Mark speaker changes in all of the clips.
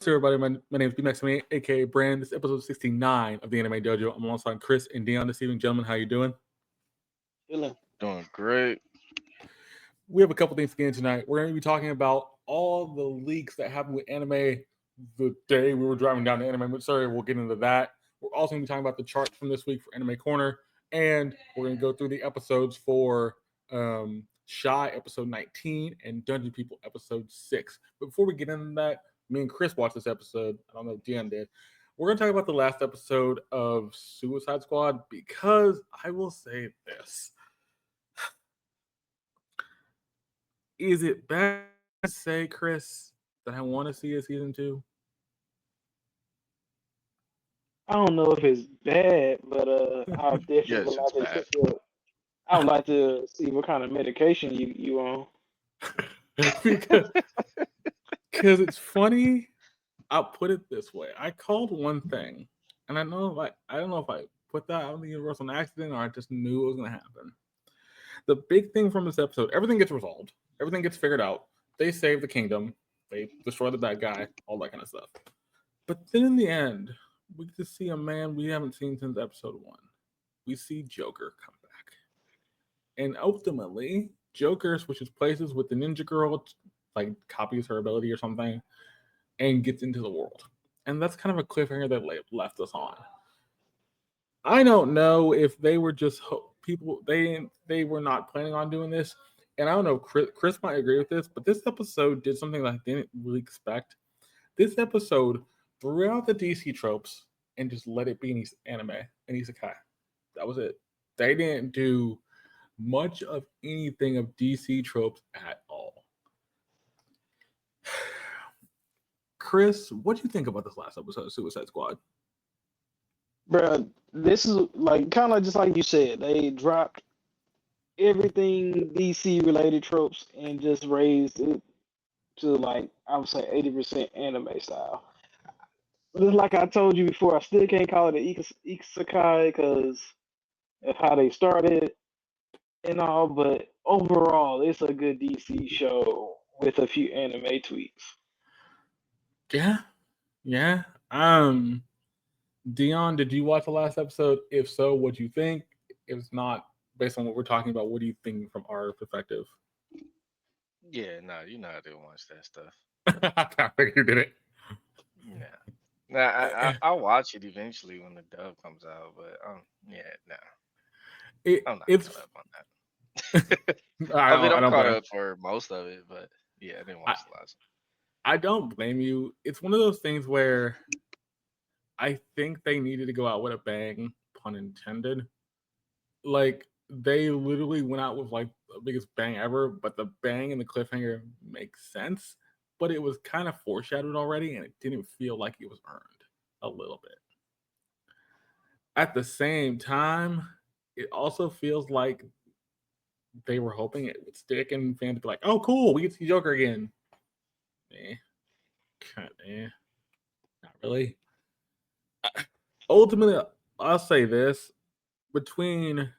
Speaker 1: Hey everybody, my name is BMaxMan, aka Brand. This is episode 69 of the Anime Dojo. I'm alongside Chris and Deon this evening. Gentlemen, how you doing?
Speaker 2: Chilling.
Speaker 3: Doing great.
Speaker 1: We have a couple things to get in tonight. We're going to be talking about all the leaks that happened with anime the day we were driving down to Anime. But sorry, we'll get into that. We're also going to be talking about the charts from this week for Anime Corner, and we're going to go through the episodes for Shy episode 19 and Dungeon People episode 6. But before we get into that, me and Chris watched this episode. I don't know if Deon did. We're going to talk about the last episode of Suicide Squad because I will say this. Is it bad to say, Chris, that I want to see a season 2?
Speaker 2: I don't know if it's bad, but I definitely would
Speaker 3: Yes, it's
Speaker 2: like to
Speaker 3: bad.
Speaker 2: see I would like to see what kind of medication you on.
Speaker 1: because it's funny. I'll put it this way. I called one thing, and I don't know if I put that out in the universe on accident or I just knew it was going to happen. The big thing from this episode, everything gets resolved. Everything gets figured out. They save the kingdom. They destroy the bad guy, all that kind of stuff. But then in the end, we get to see a man we haven't seen since episode 1. We see Joker come back. And ultimately, Joker switches places with the ninja girl, like copies her ability or something, and gets into the world. And that's kind of a cliffhanger that left us on. I don't know if they were just people. They were not planning on doing this, and I don't know. Chris might agree with this, but this episode did something that I didn't really expect. This episode threw out the DC tropes and just let it be an anime, an isekai. That was it. They didn't do much of anything of DC tropes at all. Chris, what do you think about this last episode of Suicide Squad?
Speaker 2: Bruh, this is like kind of just like you said. They dropped everything DC related tropes and just raised it to like I would say 80% anime style. Just like I told you before, I still can't call it an isekai because of how they started and all, but overall, it's a good DC show with a few anime tweaks.
Speaker 1: Yeah. Deon, did you watch the last episode? If so, what do you think? If not, based on what we're talking about, what do you think from our perspective?
Speaker 3: Yeah, no, you know I didn't watch that stuff.
Speaker 1: I figured you did it.
Speaker 3: Yeah. Nah, I'll watch it eventually when the dub comes out, but yeah, nah, I'm not
Speaker 1: It's
Speaker 3: caught up on that. I mean,
Speaker 1: I
Speaker 3: I'm
Speaker 1: don't
Speaker 3: caught
Speaker 1: blame.
Speaker 3: up for most of it, but yeah, I didn't
Speaker 1: I,
Speaker 3: watch the last
Speaker 1: I don't blame you. It's one of those things where I think they needed to go out with a bang, pun intended. Like they literally went out with like the biggest bang ever, but the bang and the cliffhanger makes sense. But it was kind of foreshadowed already, and it didn't feel like it was earned a little bit. At the same time, it also feels like they were hoping it would stick and fans would be like, "Oh, cool, we get to see Joker again." Eh, not really. Ultimately, I'll say this: between,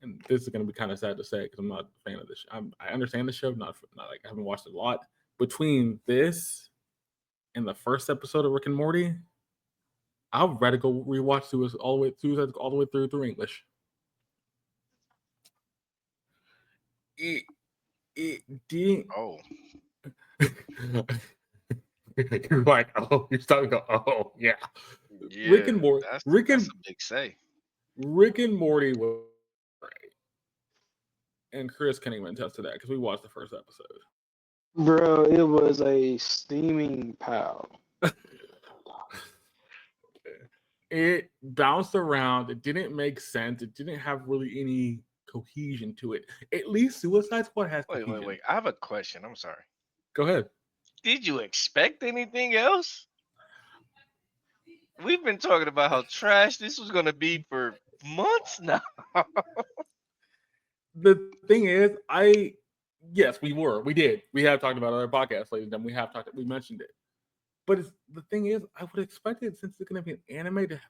Speaker 1: and this is going to be kind of sad to say because I'm not a fan of this. I understand the show, not like I haven't watched it a lot. Between this and the first episode of Rick and Morty, I'd rather go rewatch Suicide all the way through English. It didn't.
Speaker 3: Oh,
Speaker 1: You're like, oh, you're starting to go, oh yeah. Rick
Speaker 3: yeah,
Speaker 1: and Morty,
Speaker 3: that's a big say.
Speaker 1: Rick and Morty was great, and Chris can even attest to that because we watched the first episode.
Speaker 2: Bro, it was a steaming pile.
Speaker 1: It bounced around. It didn't make sense. It didn't have really any cohesion to it. At least Suicide Squad has
Speaker 3: Wait, wait,
Speaker 1: cohesion.
Speaker 3: wait. I have a question. I'm sorry.
Speaker 1: Go ahead.
Speaker 3: Did you expect anything else? We've been talking about how trash this was gonna be for months now.
Speaker 1: The thing is, yes, we did. We have talked about other podcasts, ladies and gentlemen. We mentioned it. But the thing is, I would expect it since it's going to be an anime to have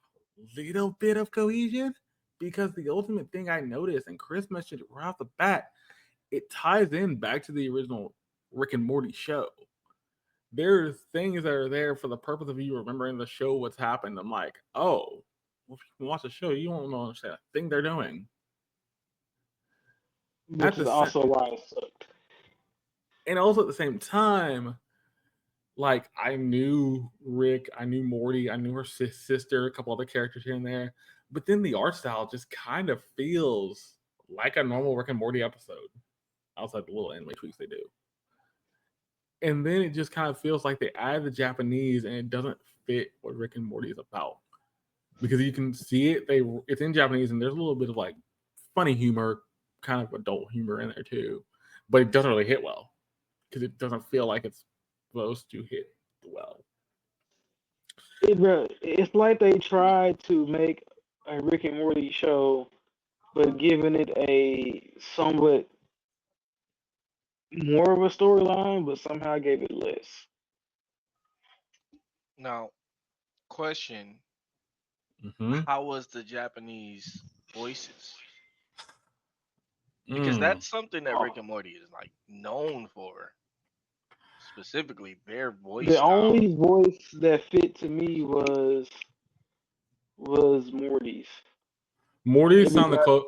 Speaker 1: a little bit of cohesion because the ultimate thing I noticed, and Chris mentioned it right off the bat, it ties in back to the original Rick and Morty show. there's things that are there for the purpose of you remembering the show, what's happened. I'm like, oh, well, if you can watch the show, you don't know a thing they're doing.
Speaker 2: Which is also why it sucked.
Speaker 1: And also at the same time, like I knew Rick, I knew Morty, I knew her sister, a couple other characters here and there, but then the art style just kind of feels like a normal Rick and Morty episode, outside the little anime tweaks they do. And then it just kind of feels like they add the Japanese, and it doesn't fit what Rick and Morty is about, because you can see it. It's in Japanese, and there's a little bit of like funny humor, kind of adult humor in there too, but it doesn't really hit well because it doesn't feel like it's supposed to hit well.
Speaker 2: It's like they tried to make a Rick and Morty show, but giving it a somewhat more of a storyline, but somehow gave it less.
Speaker 3: Now, question:
Speaker 1: Mm-hmm.
Speaker 3: how was the Japanese voices? Because that's something that Rick and Morty is like known for. Specifically, their voice
Speaker 2: The
Speaker 3: style.
Speaker 2: only voice that fit to me was Morty's.
Speaker 1: Morty
Speaker 2: Maybe
Speaker 1: sound the
Speaker 2: that-
Speaker 1: close.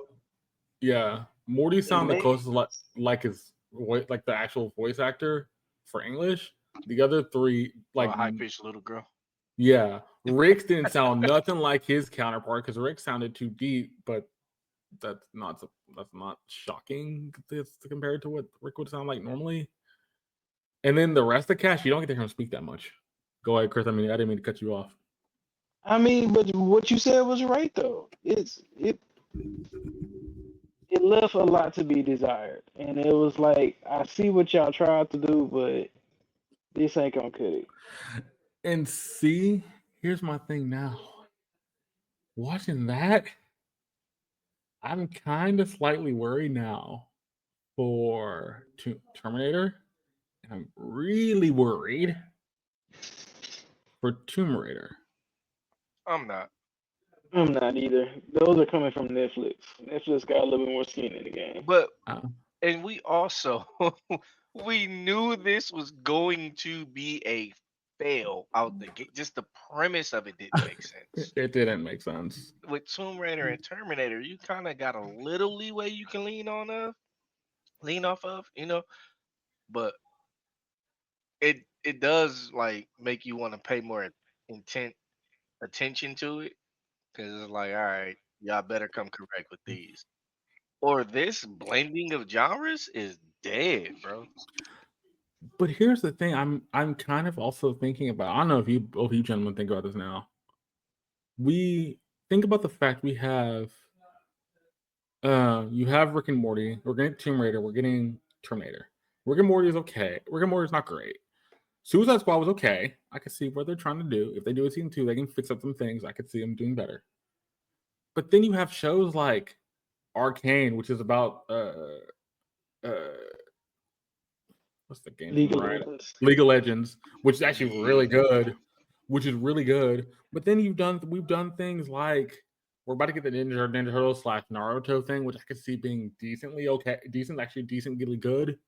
Speaker 1: Yeah, Morty sound the
Speaker 2: may-
Speaker 1: closest like his voice, like the actual voice actor for English. The other three, like
Speaker 3: high pitched little girl.
Speaker 1: yeah, Rick's didn't sound nothing like his counterpart because Rick sounded too deep, but that's not shocking compared to what Rick would sound like normally. And then the rest of the cast, you don't get to hear him speak that much. Go ahead, Chris. I didn't mean to cut you off.
Speaker 2: I mean, but what you said was right though. It left a lot to be desired, and it was like I see what y'all tried to do, but this ain't gonna cut it.
Speaker 1: And see, here's my thing now. Watching that, I'm kind of slightly worried now for Terminator. And I'm really worried for Tomb Raider.
Speaker 3: I'm not.
Speaker 2: I'm not either. Those are coming from Netflix. Netflix got a little bit more skin in the game.
Speaker 3: But and we also we knew this was going to be a fail out the gate. Just the premise of it didn't make sense.
Speaker 1: It didn't make sense.
Speaker 3: With Tomb Raider and Terminator, you kind of got a little leeway you can lean off of, but it does like make you want to pay more attention to it, because it's like, all right, y'all better come correct with these, or this blending of genres is dead, bro.
Speaker 1: But here's the thing: I'm kind of also thinking about. I don't know if both of you gentlemen think about this now. We think about the fact we have. You have Rick and Morty. We're getting Tomb Raider. We're getting Terminator. Rick and Morty is okay. Rick and Morty is not great. Suicide Squad was okay. I could see what they're trying to do. If they do a season 2, they can fix up some things. I could see them doing better. But then you have shows like Arcane, which is about what's the game? League of Legends, which is actually really good. Which is really good. But then we've done things like we're about to get the Ninja Turtles / Naruto thing, which I could see being decently good.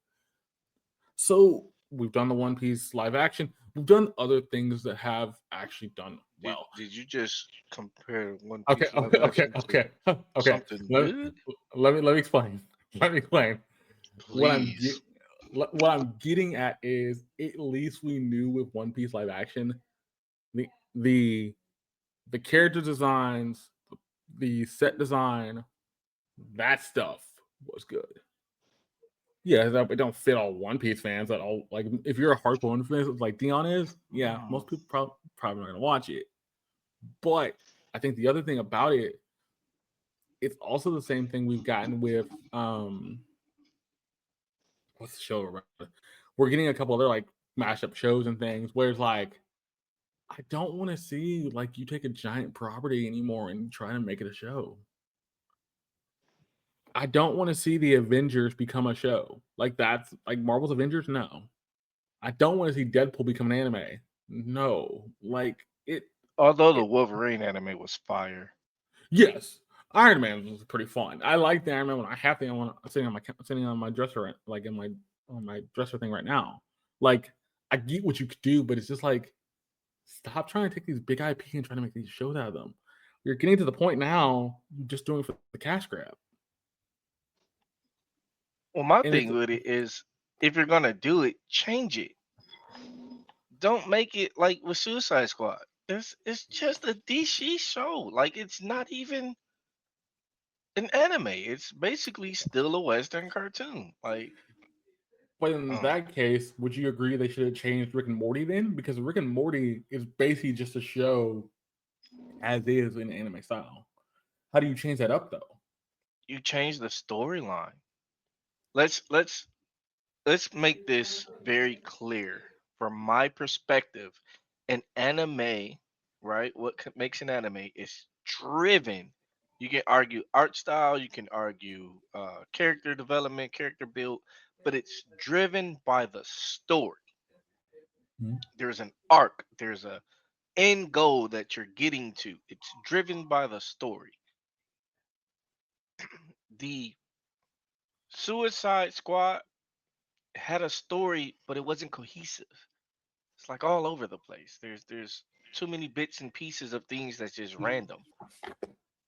Speaker 1: So we've done the One Piece live action. We've done other things that have actually done well.
Speaker 3: Did you just compare One
Speaker 1: Okay,
Speaker 3: Piece live action
Speaker 1: okay.
Speaker 3: something good?
Speaker 1: Let me explain. Let me explain.
Speaker 3: Please.
Speaker 1: What I'm getting at is at least we knew with One Piece live action, the character designs, the set design, that stuff was good. Yeah, it don't fit all One Piece fans at all. Like, if you're a hardcore One Piece fan, like Deon is, yeah, most people probably not gonna watch it. But I think the other thing about it, it's also the same thing we've gotten with what's the show around? We're getting a couple other like mashup shows and things where it's like, I don't want to see like you take a giant property anymore and try to make it a show. I don't want to see the Avengers become a show. Like that's like Marvel's Avengers. No, I don't want to see Deadpool become an anime. No, like it.
Speaker 3: Although the Wolverine anime was fire.
Speaker 1: Yes, Iron Man was pretty fun. I like the Iron Man when I have the one sitting on my dresser, like on my dresser thing right now. Like I get what you could do, but it's just like stop trying to take these big IP and trying to make these shows out of them. You're getting to the point now you're just doing it for the cash grab.
Speaker 3: Well, my
Speaker 1: And it's
Speaker 3: thing with it is, if you're gonna do it, change it. Don't make it like with Suicide Squad. It's just a DC show. Like it's not even an anime. It's basically still a Western cartoon. Like,
Speaker 1: but in
Speaker 3: uh,
Speaker 1: that case, would you agree they should have changed Rick and Morty then? Because Rick and Morty is basically just a show as is in anime style. How do you change that up though?
Speaker 3: you change the storyline. Let's make this very clear from my perspective. An anime, right? Makes an anime is driven. You can argue art style, you can argue character development, character build, but it's driven by the story.
Speaker 1: Mhm.
Speaker 3: There's an arc, there's a end goal that you're getting to. It's driven by the story. The Suicide Squad had a story, but it wasn't cohesive. It's like all over the place. There's too many bits and pieces of things that's just random.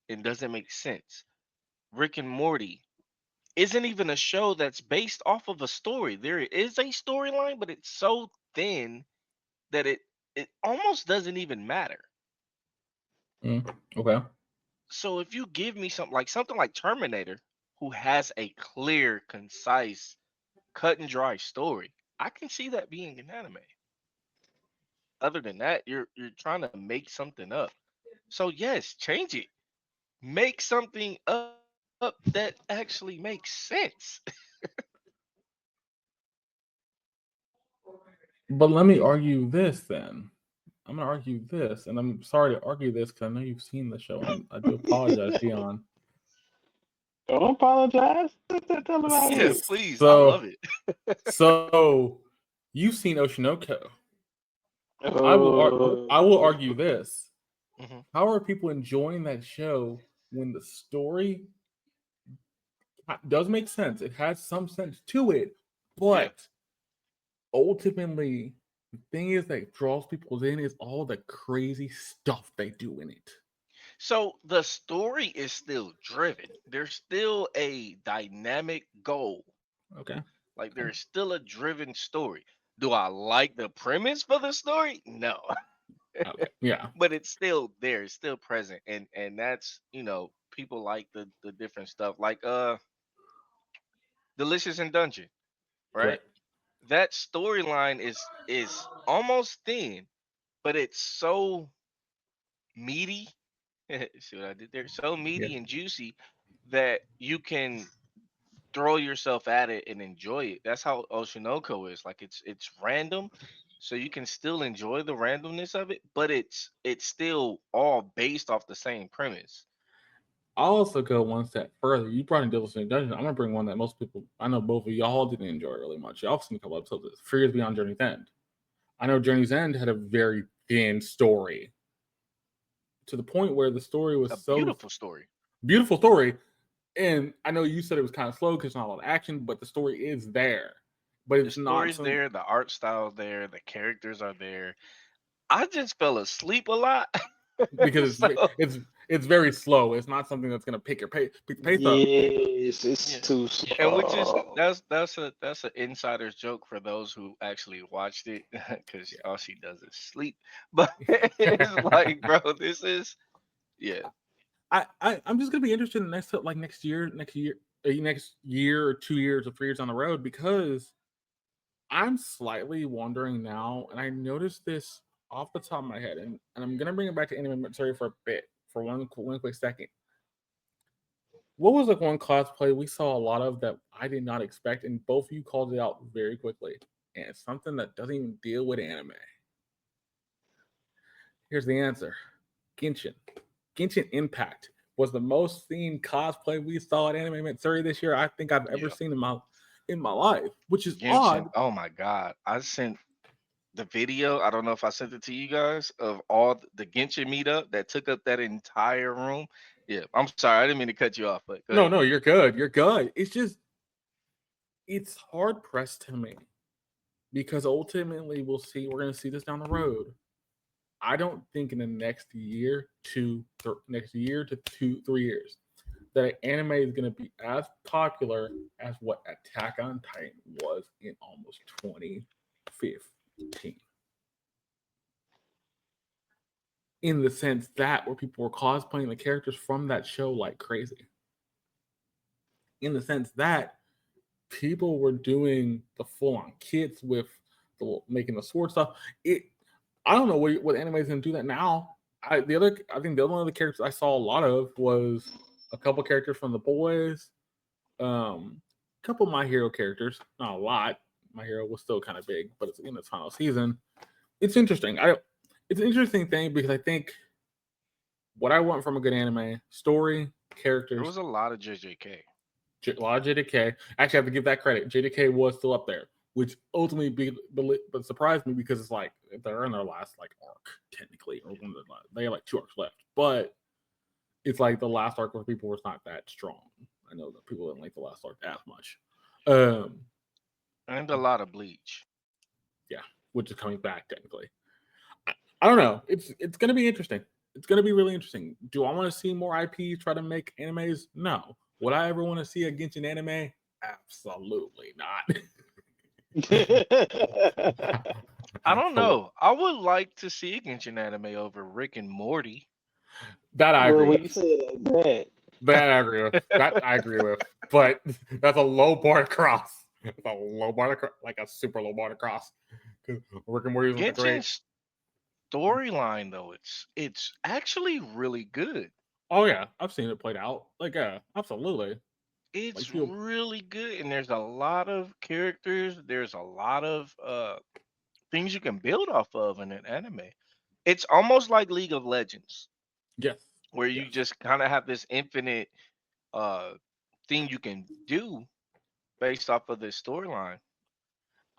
Speaker 3: It doesn't make sense. Rick and Morty isn't even a show that's based off of a story. There is a storyline, but it's so thin that it almost doesn't even matter.
Speaker 1: Okay.
Speaker 3: So if you give me something like Terminator, who has a clear, concise, cut and dry story, I can see that being an anime. Other than that, you're trying to make something up. So yes, change it. Make something up that actually makes sense.
Speaker 1: But let me argue this then. I'm gonna argue this, and I'm sorry to argue this because I know you've seen the show, and I do apologize, Deon.
Speaker 2: Don't apologize. Tell them how it
Speaker 3: Yeah,
Speaker 2: is.
Speaker 3: please. I love
Speaker 1: So,
Speaker 3: it.
Speaker 1: so you've seen Oshinoko.
Speaker 2: Uh,
Speaker 1: I will argue this.
Speaker 3: Hmm.
Speaker 1: How are people enjoying that show when the story does make sense? It has some sense to it,
Speaker 3: Yeah.
Speaker 1: but ultimately, the thing is that draws people in is all the crazy stuff they do in it.
Speaker 3: So the story is still driven. There's still a dynamic goal.
Speaker 1: Okay.
Speaker 3: Like there's still a driven story. Do I like the premise for the story? No.
Speaker 1: Okay. Yeah.
Speaker 3: But it's still there. It's still present. And that's, people like the different stuff. Like Delicious in Dungeon, right?
Speaker 1: Correct.
Speaker 3: That storyline is almost thin, but it's so meaty. See what I did there? So
Speaker 1: Yeah.
Speaker 3: meaty and juicy that you can throw yourself at it and enjoy it. That's how Oshinoko is. Like it's random, so you can still enjoy the randomness of it, but it's still all based off the same premise.
Speaker 1: I'll also go one step further. You brought in Devil's in Dungeon. I'm gonna bring one that most people I know both of y'all didn't enjoy really much. Y'all seen a couple episodes of this. Fears Beyond Journey's End. I know Journey's End had a very thin story to the point where the story was
Speaker 3: A
Speaker 1: so
Speaker 3: beautiful story.
Speaker 1: beautiful story. And I know you said it was kind of slow because not a lot of action, but the story is there. But
Speaker 3: The
Speaker 1: it's not
Speaker 3: story's
Speaker 1: some
Speaker 3: there, the art style's there, the characters are there. I just fell asleep a lot.
Speaker 1: because
Speaker 3: So
Speaker 1: it's very slow. It's not something that's gonna pick the pace up.
Speaker 2: yes, it's
Speaker 3: yeah.
Speaker 2: too
Speaker 3: And which is
Speaker 2: slow.
Speaker 3: that's an insider's joke for those who actually watched it, because
Speaker 1: Yeah.
Speaker 3: all she does is sleep. But it's like, bro, this is yeah.
Speaker 1: I'm just gonna be interested in next year or 2 years or 3 years on the road because I'm slightly wondering now, and I noticed this off the top of my head, and I'm gonna bring it back to anime material for a bit for one quick second. What was like one cosplay we saw a lot of that I did not expect, and both of you called it out very quickly, and it's something that doesn't even deal with anime. Here's the answer: Genshin. Genshin Impact was the most seen cosplay we saw at Anime Matsuri this year. I think I've ever
Speaker 3: Yeah.
Speaker 1: seen in my life, which is
Speaker 3: Genshin.
Speaker 1: odd
Speaker 3: Oh my god. I sent the video. I don't know if I sent it to you guys of all the Genshin meetup that took up that entire room. Yeah. I'm sorry. I didn't mean to cut you off, but go
Speaker 1: No,
Speaker 3: ahead.
Speaker 1: no, you're good. You're good. It's just it's hard pressed to me because ultimately we're going to see this down the road. I don't think in the next year to 3 years that anime is going to be as popular as what Attack on Titan was in almost 2015. In the sense that where people were cosplaying the characters from that show like crazy. In the sense that people were doing the full-on kits with making the sword stuff. I don't know what anime is going to do that now. I think the other one of the characters I saw a lot of was a couple characters from The Boys, a couple My Hero characters, not a lot. My Hero was still kind of big, but it's in its final season. It's interesting. It's an interesting thing because I think what I want from a good anime story,
Speaker 3: There
Speaker 1: characters,
Speaker 3: was a lot of JJK.
Speaker 1: a lot of JDK. Actually, I have to give that credit. JDK was still up there, which ultimately but surprised me because it's like they're in their last like arc technically, or one of the they have like 2 arcs left, but it's like the last arc where people was not that strong. I know that people didn't like the last arc as much.
Speaker 3: And a lot of Bleach.
Speaker 1: Yeah, which is coming back technically. I don't know. It's going to be interesting. It's going to be really interesting. Do I want to see more IPs try to make animes? No. Would I ever want to see a Genshin anime? Absolutely not.
Speaker 3: I don't know. I would like to see a Genshin anime over Rick and Morty.
Speaker 1: That I
Speaker 2: Well,
Speaker 1: agree
Speaker 2: when you
Speaker 1: with.
Speaker 2: say it like that,
Speaker 1: That I agree with. That I agree with. But that's a low bar to cross. It's a low bar to like a super low bar to cross. Because Rick and Morty was great.
Speaker 3: Genshin's storyline though, it's actually really good.
Speaker 1: Oh yeah, I've seen it played out. Like absolutely. Like
Speaker 3: It's
Speaker 1: you.
Speaker 3: really good, and there's a lot of characters. There's a lot of things you can build off of in an anime. It's almost like League of Legends,
Speaker 1: Yes.
Speaker 3: where you
Speaker 1: Yes.
Speaker 3: just kind of have this infinite uh thing you can do based off of this storyline.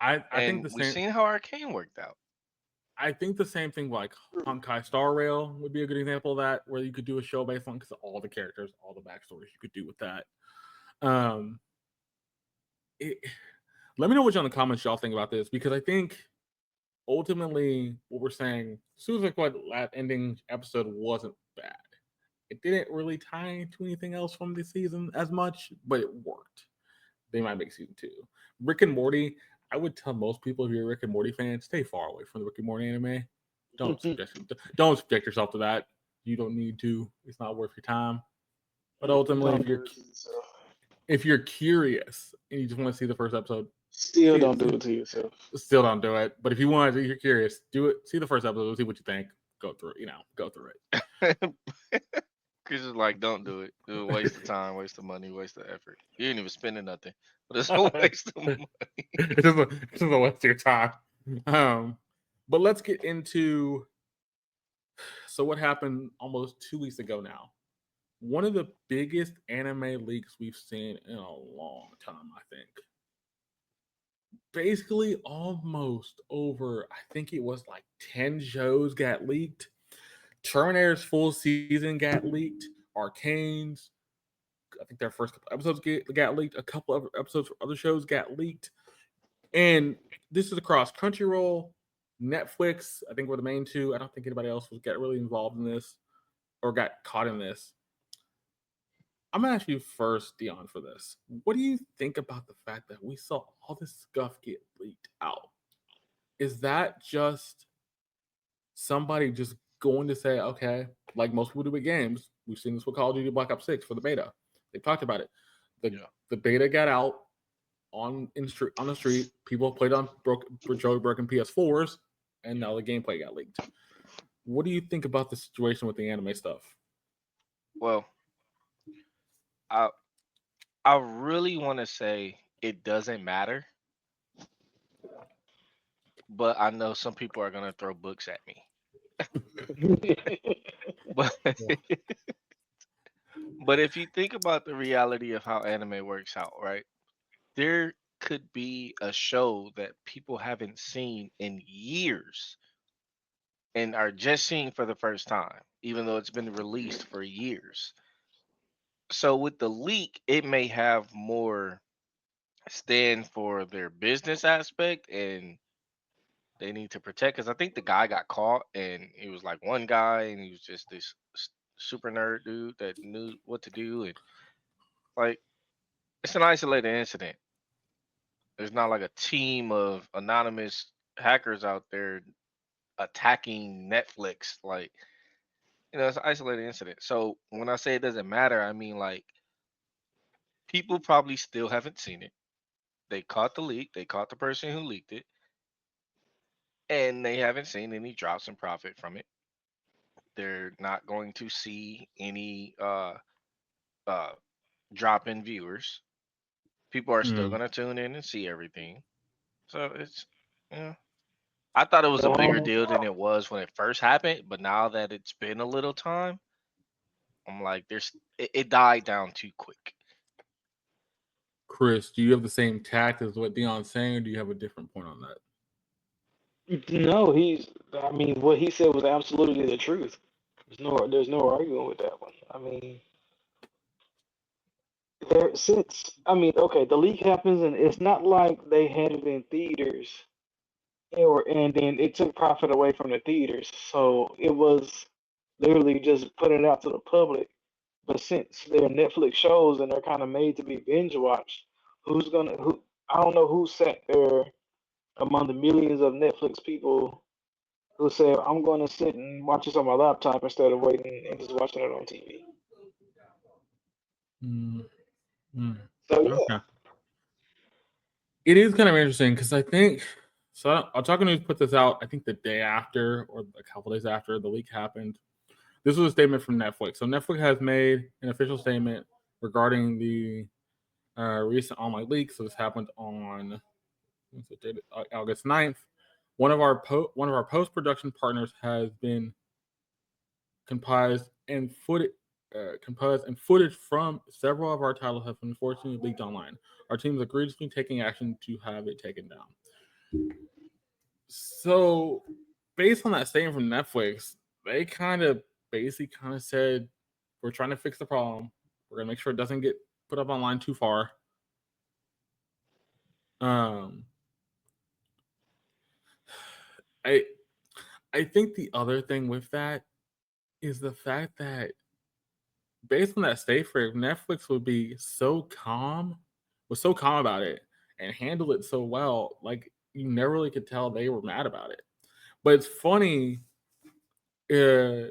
Speaker 1: I think
Speaker 3: And
Speaker 1: the
Speaker 3: we've
Speaker 1: same.
Speaker 3: seen how Arcane worked out.
Speaker 1: I think the same thing like Honkai Star Rail would be a good example of that, where you could do a show based on because all the characters, all the backstories you could do with that. Um, it, let me know what you in the comments y'all think about this because I think ultimately what we're saying, Suicide Squad last ending episode wasn't bad. It didn't really tie into anything else from the season as much, but it worked. They might make season 2. Rick and Morty, I would tell most people if you're a Rick and Morty fan, stay far away from the Rick and Morty anime. Don't subject yourself to that. You don't need to. It's not worth your time. But ultimately,
Speaker 2: don't do it to yourself.
Speaker 1: if you're curious and you just want to see the first episode,
Speaker 2: Still don't do it to yourself.
Speaker 1: still don't do it. But if you want to, you're curious, do it. See the first episode, see what you think. Go through it. Go through it.
Speaker 3: Chris is like, don't do it. It was a waste of time, waste of money, waste of effort. You ain't even spending nothing, but it's a waste of money.
Speaker 1: It's just a waste of your time. But let's get into. So what happened almost 2 weeks ago now? One of the biggest anime leaks we've seen in a long time, I think. Basically, almost over, I think it was like 10 shows got leaked. Terminator's full season got leaked. Arcane's, I think their first couple episodes got leaked. A couple of episodes for other shows got leaked. And this is across Crunchyroll, Netflix, I think were the main 2. I don't think anybody else got really involved in this or got caught in this. I'm gonna ask you first, Deon, for this. What do you think about the fact that we saw all this stuff get leaked out? Is that just somebody just going to say, okay, like most people do with games? We've seen this with Call of Duty Black Ops 6 for the beta. They talked about it. The beta got out on the street. People played on broken PS4s, and now the gameplay got leaked. What do you think about the situation with the anime stuff?
Speaker 3: Well, I I really want to say it doesn't matter, but I know some people are gonna throw books at me. But but if you think about the reality of how anime works out, right? There could be a show that people haven't seen in years and are just seeing for the first time, even though it's been released for years. So with the leak, it may have more stand for their business aspect, and they need to protect. Because I think the guy got caught, and he was like one guy, and he was just this super nerd dude that knew what to do, and like it's an isolated incident. There's not like a team of anonymous hackers out there attacking Netflix. Like, it's an isolated incident. So when I say it doesn't matter, I mean like people probably still haven't seen it. They caught the leak, they caught the person who leaked it, and they haven't seen any drops in profit from it. They're not going to see any uh drop in viewers. People are still
Speaker 1: Mm.
Speaker 3: gonna tune in and see everything. So it's yeah. I thought it was a bigger
Speaker 2: Um,
Speaker 3: deal than it was when it first happened, but now that it's been a little time, I'm like, it died down too quick.
Speaker 1: Chris, do you have the same tact as what Deon's saying, or do you have a different point on that?
Speaker 2: no, I mean, what he said was absolutely the truth. There's no arguing with that one. I mean, I mean, okay, the leak happens, and it's not like they had it in theaters, and then it took profit away from the theaters, so it was literally just putting it out to the public. But since they're Netflix shows and they're kind of made to be binge watched, who? I don't know who sat there among the millions of Netflix people who said, "I'm going to sit and watch this on my laptop instead of waiting and just watching it on TV."
Speaker 1: Mm. Mm.
Speaker 2: So yeah,
Speaker 1: Okay. It is kind of interesting because I think so. Talking News put this out, I think the day after or a couple days after the leak happened. This was a statement from Netflix. So Netflix has made an official statement regarding the recent online leak. So this happened on August 9th. One of our post production partners has been comprised and footage from several of our titles have been unfortunately leaked online. Our team is egregiously taking action to have it taken down. So, based on that statement from Netflix, they basically said, we're trying to fix the problem. We're gonna make sure it doesn't get put up online too far. Um, I I think the other thing with that is the fact that based on that state frame, Netflix was so calm about it and handled it so well, like you never really could tell they were mad about it. But it's funny. Uh,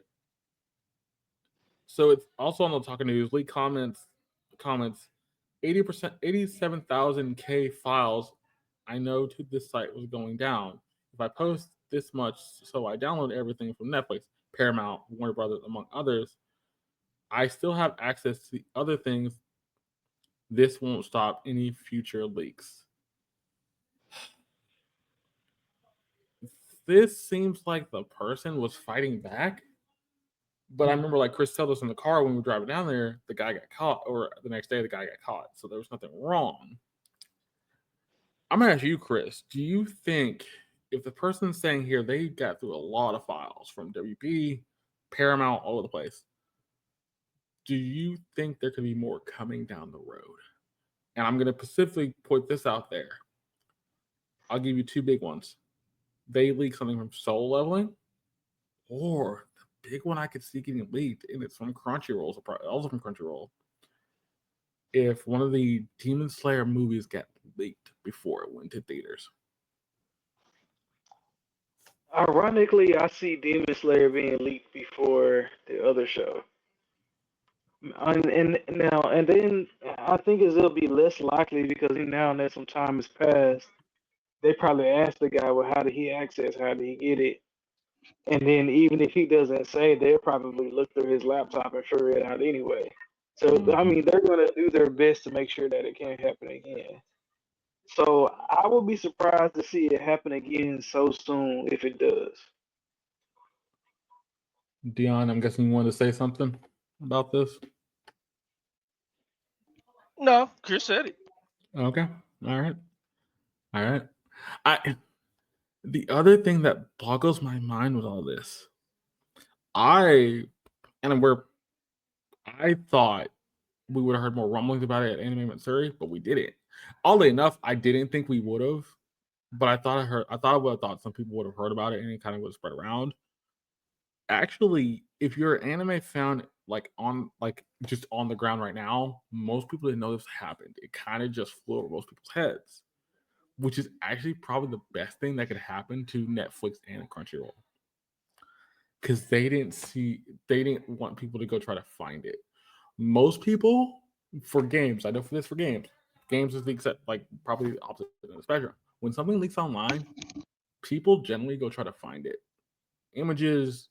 Speaker 1: so it's also on the Talking News leak comments. 80%, 87,000 K files. I know to this site was going down. If I post this much, so I download everything from Netflix, Paramount, Warner Brothers, among others. I still have access to the other things. This won't stop any future leaks. This seems like the person was fighting back. But I remember, like Chris told us in the car when we were driving down there, the guy got caught, or the next day the guy got caught. So there was nothing wrong. I'm gonna ask you, Chris. Do you think if the person's saying here they got through a lot of files from WB, Paramount, all over the place, do you think there could be more coming down the road? And I'm gonna specifically put this out there. I'll give you two big ones. They leak something from Soul Leveling, or the big one I could see getting leaked, and it's from Crunchyroll, also from Crunchyroll. If one of the Demon Slayer movies got leaked before it went to theaters.
Speaker 2: ironically, I see Demon Slayer being leaked before the other show. And then I think it'll be less likely because now that some time has passed, they probably asked the guy, well, how did he access? How did he get it? And then even if he doesn't say, they'll probably look through his laptop and figure it out anyway. So I
Speaker 1: Mm-hmm.
Speaker 2: mean, they're gonna do their best to make sure that it can't happen again. So I would be surprised to see it happen again so soon if it does.
Speaker 1: Deon, I'm guessing you wanted to say something about this.
Speaker 3: No, Chris said it.
Speaker 1: Okay. All right. All right. I the other thing that boggles my mind with all this, I and where I thought we would have heard more rumblings about it at Anime Matsuri, but we didn't. Oddly enough, I didn't think we would have, but I would have thought some people would have heard about it and it kind of would have spread around. Actually, if you're an anime fan like just on the ground right now, most people didn't know this happened. It kind of just flew over most people's heads, which is actually probably the best thing that could happen to Netflix and Crunchyroll. Because they didn't want people to go try to find it. Most people for games, I know for this for games is the except like probably the opposite of the spectrum. When something leaks online, people generally go try to find it. Images,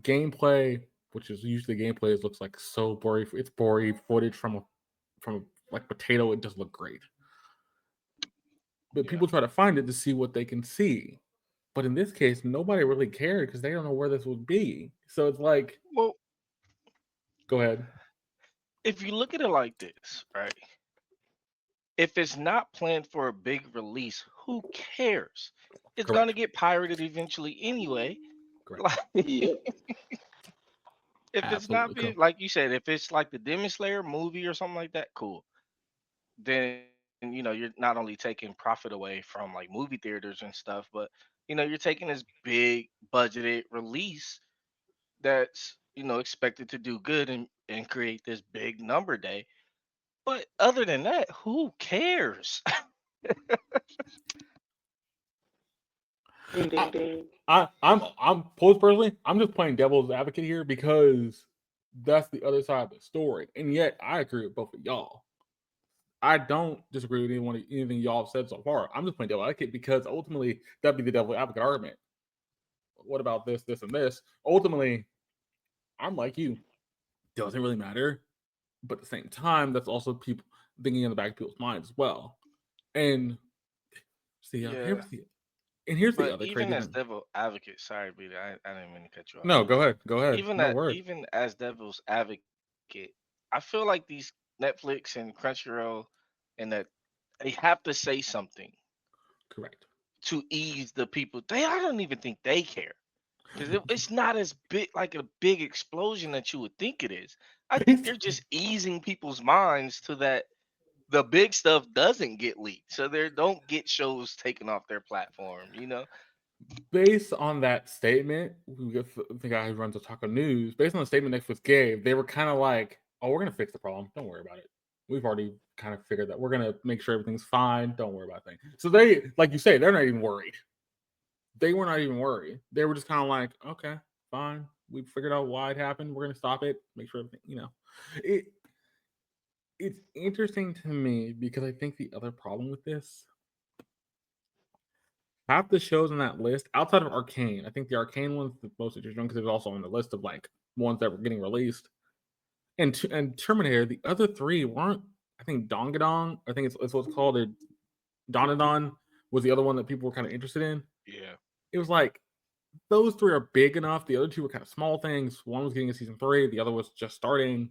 Speaker 1: gameplay, which is usually gameplay, looks like so blurry. It's blurry footage from like potato. It does look great, but
Speaker 3: Yeah.
Speaker 1: people try to find it to see what they can see. But in this case, nobody really cared because they don't know where this would be. So it's like,
Speaker 3: Well,
Speaker 1: go ahead.
Speaker 3: if you look at it like this, right? If it's not planned for a big release, who cares? It's gonna
Speaker 1: Correct.
Speaker 3: get pirated eventually anyway.
Speaker 1: Correct.
Speaker 3: Like
Speaker 2: Yep.
Speaker 3: if it's not
Speaker 1: Absolutely.
Speaker 3: big, like you said, if it's like the Demon Slayer movie or something like that, cool. Then you're not only taking profit away from like movie theaters and stuff, but you're taking this big budgeted release that's expected to do good and create this big number day. But other than that, who cares?
Speaker 2: Ding,
Speaker 1: I,
Speaker 2: ding, ding.
Speaker 1: I'm post personally. I'm just playing devil's advocate here because that's the other side of the story, and yet I agree with both of y'all. I don't disagree with anything y'all have said so far. I'm just playing devil's advocate because ultimately that'd be the devil's advocate argument. What about this, this, and this? Ultimately, I'm like you. Doesn't really matter, but at the same time, that's also people thinking in the back of people's minds as well. And see,
Speaker 3: Yeah.
Speaker 1: here's the
Speaker 3: But
Speaker 1: other
Speaker 3: even
Speaker 1: crazy
Speaker 3: as
Speaker 1: thing.
Speaker 3: devil advocate, sorry, Peter, I didn't mean to cut you off.
Speaker 1: No, go ahead, go ahead.
Speaker 3: Even
Speaker 1: No
Speaker 3: that,
Speaker 1: word.
Speaker 3: even as devil's advocate, I feel like these Netflix and Crunchyroll and that they have to say something
Speaker 1: Correct.
Speaker 3: to ease the people. I don't even think they care because it's not as big like a big explosion that you would think it is. I think
Speaker 1: Based,
Speaker 3: they're just easing people's minds to that the big stuff doesn't get leaked, so they don't get shows taken off their platform.
Speaker 1: based on that statement, the guy who runs Otaku News, based on the statement Netflix gave, they were kind of like, "Oh, we're gonna fix the problem. Don't worry about it. We've already kind of figured that. We're gonna make sure everything's fine. Don't worry about things." So they, like you say, they're not even worried. They were not even worried. They were just kind of like, "Okay, fine. We figured out why it happened. We're gonna stop it. Make sure everything, It it's interesting to me because I think the other problem with this, half the shows on that list, outside of Arcane, I think the Arcane one's the most interesting because it's also on the list of like ones that were getting released. And Terminator, the other three weren't. I think Dongadon, I think it's what's called it. Donadon was the other one that people were kind of interested in.
Speaker 3: Yeah.
Speaker 1: It was like those three are big enough. The other two were kind of small things. One was getting a season 3, the other was just starting.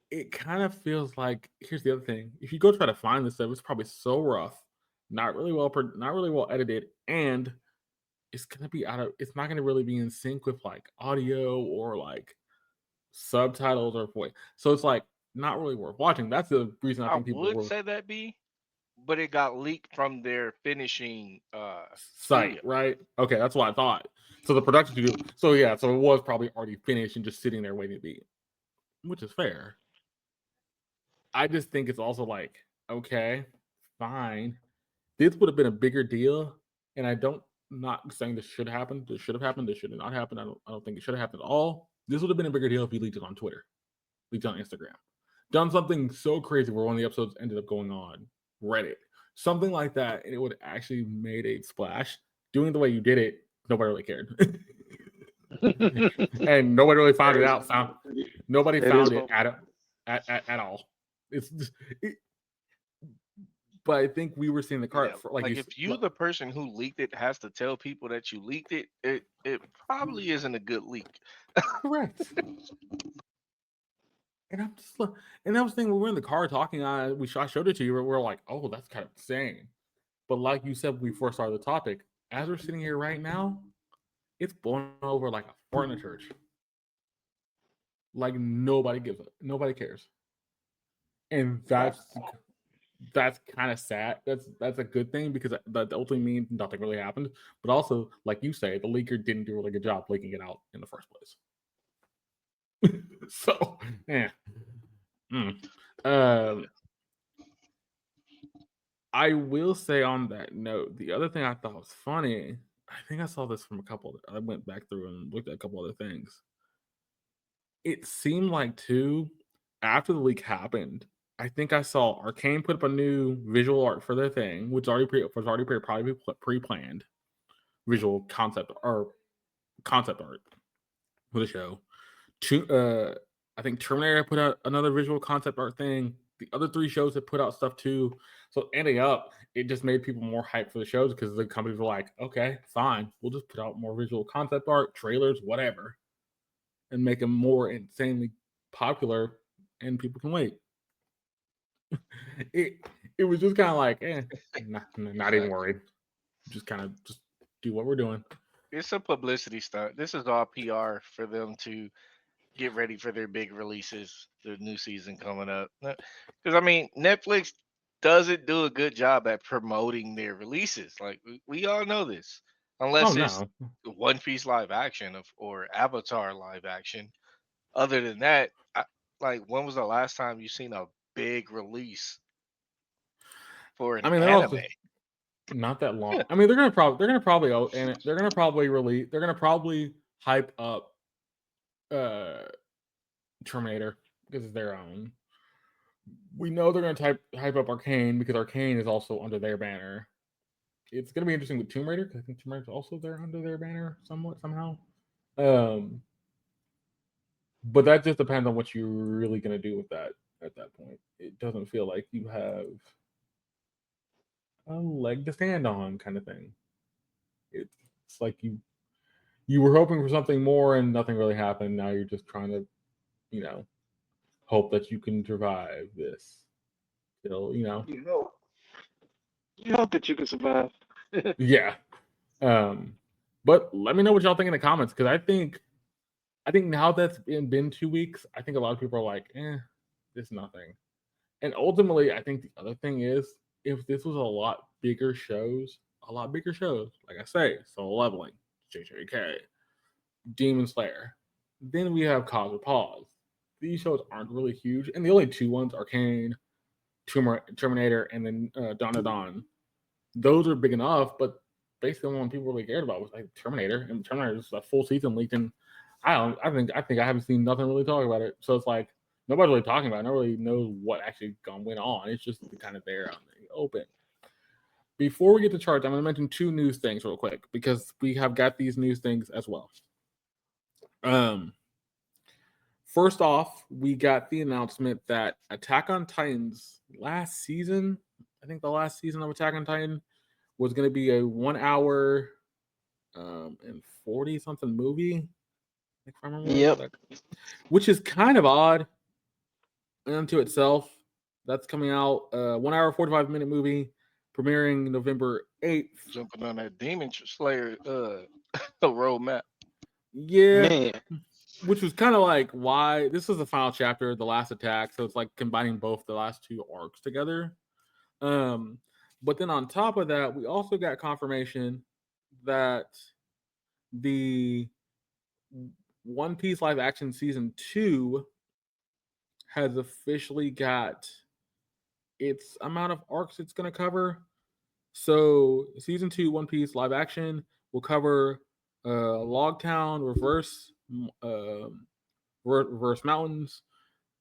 Speaker 1: It kind of feels like here's the other thing. If you go try to find this stuff, it's probably so rough, not really well edited, and it's gonna be it's not gonna really be in sync with like audio or like subtitles or voice. So it's like not really worth watching. That's the reason I
Speaker 3: I
Speaker 1: think people
Speaker 3: would
Speaker 1: were
Speaker 3: say that but it got leaked from their finishing
Speaker 1: site,
Speaker 3: studio.
Speaker 1: right? Okay, that's what I thought. So the production studio. So yeah, so it was probably already finished and just sitting there waiting to be, which is fair. I just think it's also like, okay, fine. This would have been a bigger deal, and I don't not saying this should happen. This should have happened. This should have not happened. I don't think it should have happened at all. This would have been a bigger deal if he leaked it on Twitter, leaked it on Instagram, done something so crazy where one of the episodes ended up going on Reddit, something like that, and it would actually made a splash. Doing it the way you did it, nobody really cared, and nobody really found it
Speaker 2: That is
Speaker 1: out. Nobody
Speaker 2: that is
Speaker 1: found it
Speaker 2: bummer.
Speaker 1: at all. It's just, but I think we were seeing the cart
Speaker 3: Yeah,
Speaker 1: for like
Speaker 3: like if you the person who leaked it has to tell people that you leaked it, it probably isn't a good leak.
Speaker 1: correct. And I'm just like, and that was the thing. We were in the car talking. I showed it to you. We're like, oh, that's kind of insane. But like you said when we first started the topic, as we're sitting here right now, it's blown over like a fart in a church. Like nobody cares. and that's kind of sad. That's a good thing because that ultimately means nothing really happened. But also, like you say, the leaker didn't do a really good job leaking it out in the first place. So, yeah. Um, I will say on that note, the other thing I thought was funny. I think I saw this from a couple. I went back through and looked at a couple other things. It seemed like too after the leak happened. I think I saw Arcane put up a new visual art for their thing, which was already probably pre-planned visual concept or concept art for the show. I think Terminator put out another visual concept art thing. The other three shows have put out stuff too. So ending up, it just made people more hyped for the shows because the companies were like, okay, fine, we'll just put out more visual concept art, trailers, whatever, and make them more insanely popular, and people can wait. It was just kind of like, not even worried. Just kind of just do what we're doing.
Speaker 3: It's a publicity stunt. This is all PR for them to get ready for their big releases, the new season coming up. Because I mean, Netflix doesn't do a good job at promoting their releases. Like we all know this,
Speaker 1: Oh
Speaker 3: unless it's
Speaker 1: no,
Speaker 3: One Piece live action or Avatar live action. Other than that, like when was the last time you seen a big release for an
Speaker 1: I mean they're
Speaker 3: anime?
Speaker 1: also not that long.
Speaker 3: Yeah.
Speaker 1: I mean they're gonna probably and they're gonna probably release. They're gonna probably hype up uh Terminator because it's their own. We know they're gonna hype up Arcane because Arcane is also under their banner. It's gonna be interesting with Tomb Raider because I think Tomb Raider's also there under their banner somehow. Um, but that just depends on what you're really gonna do with that at that point. It doesn't feel like you have a leg to stand on, kind of thing. It's like you were hoping for something more and nothing really happened. Now you're just trying to, you know, hope that you can survive this. Still,
Speaker 2: You hope that you can survive.
Speaker 1: yeah. But let me know what y'all think in the comments because I think now that's been 2 weeks, I think a lot of people are like, it's nothing. And ultimately, I think the other thing is if this was a lot bigger shows, like I say, Soul Leveling, JJK, Demon Slayer, then we have Cause or Pause. These shows aren't really huge, and the only two ones, Arcane, Terminator, and then Dawn of Dawn, those are big enough, but basically the one people really cared about was like Terminator, and Terminator is a full season leaked, and I think I haven't seen nothing really talk about it. So it's like nobody's really talking about it. Nobody knows what actually went on. It's just kind of there out in the open. Before we get to charts, I'm going to mention two news things real quick because we have got these news things as well. First off, we got the announcement that Attack on Titan's last season, I think the last season of Attack on Titan, was going to be a 1 hour and 40 something movie. If I remember
Speaker 2: Yep.
Speaker 1: which is kind of odd unto itself. That's coming out 1 hour 45-minute movie premiering November 8th.
Speaker 3: Jumping on that Demon Slayer roadmap.
Speaker 1: Yeah.
Speaker 2: Man.
Speaker 1: Which was kind of like why this is the final chapter, the last attack. So it's like combining both the last two arcs together. But then on top of that, we also got confirmation that the One Piece live action season 2 has officially got its amount of arcs it's going to cover. So season 2 One Piece live action will cover Logtown, Reverse Mountains,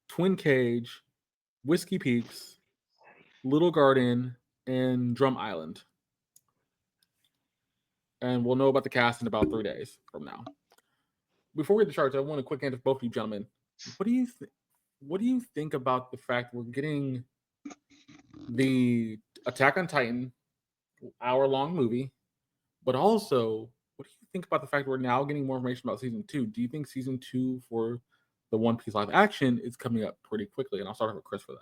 Speaker 1: Twin Cage, Whiskey Peaks, Little Garden, and Drum Island. And we'll know about the cast in about 3 days from now. Before we get to charts, I want a quick answer both of you gentlemen. What do you think about the fact we're getting the Attack on Titan hour-long movie, but also what do you think about the fact we're now getting more information about season 2? Do you think season 2 for the One Piece live action is coming up pretty quickly? And I'll start off with Chris for that.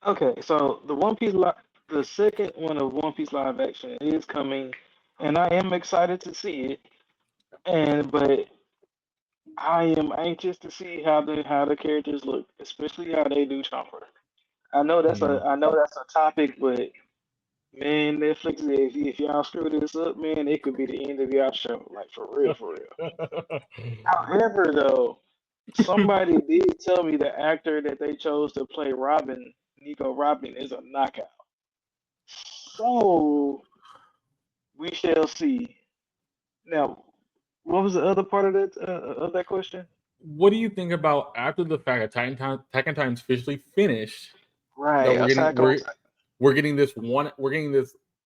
Speaker 2: Okay, so the second one of One Piece live action is coming, and I am excited to see it. But I am anxious to see how the characters look, especially how they do Chomper. I know that's a topic, but man, Netflix, if y'all screw this up, man, it could be the end of y'all show. Like for real, for real. However, though, somebody did tell me the actor that they chose to play Robin, Nico Robin, is a knockout. So we shall see. Now, what was the other part of that question?
Speaker 1: What do you think about after the fact that Attack on Titan's officially finished? That
Speaker 2: Right,
Speaker 1: we're getting
Speaker 2: Attack on
Speaker 1: we're getting this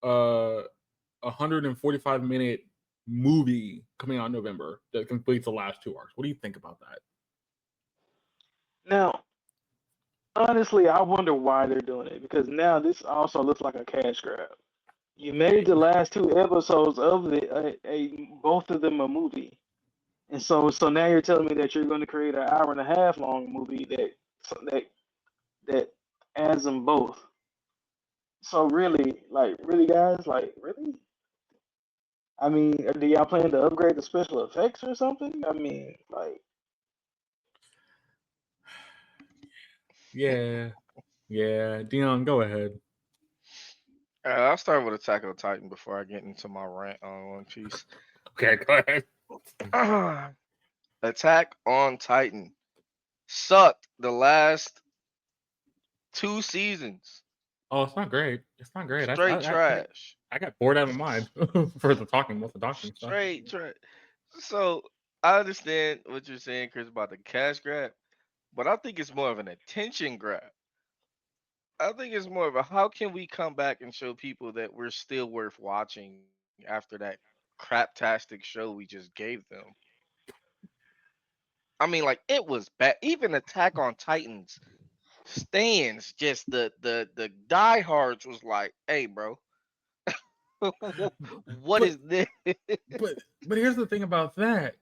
Speaker 1: 145-minute movie coming out in November that completes the last 2 arcs. What do you think about that?
Speaker 2: Now, honestly, I wonder why they're doing it because now this also looks like a cash grab. You made the last two episodes of both of them a movie, and so now you're telling me that you're going to create an hour and a half long movie that that adds them both. So really, really, guys, really. I mean, do y'all plan to upgrade the special effects or something? I mean,
Speaker 1: Yeah, Deon, go ahead.
Speaker 3: I'll start with Attack on Titan before I get into my rant on One Piece.
Speaker 1: Okay, go ahead.
Speaker 3: Attack on Titan sucked the last 2 seasons.
Speaker 1: Oh, it's not great. It's not great.
Speaker 3: Straight trash.
Speaker 1: I got bored out of my mind for the talking stuff.
Speaker 3: Straight trash. So I understand what you're saying, Chris, about the cash grab, but I think it's more of an attention grab. I think it's more of a how can we come back and show people that we're still worth watching after that craptastic show we just gave them. I mean, like it was bad. Even Attack on Titans stands, just the diehards was like, "Hey, bro, what
Speaker 1: But
Speaker 3: is this?"
Speaker 1: but here's the thing about that.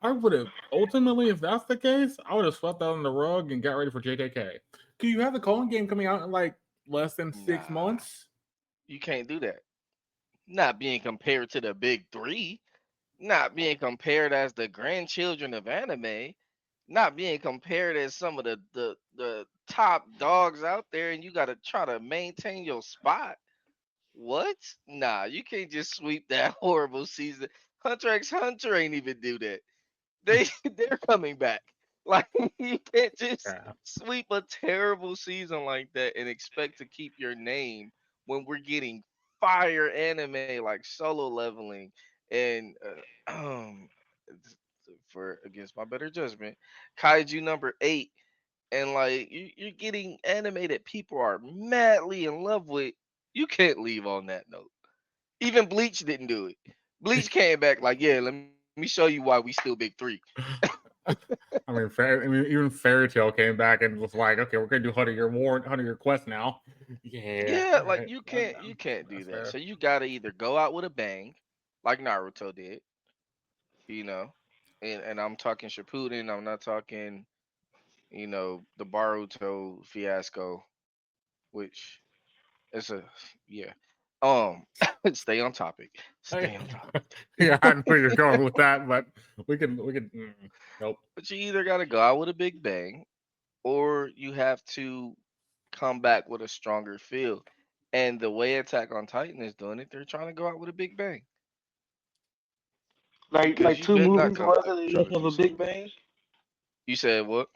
Speaker 1: I would have ultimately, if that's the case, I would have swept that on the rug and got ready for JKK. Because you have the Colin game coming out in like less than 6
Speaker 3: Nah,
Speaker 1: months.
Speaker 3: you can't do that. Not being compared to the big three, not being compared as the grandchildren of anime, not being compared as some of the top dogs out there, and you got to try to maintain your spot. What? Nah, you can't just sweep that horrible season. Hunter x Hunter ain't even do that. They're coming back. Like you can't just
Speaker 1: Yeah.
Speaker 3: sweep a terrible season like that and expect to keep your name when we're getting fire anime like Solo Leveling and for against my better judgment, Kaiju number 8, and like you're getting anime that people are madly in love with. You can't leave on that note. Even Bleach didn't do it. Bleach came back like, yeah, let me show you why we still big three.
Speaker 1: Even Fairy Tale came back and was like, "Okay, we're gonna do Hunter Your Quest now." Yeah,
Speaker 3: Yeah,
Speaker 1: all
Speaker 3: like
Speaker 1: right,
Speaker 3: you can't do
Speaker 1: that's
Speaker 3: that.
Speaker 1: fair.
Speaker 3: So you gotta either go out with a bang, like Naruto did, you know, and I'm talking Shippuden. I'm not talking, the Baruto fiasco, which is a yeah. Um, stay on topic. Stay on topic.
Speaker 1: Yeah, I know where you're going with that, but nope.
Speaker 3: But you either gotta go out with a big bang, or you have to come back with a stronger feel. And the way Attack on Titan is doing it, they're trying to go out with a big bang because
Speaker 2: like
Speaker 3: you
Speaker 2: two
Speaker 3: bet not
Speaker 2: movies
Speaker 3: come back
Speaker 2: wasn't
Speaker 3: with
Speaker 2: enough
Speaker 3: short
Speaker 2: of a
Speaker 3: season.
Speaker 2: Big Bang.
Speaker 3: You said what?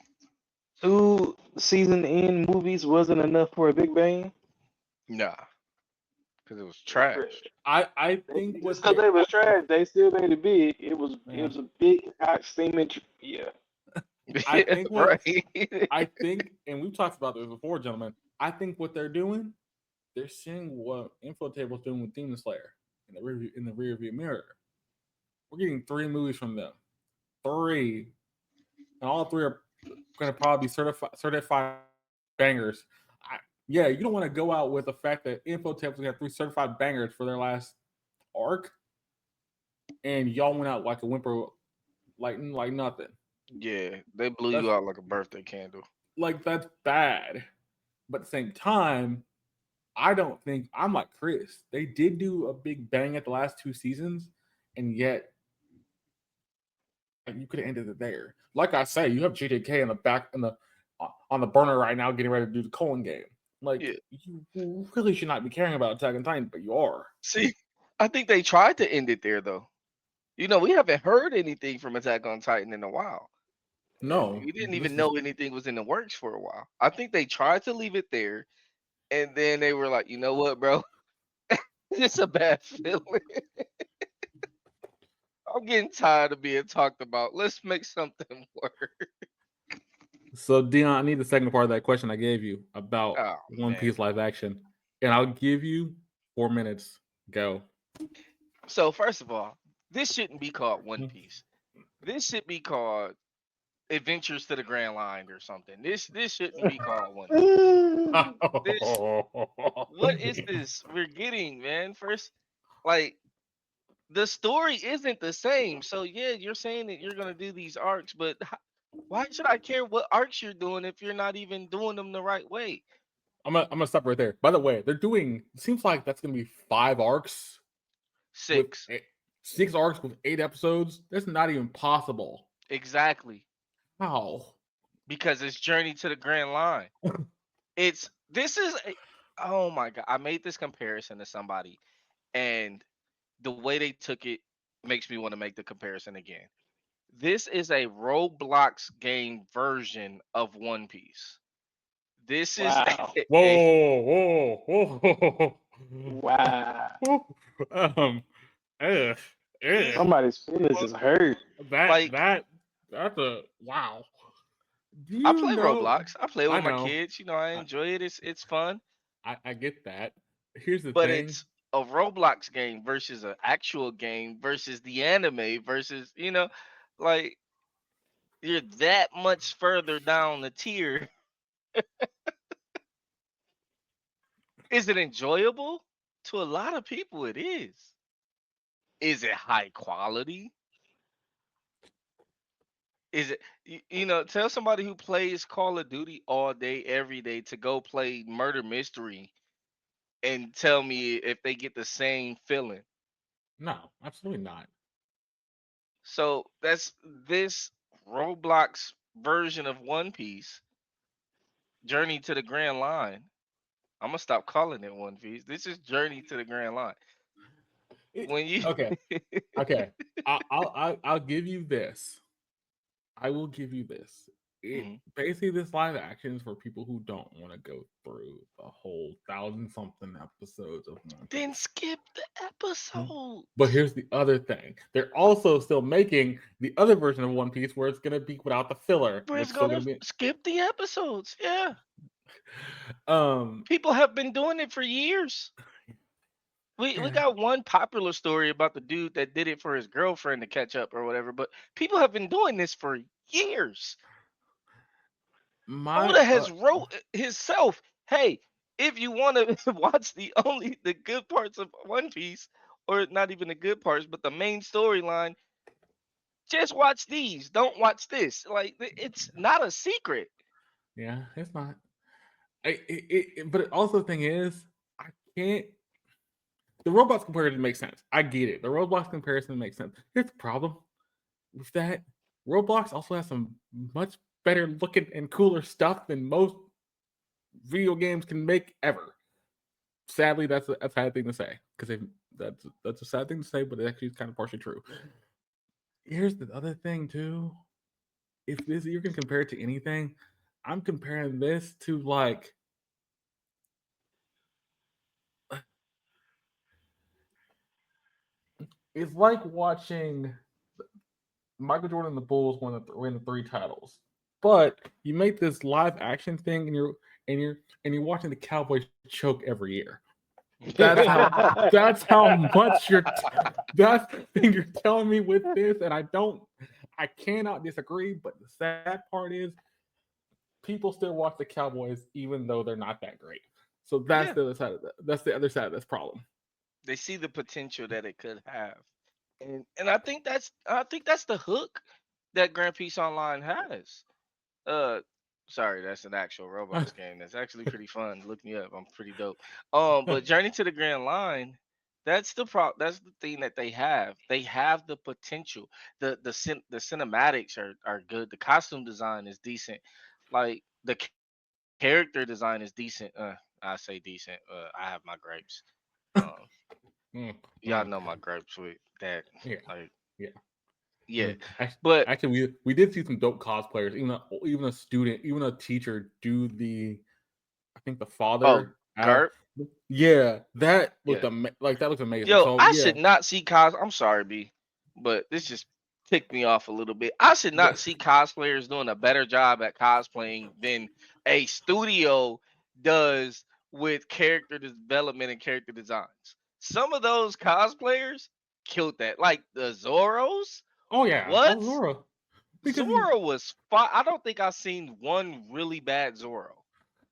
Speaker 2: Two season end movies wasn't enough for a Big Bang.
Speaker 3: Nah, because it was
Speaker 2: Bruh,
Speaker 3: trash.
Speaker 1: I think
Speaker 2: just
Speaker 1: what
Speaker 2: because
Speaker 1: they
Speaker 2: they was trash, they still made it big. It
Speaker 1: yeah,
Speaker 2: was a big hot steaming. Yeah.
Speaker 1: I think what
Speaker 3: Right.
Speaker 1: I think, and we've talked about this before, gentlemen. I think what they're doing, they're seeing what Infotable's doing with Demon Slayer in the rear view mirror. We're getting 3 movies from them, 3, and all 3 are going to probably be certified bangers. Yeah, you don't want to go out with the fact that Infotable's got 3 certified bangers for their last arc, and y'all went out like a whimper, like nothing.
Speaker 3: Yeah, they blew
Speaker 1: That's
Speaker 3: you out like a birthday candle.
Speaker 1: that's bad. But at the same time, I don't think I'm like Chris. They did do a big bang at the last 2 seasons, and yet Like, you could have ended it there. Like I say, you have JJK in the back on the burner right now, getting ready to do the Colon game. Like,
Speaker 3: Yeah.
Speaker 1: you really should not be caring about Attack on Titan, but you are.
Speaker 3: See, I think they tried to end it there though. We haven't heard anything from Attack on Titan in a while.
Speaker 1: No,
Speaker 3: We didn't even
Speaker 1: this is
Speaker 3: know anything was in the works for a while. I think they tried to leave it there, and then they were like, you know what, bro? It's a bad feeling. I'm getting tired of being talked about. Let's make something work.
Speaker 1: so Deon. I need the second part of that question I gave you about
Speaker 3: Oh
Speaker 1: One
Speaker 3: man.
Speaker 1: Piece live action, and I'll give you 4 minutes. Go.
Speaker 3: So first of all, this shouldn't be called One
Speaker 1: Hmm.
Speaker 3: Piece. This should be called Adventures to the Grand Line or something. This shouldn't be called One Piece. This what is this we're getting, man? First, like the story isn't the same. So yeah, you're saying that you're gonna do these arcs, but why should I care what arcs you're doing if you're not even doing them the right way?
Speaker 1: I'm gonna stop right there. By the way, they're doing. Seems like that's gonna be 5 arcs with
Speaker 3: 6.
Speaker 1: 6 arcs with 8 episodes. That's not even possible.
Speaker 3: Exactly.
Speaker 1: How?
Speaker 3: Because it's Journey to the Grand Line. Oh my god, I made this comparison to somebody, and the way they took it makes me want to make the comparison again. This is a Roblox game version of One Piece. This is
Speaker 2: Wow.
Speaker 3: a
Speaker 1: Whoa, whoa,
Speaker 2: Wow.
Speaker 1: whoa. um, ugh, ugh.
Speaker 3: this
Speaker 2: Somebody's feelings is hurt.
Speaker 1: That
Speaker 3: like
Speaker 1: that that's a wow. Do
Speaker 3: I
Speaker 1: you
Speaker 3: play
Speaker 1: know?
Speaker 3: Roblox. I play
Speaker 1: I
Speaker 3: with my
Speaker 1: know.
Speaker 3: kids. I
Speaker 1: I,
Speaker 3: enjoy it. It's fun,
Speaker 1: I get that. Here's the
Speaker 3: but
Speaker 1: thing.
Speaker 3: it's a Roblox game versus an actual game versus the anime versus like you're that much further down the tier. Is it enjoyable? To a lot of people, it is. Is it high quality? Is it tell somebody who plays Call of Duty all day, every day to go play Murder Mystery and tell me if they get the same feeling.
Speaker 1: No, absolutely not.
Speaker 3: So that's this Roblox version of One Piece, Journey to the Grand Line. I'm gonna stop calling it One Piece. This is Journey to the Grand Line. When you
Speaker 1: Okay, okay. I'll give you this. I will give you this. It
Speaker 3: Mhm.
Speaker 1: basically this live action is for people who don't want to go through the whole 1,000 something episodes of One
Speaker 3: Then
Speaker 1: Piece.
Speaker 3: skip the
Speaker 1: But
Speaker 3: episodes.
Speaker 1: here's the other thing: they're also still making the other version of One Piece where it's gonna be without the filler,
Speaker 3: Where
Speaker 1: and
Speaker 3: it's
Speaker 1: it's still
Speaker 3: gonna
Speaker 1: gonna be.
Speaker 3: skip the episodes. Yeah.
Speaker 1: Um,
Speaker 3: People have been doing it for years. We
Speaker 1: yeah,
Speaker 3: got one popular story about the dude that did it for his girlfriend to catch up or whatever, but people have been doing this for years.
Speaker 1: my
Speaker 3: Oda has wrote himself, "Hey, if you want to watch the good parts of One Piece, or not even the good parts, but the main storyline, just watch these. Don't watch this." Like it's not a secret.
Speaker 1: yeah, it's not. But also the thing is, I can't. The Roblox comparison makes sense. I get it. The Roblox comparison makes sense. Here's the problem with that. Roblox also has some much better looking and cooler stuff than most video games can make ever. Sadly, that's a sad thing to say because that's a sad thing to say, but it actually is kind of partially true. Here's the other thing too. If this you can compare it to anything, I'm comparing this to like it's like watching Michael Jordan and the Bulls win the 3 titles, but you make this live action thing and you're watching the Cowboys choke every year. That's how much that's the thing you're telling me with this, and I cannot disagree. But the sad part is people still watch the Cowboys even though they're not that great. So that's
Speaker 3: Yeah,
Speaker 1: the other side of that. That's the other side of this problem.
Speaker 3: they see the potential that it could have, and I think that's the hook that Grand Peace Online has. Uh, Sorry, that's an actual Roblox game. That's actually pretty fun. Look me up. I'm pretty dope. But Journey to the Grand Line. That's the That's the thing that they have. They have the potential. The cinematics are good. The costume design is decent. Like the character design is decent. I say decent. I have my gripes. Um,
Speaker 1: Mm,
Speaker 3: y'all
Speaker 1: mm,
Speaker 3: know my gripes with that.
Speaker 1: yeah,
Speaker 3: Like,
Speaker 1: yeah.
Speaker 3: yeah,
Speaker 1: Actually,
Speaker 3: but
Speaker 1: we did see some dope cosplayers. Even a student, even a teacher do the. I think the
Speaker 3: oh,
Speaker 1: father.
Speaker 3: Garp.
Speaker 1: Yeah, that looked
Speaker 3: Yeah.
Speaker 1: like that looks amazing.
Speaker 3: Yo,
Speaker 1: So
Speaker 3: I
Speaker 1: yeah,
Speaker 3: should not see cos. I'm sorry, B, but this just ticked me off a little bit. I should not see cosplayers doing a better job at cosplaying than a studio does with character development and character designs. Some of those cosplayers killed that. Like the Zoros.
Speaker 1: oh yeah,
Speaker 3: What?
Speaker 1: oh Zora, because
Speaker 3: Zoro was fine. I don't think I've seen one really bad Zoro.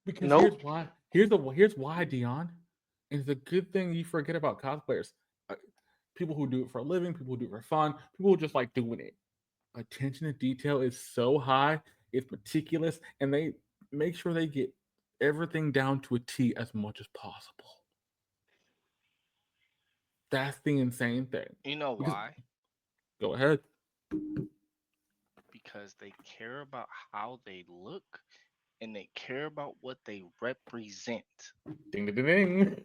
Speaker 1: here's
Speaker 2: Nope.
Speaker 1: why. Here's why, Dion. And it's a good thing you forget about cosplayers. Uh, People who do it for a living, people who do it for fun, people who just like doing it. Attention to detail is so high, it's meticulous, and they make sure they get everything down to a T as much as possible. That's the insane thing.
Speaker 3: You know
Speaker 1: Because
Speaker 3: why?
Speaker 1: go ahead.
Speaker 3: Because they care about how they look and they care about what they represent.
Speaker 1: Ding ding ding ding.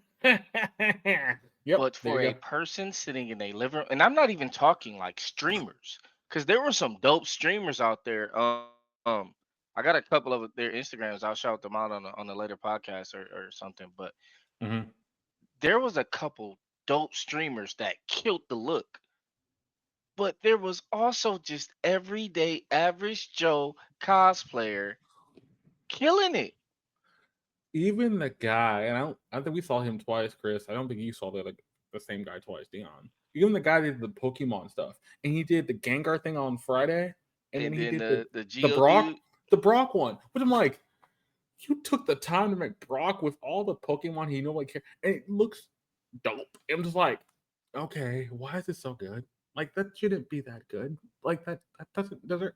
Speaker 1: Yep,
Speaker 3: But
Speaker 1: there
Speaker 3: for
Speaker 1: you
Speaker 3: a
Speaker 1: go.
Speaker 3: person sitting in a living room, and I'm not even talking like streamers, because there were some dope streamers out there. I got a couple of their Instagrams. I'll shout them out on a later podcast or something. But
Speaker 1: Mhm.
Speaker 3: there was a couple dope streamers that killed the look. But there was also just everyday average Joe cosplayer killing it.
Speaker 1: Even the guy, and I think we saw him twice, Chris. I don't think you saw the same guy twice, Dion. Even the guy that did the Pokemon stuff, and he did the Gengar thing on Friday, and then
Speaker 3: And
Speaker 1: he
Speaker 3: then
Speaker 1: did
Speaker 3: the
Speaker 1: the
Speaker 3: Geo
Speaker 1: Brock
Speaker 3: dude,
Speaker 1: the Brock one. But I'm like, you took the time to make Brock with all the Pokemon he nobody cares, and it looks dope. I'm just like, okay, why is it so good? Like that shouldn't be that good. Like that doesn't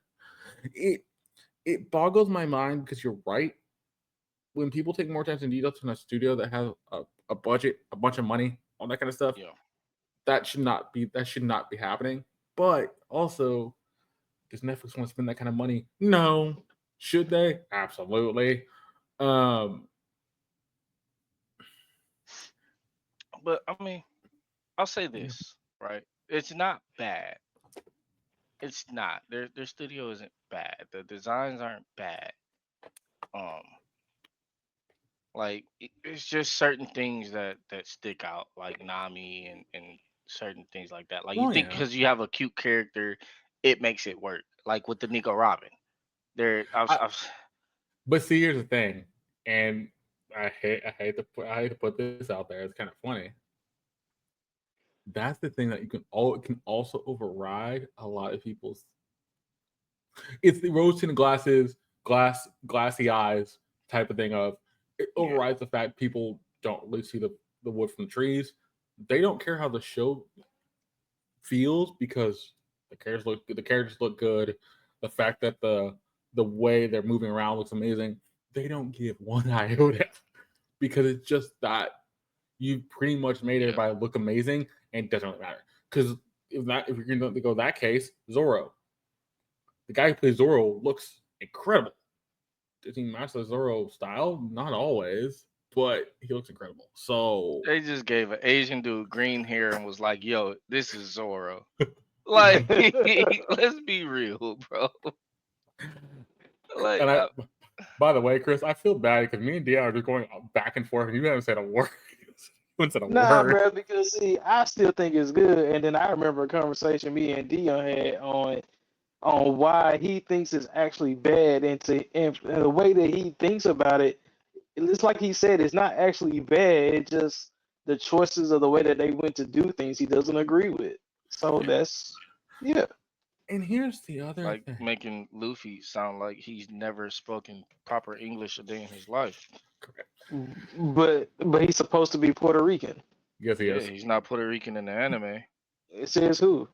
Speaker 1: it it boggles my mind because you're right. When people take more attention to details in a studio that has a budget, a bunch of money, all that kind of stuff,
Speaker 3: yeah.
Speaker 1: that should not be happening. But also, does Netflix want to spend that kind of money? No. Should they? Absolutely. Um,
Speaker 3: But I mean, I'll say
Speaker 1: yeah.
Speaker 3: this, right? It's not bad. It's not. Their studio isn't bad. The designs aren't bad. Um, like it's just certain things that stick out, like Nami and certain things like that. Like you
Speaker 1: Well,
Speaker 3: think
Speaker 1: yeah.
Speaker 3: because you have a cute character, it makes it work. Like with the Nico Robin, there.
Speaker 1: I, but see, here's the thing, and I hate to put this out there. It's kind of funny. That's the thing that it can also override a lot of people's. It's the rose tinted glasses, glassy eyes type of thing. Of it
Speaker 3: Yeah,
Speaker 1: overrides the fact people don't really see the wood from the trees. They don't care how the show feels because the characters look good. The fact that the way they're moving around looks amazing. They don't give one iota because it's just that you pretty much made
Speaker 3: yeah,
Speaker 1: everybody look amazing and it doesn't really matter. Because if you're going to go that case, Zoro, the guy who plays Zoro looks incredible. Does he match the Zoro style? Not always, but he looks incredible. So
Speaker 3: they just gave an Asian dude green hair and was like, "Yo, this is Zoro." Like, let's be real, bro. Like,
Speaker 1: and I by the way, Chris, I feel bad because me and Deon are just going back and forth and you haven't said a word. You haven't said a
Speaker 2: Nah,
Speaker 1: word.
Speaker 2: bro, because see, I still think it's good. And then I remember a conversation me and Deon had on why he thinks it's actually bad, and the way that he thinks about it, it's like he said, it's not actually bad. It's just the choices of the way that they went to do things he doesn't agree with. So
Speaker 1: Yeah.
Speaker 2: that's yeah.
Speaker 1: And here's the other
Speaker 3: like
Speaker 1: thing.
Speaker 3: making Luffy sound like he's never spoken proper English a day in his life.
Speaker 1: Correct.
Speaker 2: But he's supposed to be Puerto Rican.
Speaker 1: Yes, he
Speaker 3: Yeah,
Speaker 1: is.
Speaker 3: he's not Puerto Rican in the anime.
Speaker 2: It says who?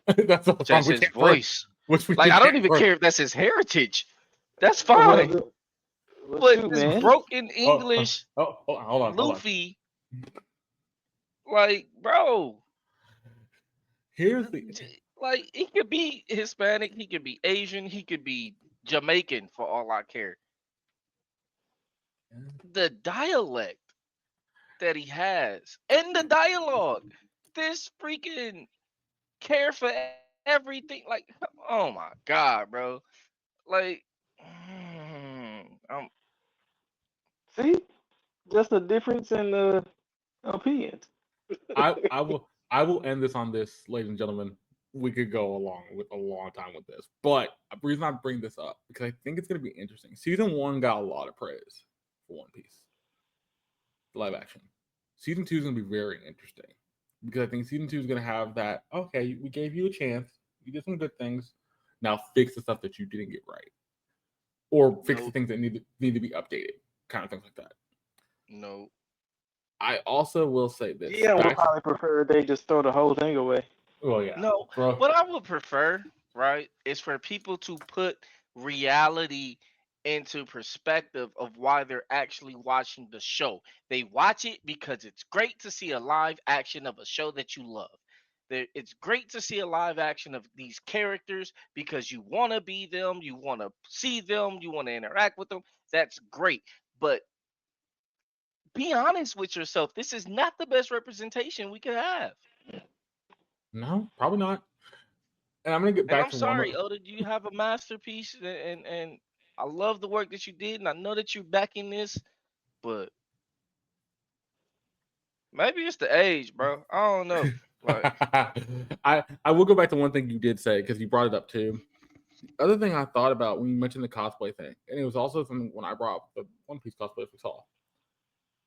Speaker 1: That's the part
Speaker 3: Just
Speaker 1: we
Speaker 3: his
Speaker 1: can't prove.
Speaker 3: voice.
Speaker 1: Which we
Speaker 3: Like, I don't
Speaker 1: can't
Speaker 3: even
Speaker 1: prove.
Speaker 3: care if that's his heritage. That's
Speaker 2: Well,
Speaker 3: fine.
Speaker 2: what
Speaker 3: But
Speaker 2: you
Speaker 3: this
Speaker 2: man?
Speaker 3: broken
Speaker 1: Oh,
Speaker 3: English
Speaker 1: hold on, hold on.
Speaker 3: Luffy, Like, bro,
Speaker 1: Here's the
Speaker 3: like he could be Hispanic, he could be Asian, he could be Jamaican for all I care. The dialect that he has and the dialogue, this freaking care for everything. Like, oh my god, bro. Like, I'm
Speaker 2: See, just a difference in opinions.
Speaker 1: I will end this on this, ladies and gentlemen. We could go along with a long time with this, but the reason I bring this up because I think it's going to be interesting. Season 1 got a lot of praise for One Piece, the live action. Season 2 is going to be very interesting because I think season 2 is going to have that. Okay, we gave you a chance. You did some good things. Now fix the stuff that you didn't get right, or fix the
Speaker 3: no,
Speaker 1: things that need to be updated, kind of things like that.
Speaker 3: no.
Speaker 1: I also will say this:
Speaker 2: Yeah, would
Speaker 1: back.
Speaker 2: probably prefer they just throw the whole thing away.
Speaker 1: Oh yeah,
Speaker 3: No,
Speaker 1: bro.
Speaker 3: what I would prefer, right, is for people to put reality into perspective of why they're actually watching the show. They watch it because it's great to see a live action of a show that you love. It's great to see a live action of these characters because you want to be them, you want to see them, you want to interact with them. That's great. But be honest with yourself. This is not the best representation we could have.
Speaker 1: No, probably not. And I'm gonna get
Speaker 3: And
Speaker 1: back
Speaker 3: I'm
Speaker 1: to one.
Speaker 3: sorry, Oda, you have a masterpiece, and I love the work that you did, and I know that you're backing this, but maybe it's the age, bro. I don't know. Like,
Speaker 1: I will go back to one thing you did say because you brought it up too. The other thing I thought about when you mentioned the cosplay thing, and it was also something when I brought up the One Piece cosplay we saw.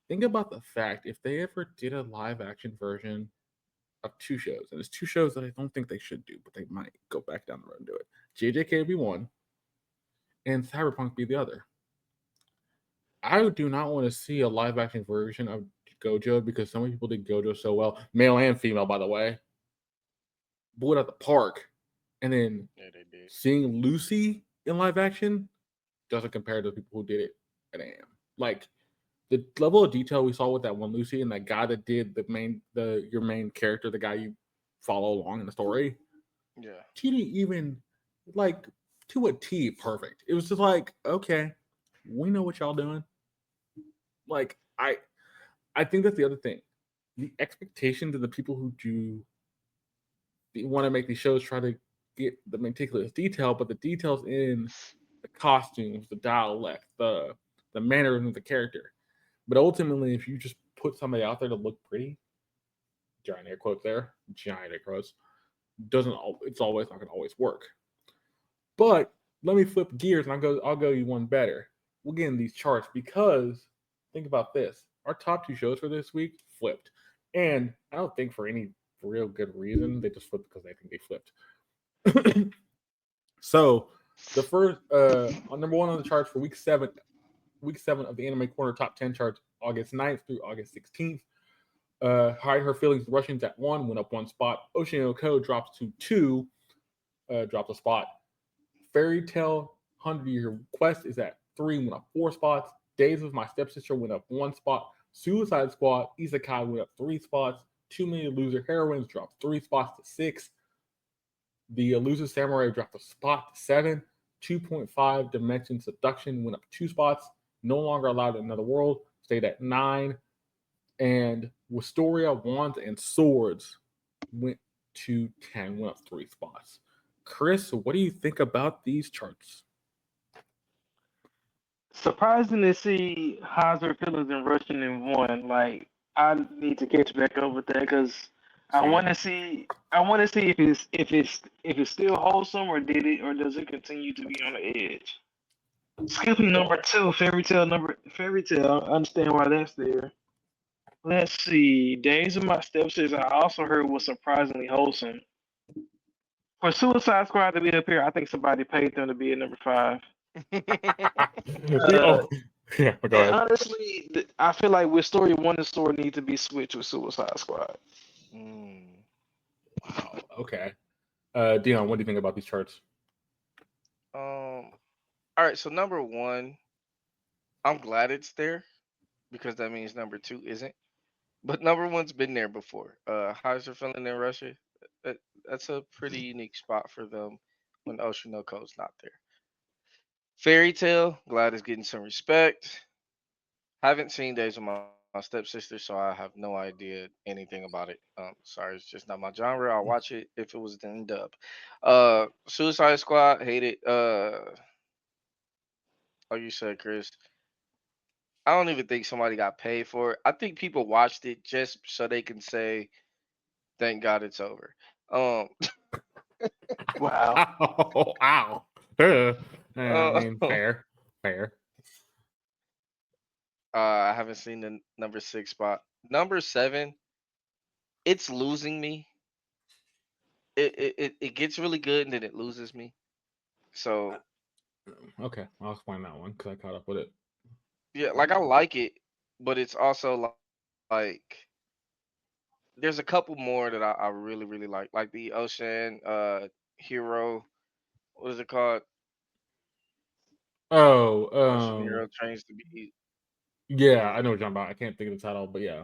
Speaker 1: Think about the fact if they ever did a live action version of two shows, and it's two shows that I don't think they should do, but they might go back down the road and do it. JJK would be one, and Cyberpunk be the other. I do not want to see a live action version of Gojo because so many people did Gojo so well, male and female, by the way. Blew it at the park, and then
Speaker 3: yeah, they did.
Speaker 1: seeing Lucy in live action doesn't compare to the people who did it at AM. Like the level of detail we saw with that one Lucy and that guy that did your main character, the guy you follow along in the story,
Speaker 3: Yeah.
Speaker 1: she didn't even like to a T perfect. It was just like, okay, we know what y'all doing. Like I think that's the other thing. The expectations of the people who do want to make these shows try to get the meticulous detail, but the details in the costumes, the dialect, the mannerisms of the character. But ultimately, if you just put somebody out there to look pretty, giant air quotes there, giant air quotes, doesn't it's always not going to always work. But let me flip gears and I'll go you one better. We'll get in these charts because think about this. Our top two shows for this week flipped. And I don't think for any real good reason. They just flipped because they think they flipped. So the first on number one on the charts for week seven of the Anime Corner top 10 charts, August 9th through August 16th. Hide Her Feelings, the Russians at 1, went up one spot. Ocean Co drops to 2, dropped a spot. Fairy Tale 100-Year Quest is at 3, went up 4 spots. Days of My Stepsister went up 1 spot. Suicide Squad, Isekai went up 3 spots. 2 Million Loser Heroines dropped 3 spots to 6. The Elusive Samurai dropped a spot to 7. 2.5 Dimension Seduction went up 2 spots. No Longer Allowed in Another World stayed at 9. And Wisteria Wands and Swords went to 10, went up 3 spots. Chris, what do you think about these charts?
Speaker 2: Surprising to see Hauser Feelings and Russian in one. Like I need to catch back up with that because I
Speaker 1: Same.
Speaker 2: want to see. I want to see if it's still wholesome or did it or does it continue to be on the edge. Skipping number two, fairy tale. I understand why that's there. Let's see. Days of My Stepsisters. I also heard was surprisingly wholesome. For Suicide Squad to be up here, I think somebody paid them to be at number 5. Uh,
Speaker 1: Oh, yeah, go
Speaker 2: and
Speaker 1: ahead.
Speaker 2: honestly, I feel like with story one and story need to be switched with Suicide Squad.
Speaker 3: Mm.
Speaker 1: Wow. Okay. Deon, what do you think about these charts?
Speaker 3: All right. So number one, I'm glad it's there because that means number two isn't. But number one's been there before. How's your feeling in Russia? That, that's a pretty unique spot for them when Oshinoko's not there. Fairy Tale, glad it's getting some respect. Haven't seen Days of My Stepsister, so I have no idea anything about it. Sorry, it's just not my genre. I'll watch it if it was in dub. Suicide Squad, hate it. Like you said, Chris, I don't even think somebody got paid for it. I think people watched it just so they can say, "Thank God it's over." Um,
Speaker 2: Wow.
Speaker 1: Wow. Yeah, I mean,
Speaker 3: uh,
Speaker 1: fair.
Speaker 3: I haven't seen the number 6 spot. Number 7, it's losing me. It gets really good and then it loses me. So
Speaker 1: Okay, I'll explain that one because I caught up with it.
Speaker 3: yeah, like I like it, but it's also like there's a couple more that I really really like the Ocean Hero. What is it called?
Speaker 1: Oh,
Speaker 3: Ocean Hero Trains to Be
Speaker 1: yeah, I know what you're talking about. I can't think of the title, but yeah.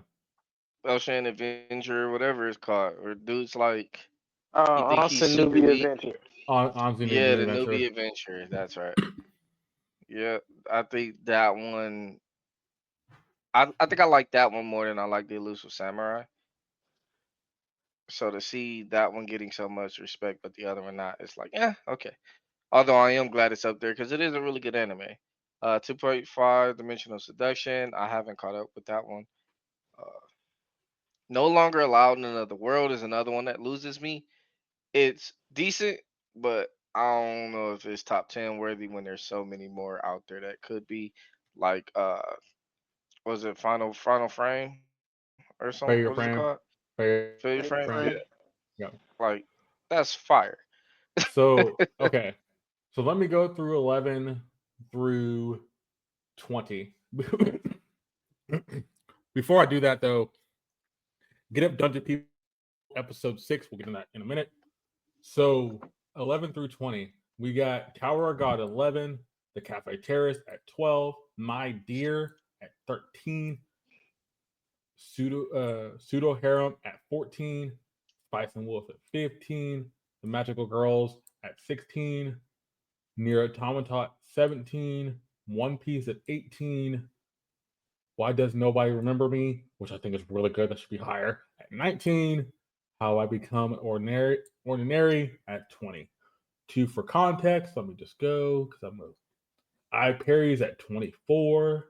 Speaker 3: Ocean Avenger, whatever it's called. Or dude's like he think he's
Speaker 2: Awesome
Speaker 3: super
Speaker 2: newbie
Speaker 3: weak.
Speaker 2: adventure.
Speaker 1: Honestly,
Speaker 3: Yeah,
Speaker 1: New
Speaker 3: the
Speaker 1: Adventure.
Speaker 3: newbie adventure. That's right. Yeah, I think that one. I think I like that one more than I like the Elusive Samurai. So to see that one getting so much respect, but the other one not, it's like, yeah, okay. Although I am glad it's up there because it is a really good anime. 2.5 Dimensional Seduction. I haven't caught up with that one. Uh, no Longer Allowed in Another World is another one that loses me. It's decent, but I don't know if it's top 10 worthy when there's so many more out there that could be. Like, was it Final Frame or something? What is it called?
Speaker 1: Failure Frame.
Speaker 3: Failure Frame. Yeah,
Speaker 2: Favorite
Speaker 1: Frame.
Speaker 2: frame.
Speaker 1: Yeah.
Speaker 3: like that's fire.
Speaker 1: So okay, so let me go through 11 through 20. Before I do that, though, Get Up Dungeon People episode 6. We'll get into that in a minute. So 11 through 20, we got Tower of God 11, The Cafe Terrace at 12, My Dear at 13, Pseudo Harem at 14, Spice and Wolf at 15, The Magical Girls at 16, Near Automata at 17, One Piece at 18, Why Does Nobody Remember Me, which I think is really good. That should be higher at 19, How I Become Ordinary at 20. Two for context. Let me just go because I Parries at 24.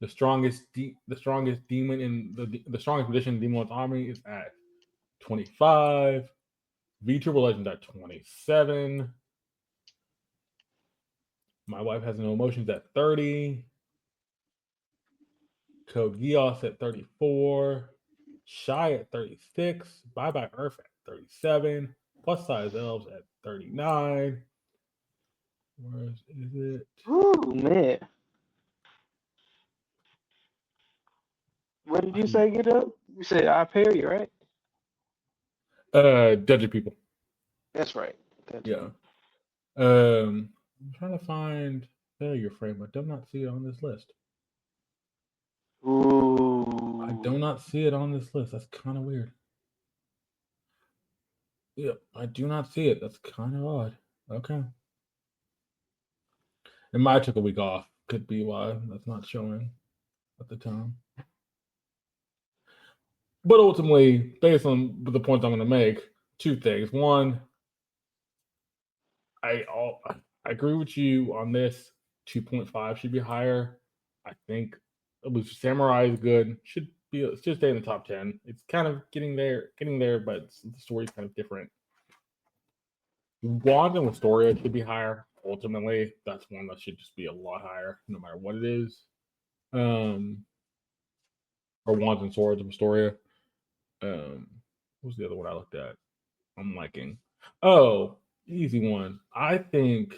Speaker 1: The strongest demon in the strongest magician in Demon's army is at 25. VTuber Legend at 27. My wife has no emotions at 30. Code Geass at 34. Shy at 36. Bye Bye Earth at 37. Plus size elves at 39. Where is it?
Speaker 2: Ooh, man. What did you say, get up? You said I parry, right?
Speaker 1: Dungeon People.
Speaker 2: That's right. That's
Speaker 1: Yeah. I'm trying to find Failure Frame. I do not see it on this list. I do
Speaker 2: Ooh.
Speaker 1: not see it on this list. That's kind of weird. Yep, I do not see it. That's kind of odd. Okay. It might have took a week off. Could be why that's not showing at the time. But ultimately, based on the points I'm going to make, two things. One, I agree with you on this. 2.5 should be higher. I think Elusive Samurai is good. Should stay in the top 10. It's kind of getting there, but the story's kind of different. Wand and Wistoria should be higher. Ultimately, that's one that should just be a lot higher, no matter what it is. Um, or Wands and Swords of Wistoria. What was the other one I looked at? I'm liking. Oh, easy one. I think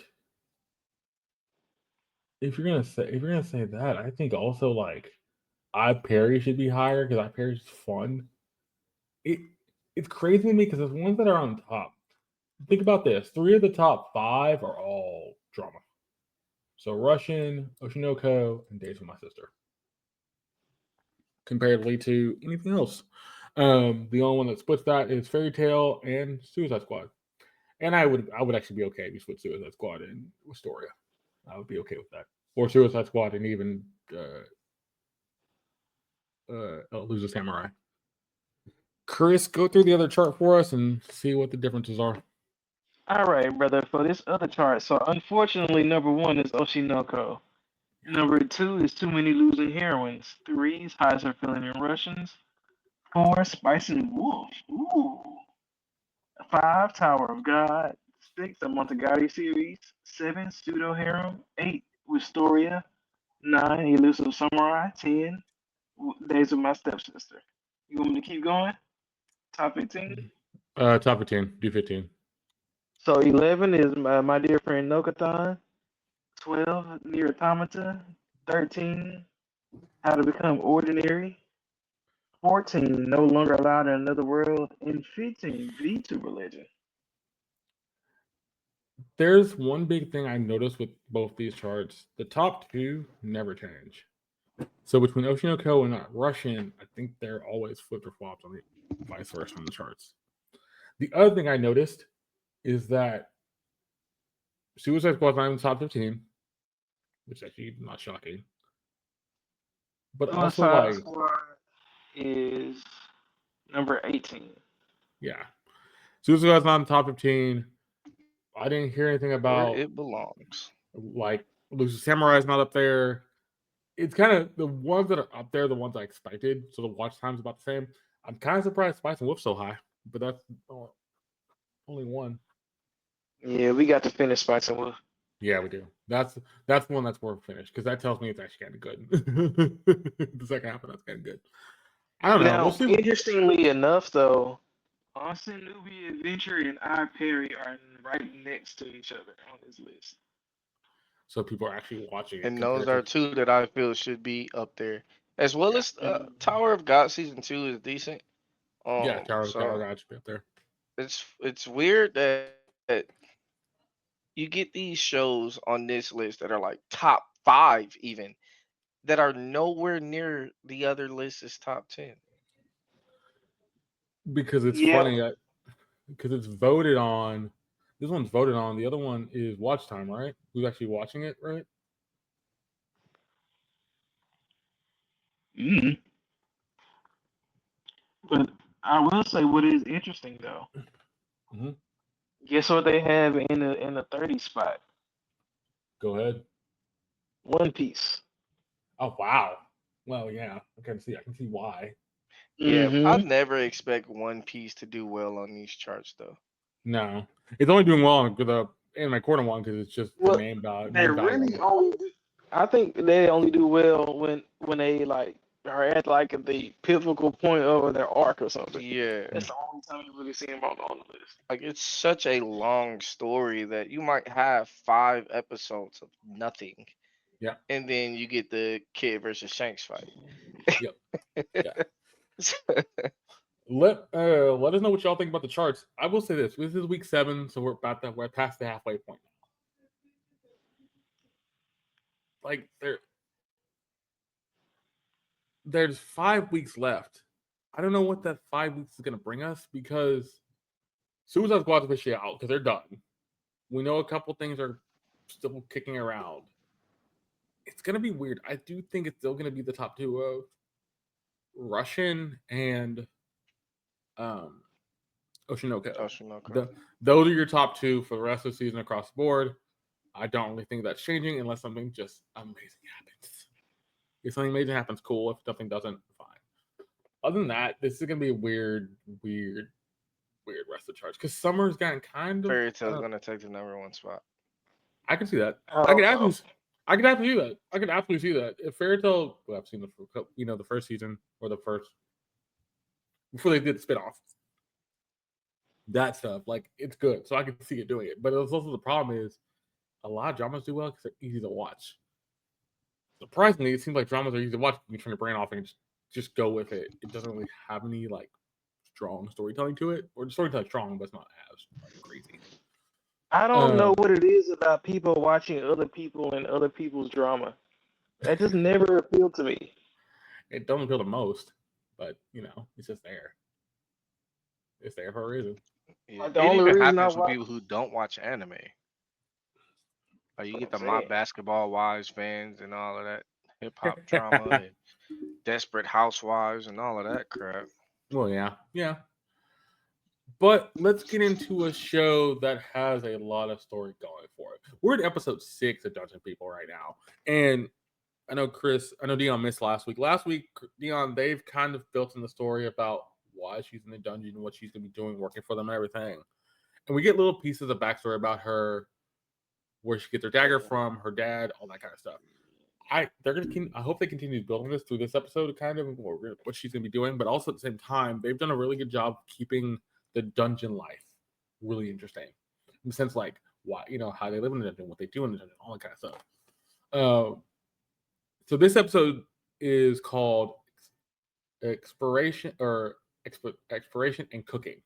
Speaker 1: if you're gonna say that, I think also like I Parry should be higher because I Parry is fun. It it's crazy to me because there's ones that are on top. Think about this: 3 of the top 5 are all drama. So Russian, Oshinoko, and Days with My Sister. comparatively to anything else. The only one that splits that is Fairy Tail and Suicide Squad. And I would actually be okay if you split Suicide Squad and Astoria. I would be okay with that. Or Suicide Squad and even Lose a Samurai. Chris, go through the other chart for us and see what the differences are.
Speaker 2: All right, brother. For this other chart, so unfortunately, number one is Oshinoko. Number two is Too Many Losing Heroines. Three is How Is Her Feeling in Russians. Four, Spice and Wolf. Ooh. Five, Tower of God. Six, the Montagatti series. Seven, Pseudo Harem. Eight, Wistoria. Nine, Elusive Samurai. 10, Days of My Stepsister. You want me to keep going? Top 15?
Speaker 1: Top 15. Do 15.
Speaker 2: So 11 is my dear friend Nokatan. 12, Near Automata. 13, How to Become Ordinary. 14, No Longer Allowed in Another World. And 15, VTuber Legend.
Speaker 1: There's one big thing I noticed with both these charts. The top two never change. So between Oshinoko and Russian, I think they're always flipped or flopped on the vice versa on the charts. The other thing I noticed is that Suicide Squad's not in the top 15, which is actually not shocking. But also,
Speaker 2: Suicide Squad is number 18.
Speaker 1: Yeah. Suicide Squad's not in the top 15. I didn't hear anything
Speaker 3: Where
Speaker 1: about
Speaker 3: it belongs.
Speaker 1: like Lucius Samurai's not up there. It's kind of the ones that are up there, the ones I expected. So the watch time's about the same. I'm kind of surprised Spice and Wolf's so high, but that's only one.
Speaker 2: Yeah, we got to finish Spice and Wolf.
Speaker 1: Yeah, we do. That's one that's worth finish because that tells me it's actually kind of good. The second half of that's kind of good. I don't know.
Speaker 2: Now,
Speaker 1: We'll see.
Speaker 2: interestingly enough, though, Austin Newbie Adventure and I Perry are right next to each other on this list.
Speaker 1: So people are actually watching it.
Speaker 3: And those are two that I feel should be up there. As well as Tower of God Season 2 is decent.
Speaker 1: Yeah, Tower of
Speaker 3: So
Speaker 1: God should be up there.
Speaker 3: it's weird that you get these shows on this list that are like top 5 even that are nowhere near the other list is top 10.
Speaker 1: Because it's funny, because it's voted on. This one's voted on. The other one is watch time, right? Who's actually watching it, right?
Speaker 2: Mm-hmm. But I will say what is interesting though.
Speaker 1: Mm-hmm.
Speaker 2: Guess what they have in the 30 spot?
Speaker 1: Go ahead.
Speaker 2: One Piece.
Speaker 1: Oh wow. Well, yeah, I can see why.
Speaker 3: Yeah,
Speaker 2: Mm-hmm.
Speaker 3: I never expect One Piece to do well on these charts though.
Speaker 1: No, it's only doing well with the Anime Corner one because it's just the name value.
Speaker 2: They really only. I think they only do well when they like are at like the pivotal point of their arc or something.
Speaker 3: Yeah,
Speaker 2: That's the only time you really see them on the list.
Speaker 3: like it's such a long story that you might have 5 episodes of nothing.
Speaker 1: Yeah.
Speaker 3: And then you get the Kid versus Shanks fight.
Speaker 1: Yep. Yeah. Let us know what y'all think about the charts. I will say this: this is week 7, so we're past the halfway point now. Like there's 5 weeks left. I don't know what that 5 weeks is gonna bring us because Suicide Squad's officially out because they're done. We know a couple things are still kicking around. It's gonna be weird. I do think it's still gonna be the top 2 of Russian and Oshinoko. Those are your top 2 for the rest of the season across the board. I don't really think that's changing unless something just amazing happens. If something amazing happens, cool. If nothing doesn't, fine. Other than that, this is gonna be a weird rest of the charts because Summer's gotten kind of.
Speaker 3: Fairy Tail's gonna take the number 1 spot.
Speaker 1: I can see that. I can absolutely see that. I can absolutely see that. If Fairy Tail, well, I've seen the first season or the first before they did the spinoff. That stuff, like it's good, so I can see it doing it. But it's also the problem is a lot of dramas do well because they're easy to watch. Surprisingly, it seems like dramas are easy to watch. You turn your brain off and just go with it. It doesn't really have any like strong storytelling to it, or the storytelling's strong, but it's not as crazy.
Speaker 2: I don't know what it is about people watching other people and other people's drama. That just never appealed to me.
Speaker 1: It don't appeal the most, but it's just there. It's there for a reason.
Speaker 3: Yeah,
Speaker 2: Like the
Speaker 3: it
Speaker 2: only
Speaker 3: even
Speaker 2: reason I
Speaker 3: happens with
Speaker 2: watch.
Speaker 3: people who don't watch anime. Like you
Speaker 2: What
Speaker 3: get
Speaker 2: I'm
Speaker 3: the mob
Speaker 2: saying.
Speaker 3: basketball wives fans and all of that hip hop drama and desperate housewives and all of that crap.
Speaker 1: Well, yeah, yeah. But let's get into a show that has a lot of story going for it. We're at episode 6 of Dungeon People right now, and I know Deon missed last week. Last week, Deon, they've kind of built in the story about why she's in the dungeon and what she's going to be doing, working for them and everything. And we get little pieces of backstory about her, where she gets her dagger from, her dad, all that kind of stuff. I hope they continue building this through this episode, kind of what she's going to be doing, but also at the same time, they've done a really good job keeping the dungeon life really interesting, in the sense like why how they live in the dungeon, what they do in the dungeon, all that kind of stuff. So this episode is called exploration and cooking.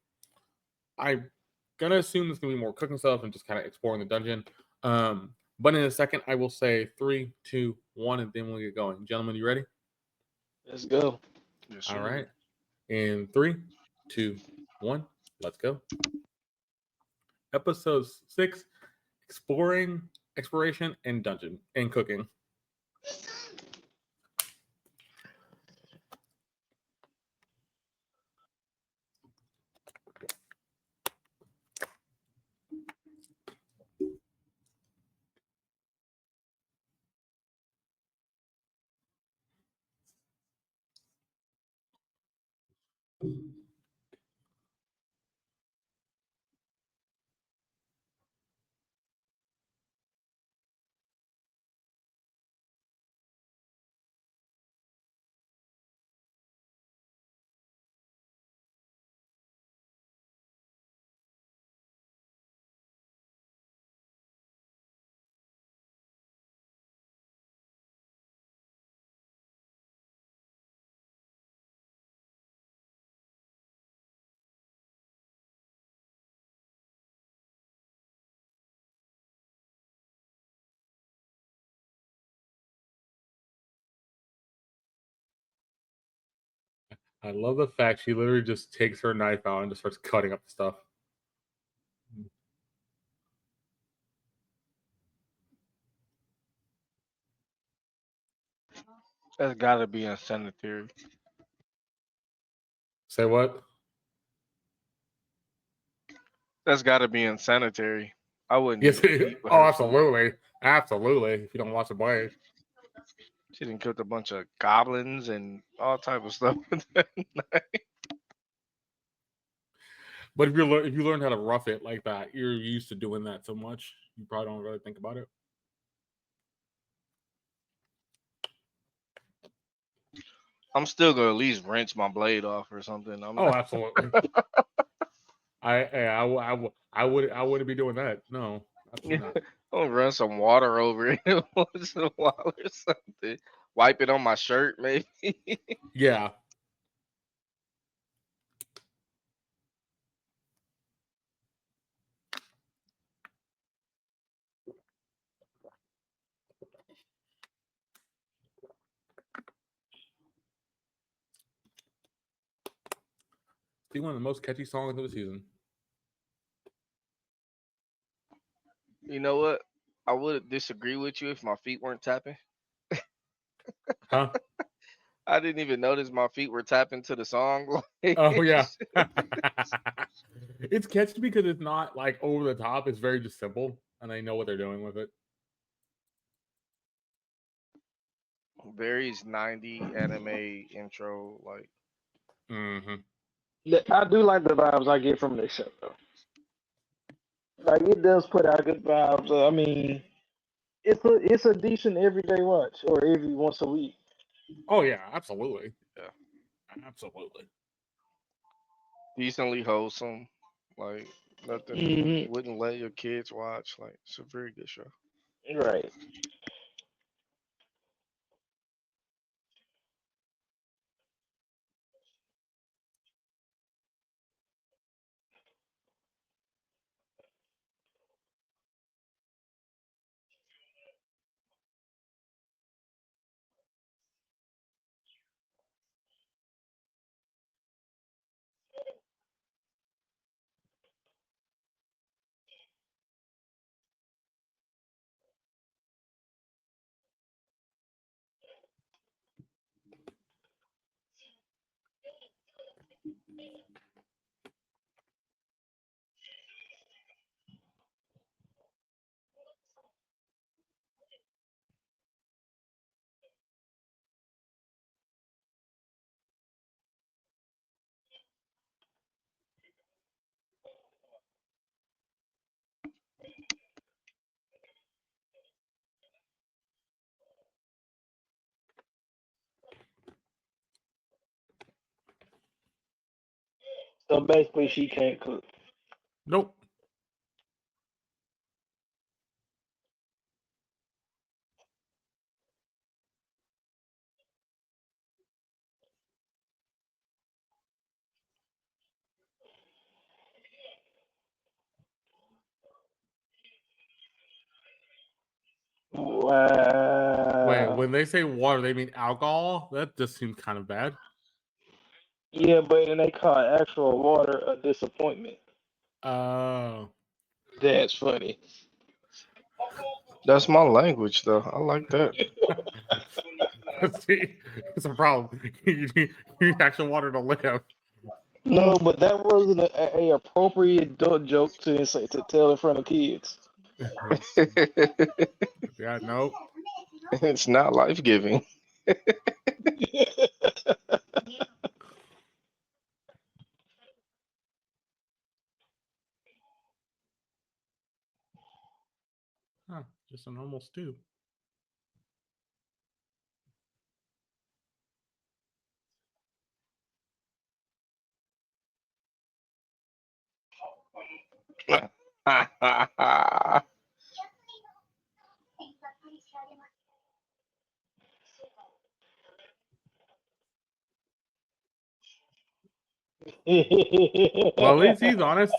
Speaker 1: I'm gonna assume there's gonna be more cooking stuff and just kind of exploring the dungeon. But in a second, I will say 3, 2, 1, and then we'll get going. Gentlemen, you ready?
Speaker 2: Let's go.
Speaker 3: Yes,
Speaker 1: All
Speaker 3: sir.
Speaker 1: right. In 3, 2, 1, let's go. Episode 6: exploration, and dungeon and cooking. I love the fact she literally just takes her knife out and just starts cutting up the stuff.
Speaker 3: That's gotta be unsanitary.
Speaker 1: Say what?
Speaker 3: That's gotta be unsanitary. I wouldn't
Speaker 1: Yes.
Speaker 3: even eat with
Speaker 1: Oh,
Speaker 3: her food.
Speaker 1: absolutely. Absolutely. If you don't watch the blade.
Speaker 3: She done killed a bunch of goblins and all type of stuff. with that knife.
Speaker 1: But if you learn how to rough it like that, you're used to doing that so much, you probably don't really think about it.
Speaker 3: I'm still gonna at least rinse my blade off or something. I'm
Speaker 1: Oh,
Speaker 3: not.
Speaker 1: absolutely. I wouldn't be doing that. No, absolutely not.
Speaker 3: I'm gonna run some water over it once in a while or something. Wipe it on my shirt, maybe.
Speaker 1: Yeah. It's one of the most catchy songs of the season.
Speaker 3: You know what? I would disagree with you if my feet weren't tapping.
Speaker 1: Huh?
Speaker 3: I didn't even notice my feet were tapping to the song.
Speaker 1: Oh yeah. It's catchy because it's not like over the top. It's very just simple, and they know what they're doing with it.
Speaker 3: Very 90 anime intro. Like,
Speaker 1: Mm-hmm.
Speaker 2: I do like the vibes I get from this show though. Like it does put out good vibes. I mean, it's a decent everyday watch or every once a week.
Speaker 1: Oh yeah, absolutely.
Speaker 3: yeah,
Speaker 1: Absolutely.
Speaker 3: decently wholesome. Like, nothing you
Speaker 2: Hmm.
Speaker 3: wouldn't let your kids watch. Like, it's a very good show.
Speaker 2: Right. basically, she can't cook.
Speaker 1: Nope. Wait,
Speaker 2: Wow.
Speaker 1: when they say water, they mean alcohol? That just seems kind of bad.
Speaker 2: Yeah, but then they call actual water a disappointment.
Speaker 1: Oh.
Speaker 2: That's funny.
Speaker 3: That's my language, though. I like that.
Speaker 1: See, it's a problem. You need actual water to live.
Speaker 2: No, but that wasn't a appropriate adult joke to tell in front of kids.
Speaker 1: Yeah, nope.
Speaker 3: It's not life giving.
Speaker 1: Huh, just a normal stew. Well, at least he's honest.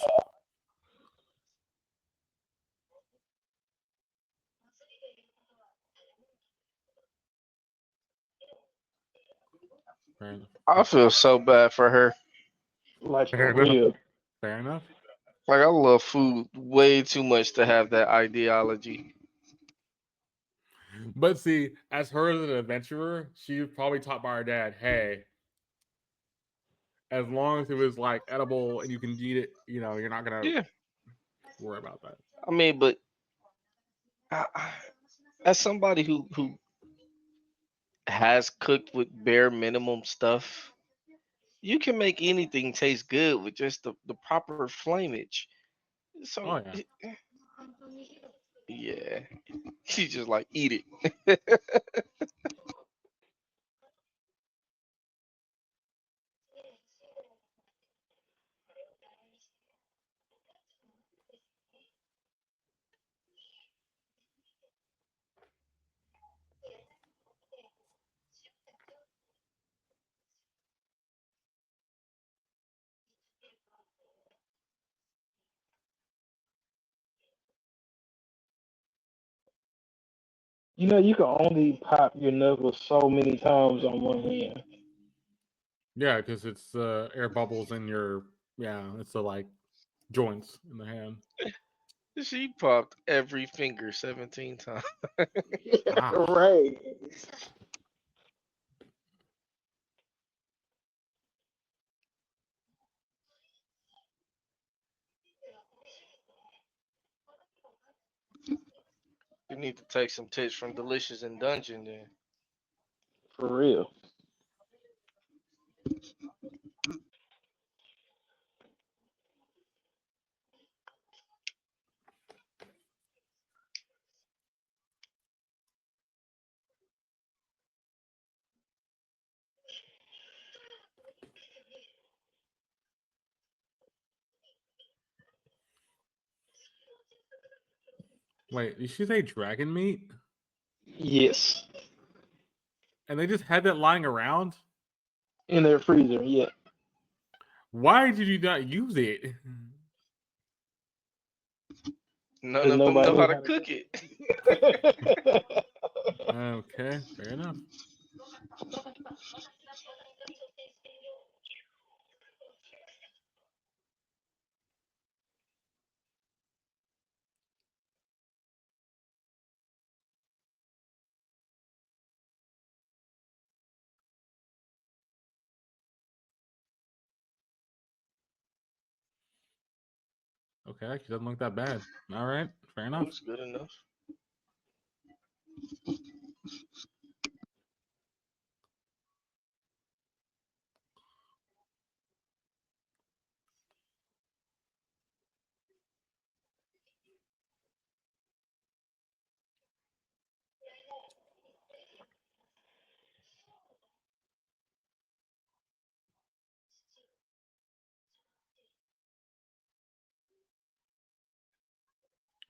Speaker 1: Fair enough.
Speaker 3: I feel so bad for her.
Speaker 2: Like for
Speaker 1: Fair enough.
Speaker 2: real.
Speaker 1: Fair enough.
Speaker 3: Like I love food way too much to have that ideology.
Speaker 1: But see, as her as an adventurer, she was probably taught by her dad, hey, as long as it was like edible and you can eat it, you're not gonna
Speaker 3: Yeah,
Speaker 1: worry about that.
Speaker 3: I mean, but as somebody who has cooked with bare minimum stuff, you can make anything taste good with just the proper flamage. So
Speaker 1: Oh yeah.
Speaker 3: yeah, she just like eat it.
Speaker 2: You know, you can only pop your knuckles so many times on one hand.
Speaker 1: Yeah, because it's air bubbles in your it's the like joints in the hand.
Speaker 3: She popped every finger 17 times.
Speaker 1: Ah.
Speaker 2: Right.
Speaker 3: You need to take some tips from Delicious in Dungeon then.
Speaker 2: For real.
Speaker 1: Wait, did she say dragon meat?
Speaker 2: Yes.
Speaker 1: And they just had that lying around?
Speaker 2: In their freezer, yeah.
Speaker 1: Why did you not use it?
Speaker 3: None
Speaker 2: Because
Speaker 3: of them
Speaker 2: nobody
Speaker 3: know how
Speaker 2: knew
Speaker 3: to
Speaker 2: how to
Speaker 3: cook
Speaker 2: cook
Speaker 3: it.
Speaker 2: it.
Speaker 1: Okay, fair enough. Okay, actually doesn't look that bad. All right, fair enough.
Speaker 3: Looks good enough.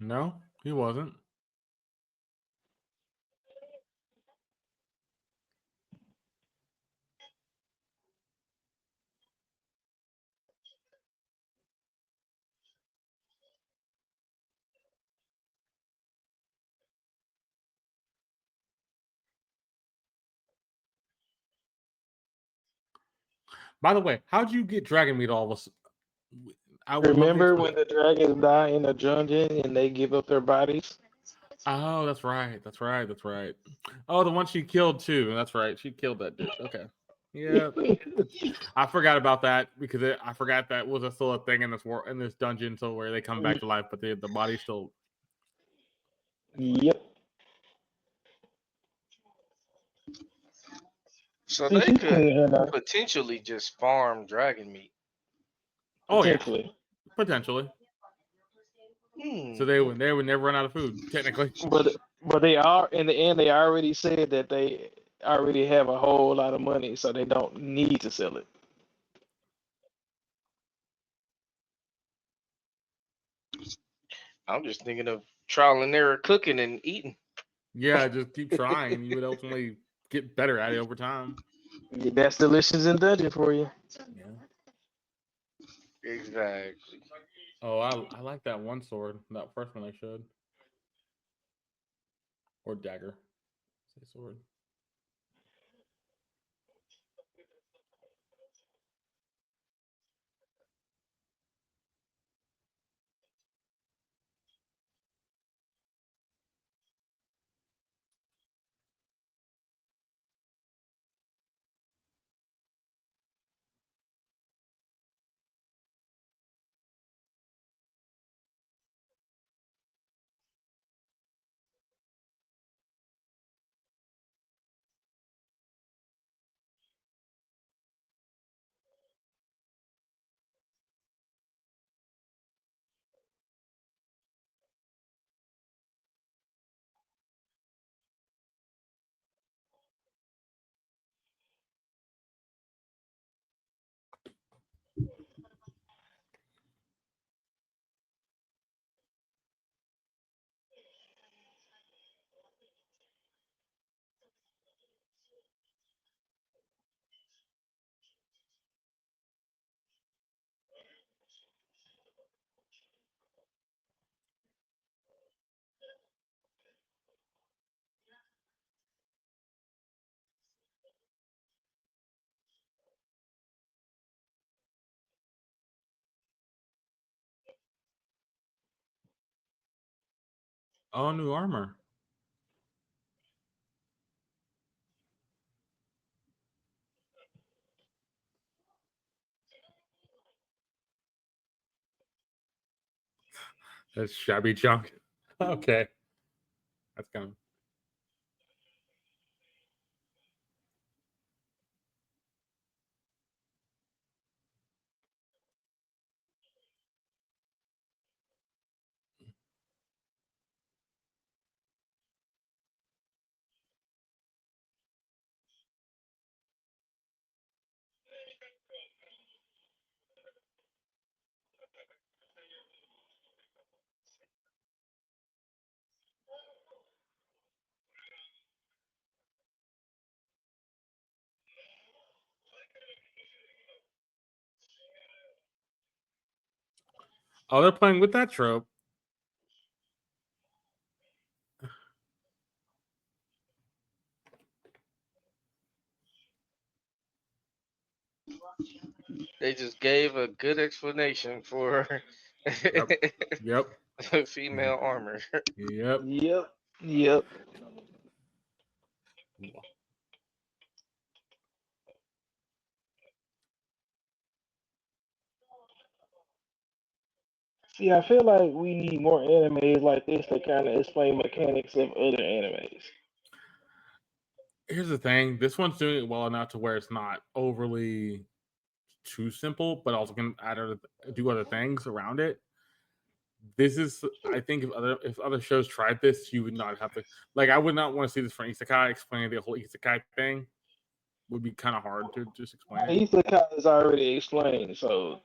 Speaker 1: No, he wasn't. By the way, how'd you get dragon meat all of us? I would love to
Speaker 2: Remember
Speaker 1: explain.
Speaker 2: when the dragons die in the dungeon and they give up their bodies?
Speaker 1: Oh, that's right. That's right. That's right. Oh, the one she killed too. That's right. She killed that dude. Okay. Yeah. I forgot about that because I forgot that was still a thing in this world in this dungeon. So where they come back to life, but the body's still.
Speaker 2: Yep.
Speaker 3: So
Speaker 2: See,
Speaker 3: they
Speaker 2: she's
Speaker 3: could
Speaker 2: cleaning her now.
Speaker 3: potentially just farm dragon meat.
Speaker 1: Oh yeah,
Speaker 2: Potentially.
Speaker 1: potentially. So
Speaker 3: Hmm.
Speaker 1: they would never run out of food technically.
Speaker 2: But they are in the end they already said that they already have a whole lot of money, so they don't need to sell it.
Speaker 3: I'm just thinking of trial and error cooking and eating.
Speaker 1: Yeah, just keep trying. You would ultimately get better at it over time.
Speaker 2: That's delicious in dungeon for you.
Speaker 1: Yeah.
Speaker 3: Exactly.
Speaker 1: Oh, I like that one sword. That first one I showed, or dagger. Say sword. Oh, new armor. That's shabby junk. Okay, that's kind of. Oh, they're playing with that trope.
Speaker 3: They just gave a good explanation for
Speaker 1: Yep. Yep.
Speaker 3: female armor.
Speaker 1: Yep.
Speaker 2: Yep. Yep. See, I feel like we need more animes like this to kind of explain mechanics of other animes.
Speaker 1: Here's the thing. This one's doing it well enough to where it's not overly too simple, but also can do other things around it. This is, I think, if other shows tried this, you would not have to. Like, I would not want to see this for Isekai. Explaining the whole Isekai thing would be kind of hard to just explain it.
Speaker 2: Isekai is already explained, so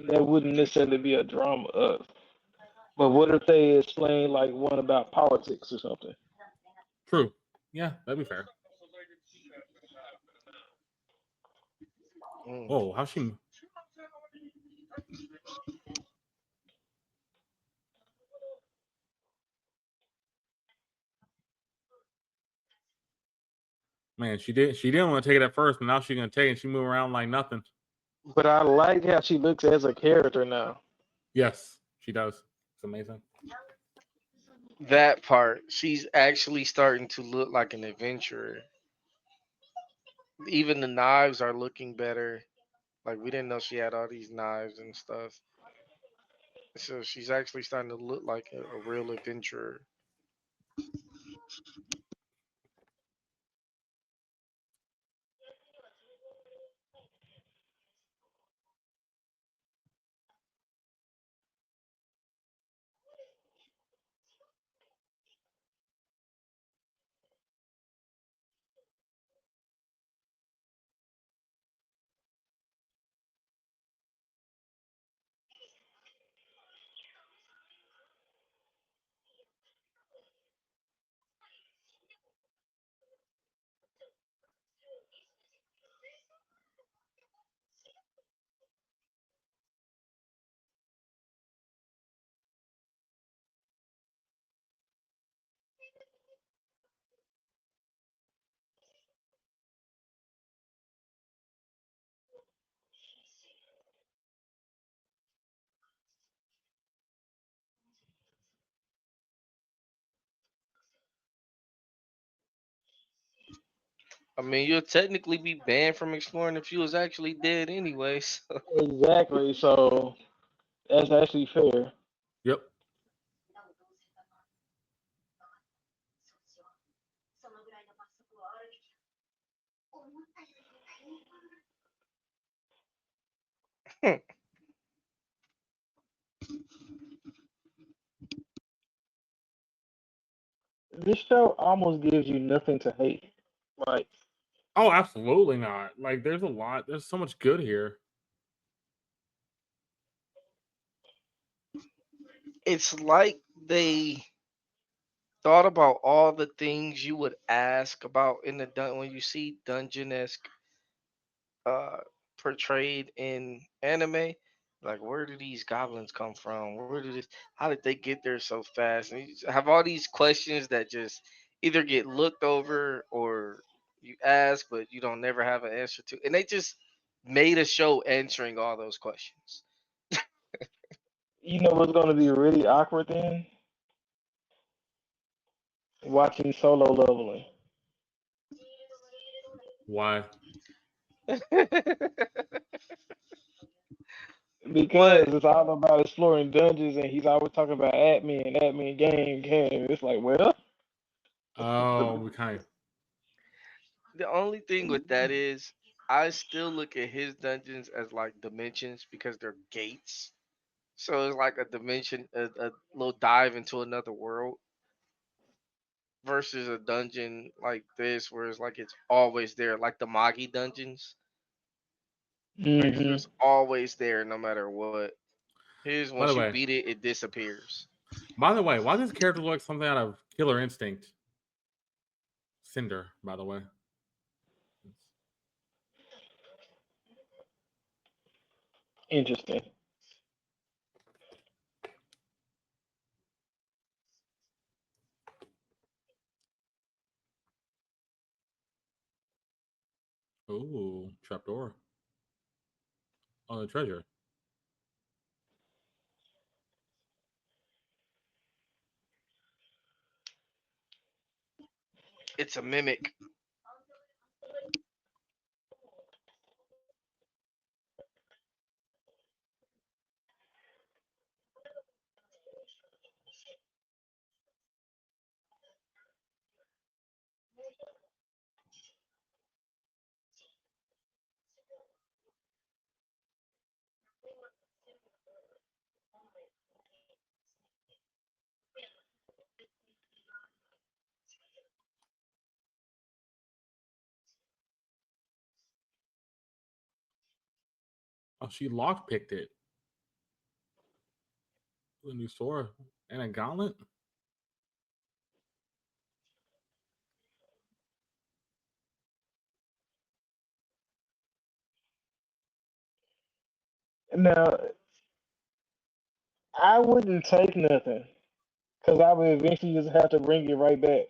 Speaker 2: that wouldn't necessarily be a drama of. But what if they explain like one about politics or something?
Speaker 1: True. Yeah, that'd be fair.
Speaker 3: Mm.
Speaker 1: Whoa, how's she? Man, she didn't want to take it at first, but now she's gonna take it. And she move around like nothing.
Speaker 2: But I like how she looks as a character now.
Speaker 1: Yes, she does. It's amazing.
Speaker 3: That part, she's actually starting to look like an adventurer. Even the knives are looking better. Like we didn't know she had all these knives and stuff. So she's actually starting to look like a real adventurer. I mean, you'll technically be banned from exploring if you was actually dead anyway. So.
Speaker 2: Exactly. So that's actually fair.
Speaker 1: Yep.
Speaker 2: This show almost gives you nothing to hate. Like
Speaker 1: Oh, absolutely not. Like, there's a lot. There's so much good here.
Speaker 3: It's like they thought about all the things you would ask about in the when you see dungeon esque uh portrayed in anime. Like, where do these goblins come from? Where did this? How did they get there so fast? And you just have all these questions that just either get looked over or you ask, but you don't never have an answer to. And they just made a show answering all those questions.
Speaker 2: you know what's gonna be really awkward then? Watching solo leveling.
Speaker 1: Why?
Speaker 2: Because
Speaker 3: What?
Speaker 2: it's all about exploring dungeons and he's always talking about admin, game. It's like, well,
Speaker 1: Oh, we kind of.
Speaker 3: The only thing with that is, I still look at his dungeons as like dimensions because they're gates. So it's like a dimension, a little dive into another world versus a dungeon like this where it's like it's always there, like the Magi dungeons. Like it's
Speaker 2: hmm
Speaker 3: just always there no matter what. Here's
Speaker 1: By
Speaker 3: once
Speaker 1: the
Speaker 3: you
Speaker 1: way,
Speaker 3: beat it, it disappears.
Speaker 1: why does this character look like something out of Killer Instinct? Cinder, by the way.
Speaker 2: interesting.
Speaker 1: Ooh, trapdoor. Oh, the treasure.
Speaker 3: It's a mimic.
Speaker 1: Oh, she lockpicked it. A new sword and a gauntlet.
Speaker 2: Now, I wouldn't take nothing because I would eventually just have to bring it right back.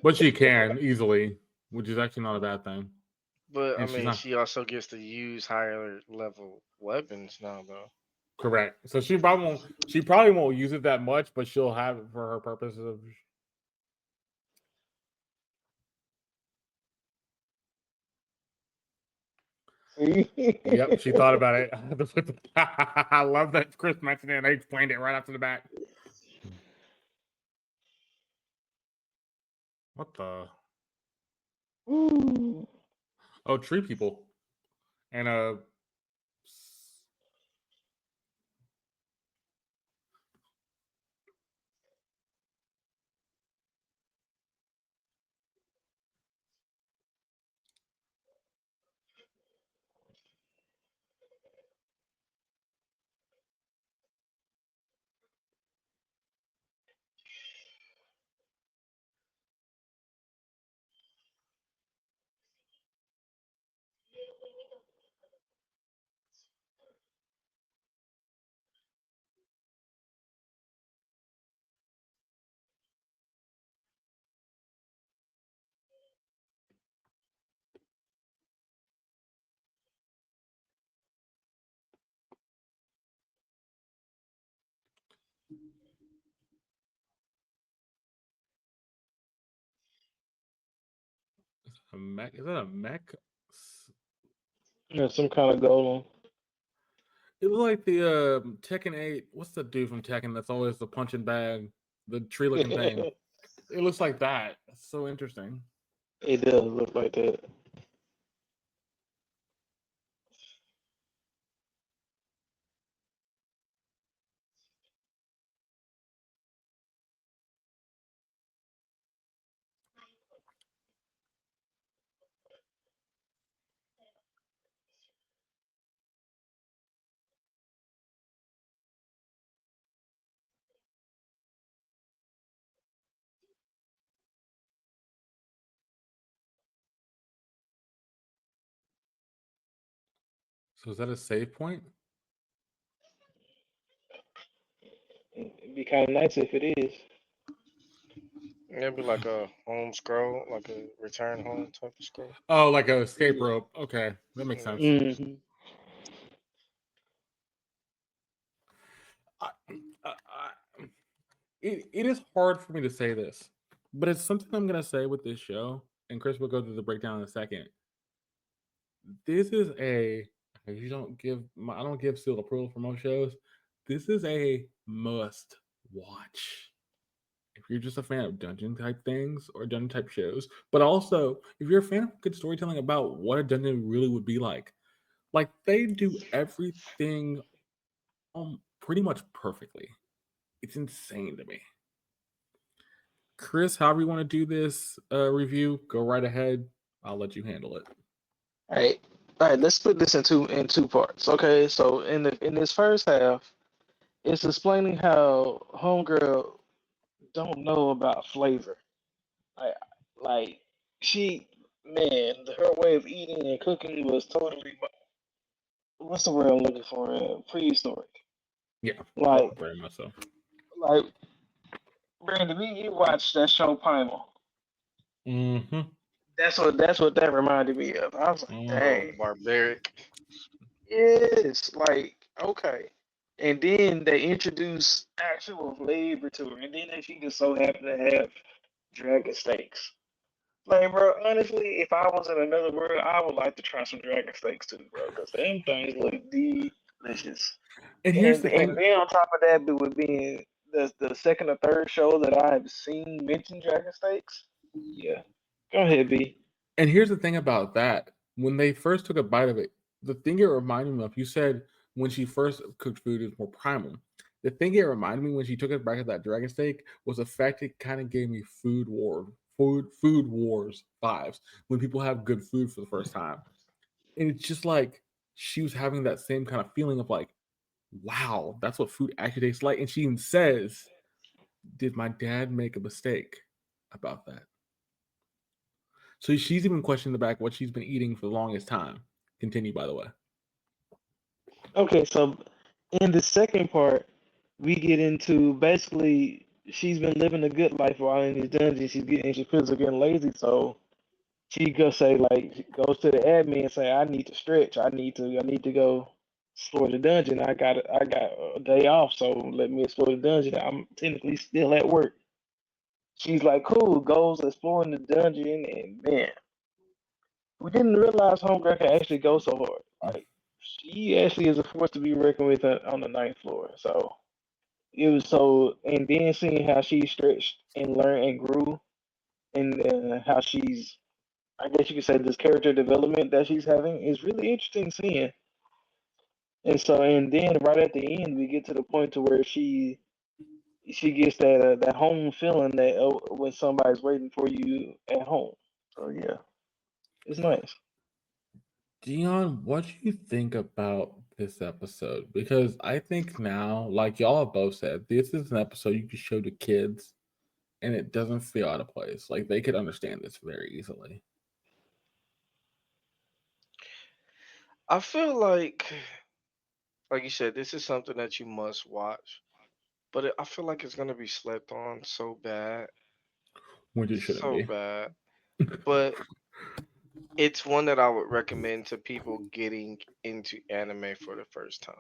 Speaker 1: But she can easily, which is actually not a bad thing.
Speaker 3: But I
Speaker 1: And she's
Speaker 3: mean,
Speaker 1: not
Speaker 3: she also gets to use higher level weapons now, though.
Speaker 1: correct. So she probably won't. She probably won't use it that much, but she'll have it for her purposes of.
Speaker 2: See?
Speaker 1: Yep, she thought about it. I love that Chris mentioned it. And they explained it right after the back. What the?
Speaker 2: Ooh.
Speaker 1: Oh, tree people, and a mech. Is that a mech?
Speaker 2: Yeah, some kind of golem.
Speaker 1: It was like the Tekken 8. What's the dude from Tekken that's always the punching bag, the tree looking thing? It looks like that. It's so interesting.
Speaker 2: It does look like that.
Speaker 1: So is that a save point?
Speaker 2: It'd be kind of nice if it is.
Speaker 3: It'd be like a home scroll, like a return home type of scroll.
Speaker 1: Oh, like a escape
Speaker 2: Yeah.
Speaker 1: rope. Okay, that makes sense.
Speaker 2: Mm-hmm.
Speaker 1: I, it is hard for me to say this, but it's something I'm gonna say with this show, and Chris will go through the breakdown in a second. This is a you don't give I don't give seal approval for most shows. This is a must watch if you're just a fan of dungeon type things or dungeon type shows, but also if you're a fan of good storytelling about what a dungeon really would be like they do everything pretty much perfectly. It's insane to me. Chris, however you want to do this review, go right ahead. I'll let you handle it.
Speaker 2: All right. Let's split this in two parts. Okay, so in this first half, it's explaining how homegirl don't know about flavor. Like, like she, man, her way of eating and cooking was totally what's the word I'm looking for? Prehistoric.
Speaker 1: Yeah,
Speaker 2: Like,
Speaker 1: very much so.
Speaker 2: like Brandon, you watched that show Primal.
Speaker 1: Mm-hmm.
Speaker 2: That's what that reminded me of. I was like,
Speaker 3: Oh,
Speaker 2: dang,
Speaker 3: barbaric.
Speaker 2: yes, like okay. And then they introduce actual flavor to her, and then she just so happened to have dragon steaks. Like, bro, honestly, if I was in another world, I would like to try some dragon steaks too, bro, because them things look delicious.
Speaker 1: And here's
Speaker 2: And
Speaker 1: the thing.
Speaker 2: then on top of that, with being the second or third show that I have seen mention dragon steaks, yeah. Go ahead, B.
Speaker 1: And here's the thing about that. When they first took a bite of it, the thing it reminded me of, you said when she first cooked food, it was more primal. The thing it reminded me when she took it back at that dragon steak was the fact it kind of gave me food wars vibes when people have good food for the first time. And it's just like she was having that same kind of feeling of like, wow, that's what food actually tastes like. And she even says, did my dad make a mistake about that? So she's even questioning the back what she's been eating for the longest time. Continue, by the way.
Speaker 2: Okay, so in the second part, we get into basically she's been living a good life while in these dungeons. She feels like getting lazy, so she go say like she goes to the admin and say, I need to stretch. I need to go explore the dungeon. I got a day off, so let me explore the dungeon. I'm technically still at work. She's like, cool, goes exploring the dungeon, and man, we didn't realize Homegirl can actually go so hard. Like, she actually is a force to be reckoned with on the ninth floor. So it was so, and then seeing how she stretched and learned and grew, and how she's, I guess you could say, this character development that she's having is really interesting seeing. And so, and then right at the end, we get to the point to where she gets that home feeling that when somebody's waiting for you at home. So yeah, it's nice.
Speaker 1: Deon, what do you think about this episode? Because I think now, like y'all have both said, this is an episode you can show to kids and it doesn't feel out of place. Like they could understand this very easily.
Speaker 3: I feel like you said, this is something that you must watch, but I feel like it's gonna be slept on so bad,
Speaker 1: Which it shouldn't
Speaker 3: so
Speaker 1: be.
Speaker 3: bad. But it's one that I would recommend to people getting into anime for the first time.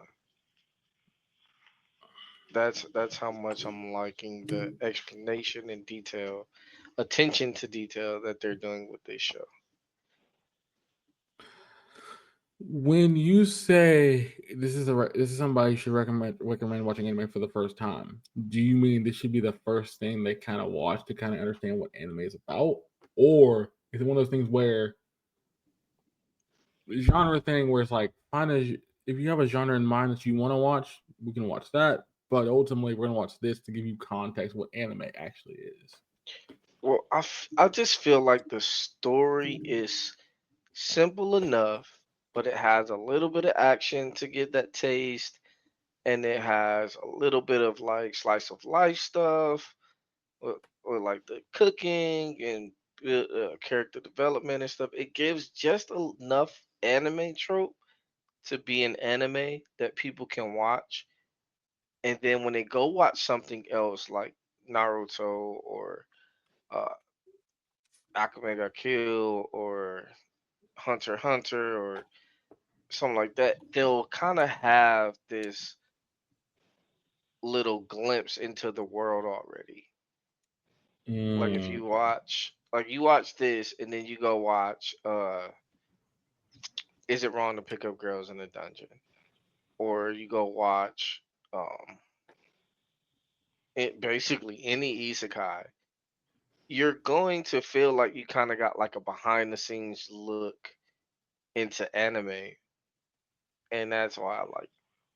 Speaker 3: That's how much I'm liking the explanation and detail, attention to detail that they're doing with this show.
Speaker 1: When you say this is somebody you should recommend watching anime for the first time, do you mean this should be the first thing they kind of watch to kind of understand what anime is about, or is it one of those things where genre thing where it's like find a if you have a genre in mind that you want to watch, we can watch that, but ultimately we're gonna watch this to give you context what anime actually is.
Speaker 3: Well, I just feel like the story is simple enough, but it has a little bit of action to get that taste, and it has a little bit of like slice of life stuff, or like the cooking and character development and stuff. It gives just enough anime trope to be an anime that people can watch, and then when they go watch something else like Naruto or uh, Akame ga Kill or Hunter x Hunter or something like that, they'll kind of have this little glimpse into the world already. Like if
Speaker 1: Mm,
Speaker 3: you watch this and then you go watch Is It Wrong to Pick Up Girls in a Dungeon? Or you go watch basically any isekai, you're going to feel like you kind of got like a behind the scenes look into anime, and that's why I like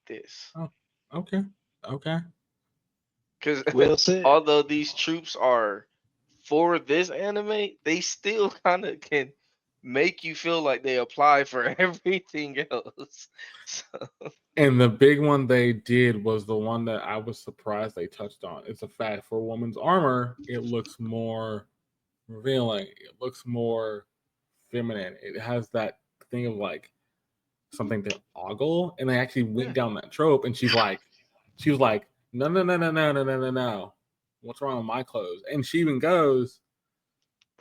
Speaker 3: this.
Speaker 1: oh, okay, okay.
Speaker 3: Because
Speaker 2: Well said.
Speaker 3: although these troops are for this anime, they still kind of can make you feel like they apply for everything else. So,
Speaker 1: And the big one they did was the one that I was surprised they touched on. It's a fact for a woman's armor, it looks more revealing. It looks more feminine. It has that thing of like something to ogle, and they actually went
Speaker 3: yeah.
Speaker 1: down that trope. And she was like, no, no, no, no, no, no, no, no, no. What's wrong with my clothes? And she even goes,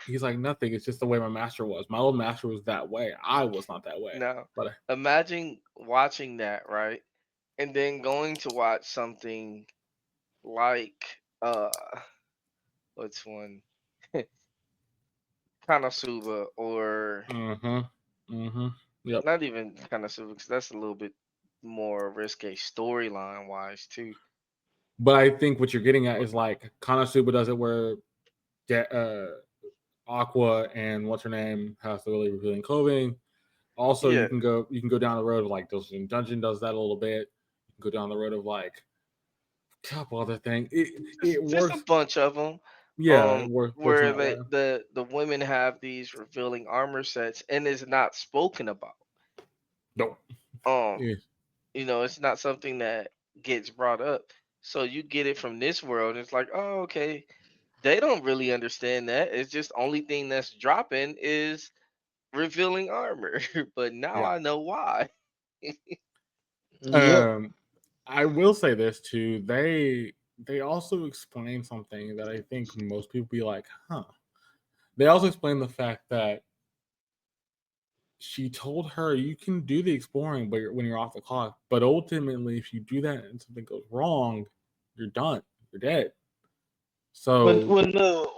Speaker 1: he's like, nothing. It's just the way my master was. My old master was that way. I was not that way.
Speaker 3: Now,
Speaker 1: But
Speaker 3: imagine watching that, right? And then going to watch something like what's one? Kanosuba, or
Speaker 1: mm-hmm. Yep.
Speaker 3: not even Kanosuba, because that's a little bit more risque storyline wise too.
Speaker 1: But I think what you're getting at
Speaker 3: But
Speaker 1: is like Konosuba does it where Aqua and what's her name has the really revealing clothing. Also,
Speaker 3: yeah,
Speaker 1: you can go down the road of like Dungeon does that a little bit. You can go down the road of like a couple other things. It
Speaker 3: just a
Speaker 1: works.
Speaker 3: bunch of them.
Speaker 1: Yeah, it works in
Speaker 3: Where
Speaker 1: that way.
Speaker 3: the women have these revealing armor sets and is not spoken about.
Speaker 1: Nope.
Speaker 3: Um,
Speaker 1: Yeah.
Speaker 3: It's not something that gets brought up. So you get it from this world, and it's like, oh, okay. They don't really understand that. It's just only thing that's dropping is revealing armor. But now
Speaker 1: Yeah.
Speaker 3: I know why.
Speaker 2: Yep.
Speaker 1: I will say this too. They also explain something that I think most people be like, huh. They also explain the fact that she told her you can do the exploring, but when you're off the clock. But ultimately, if you do that and something goes wrong, you're done. You're dead.
Speaker 2: But
Speaker 1: So,
Speaker 2: no,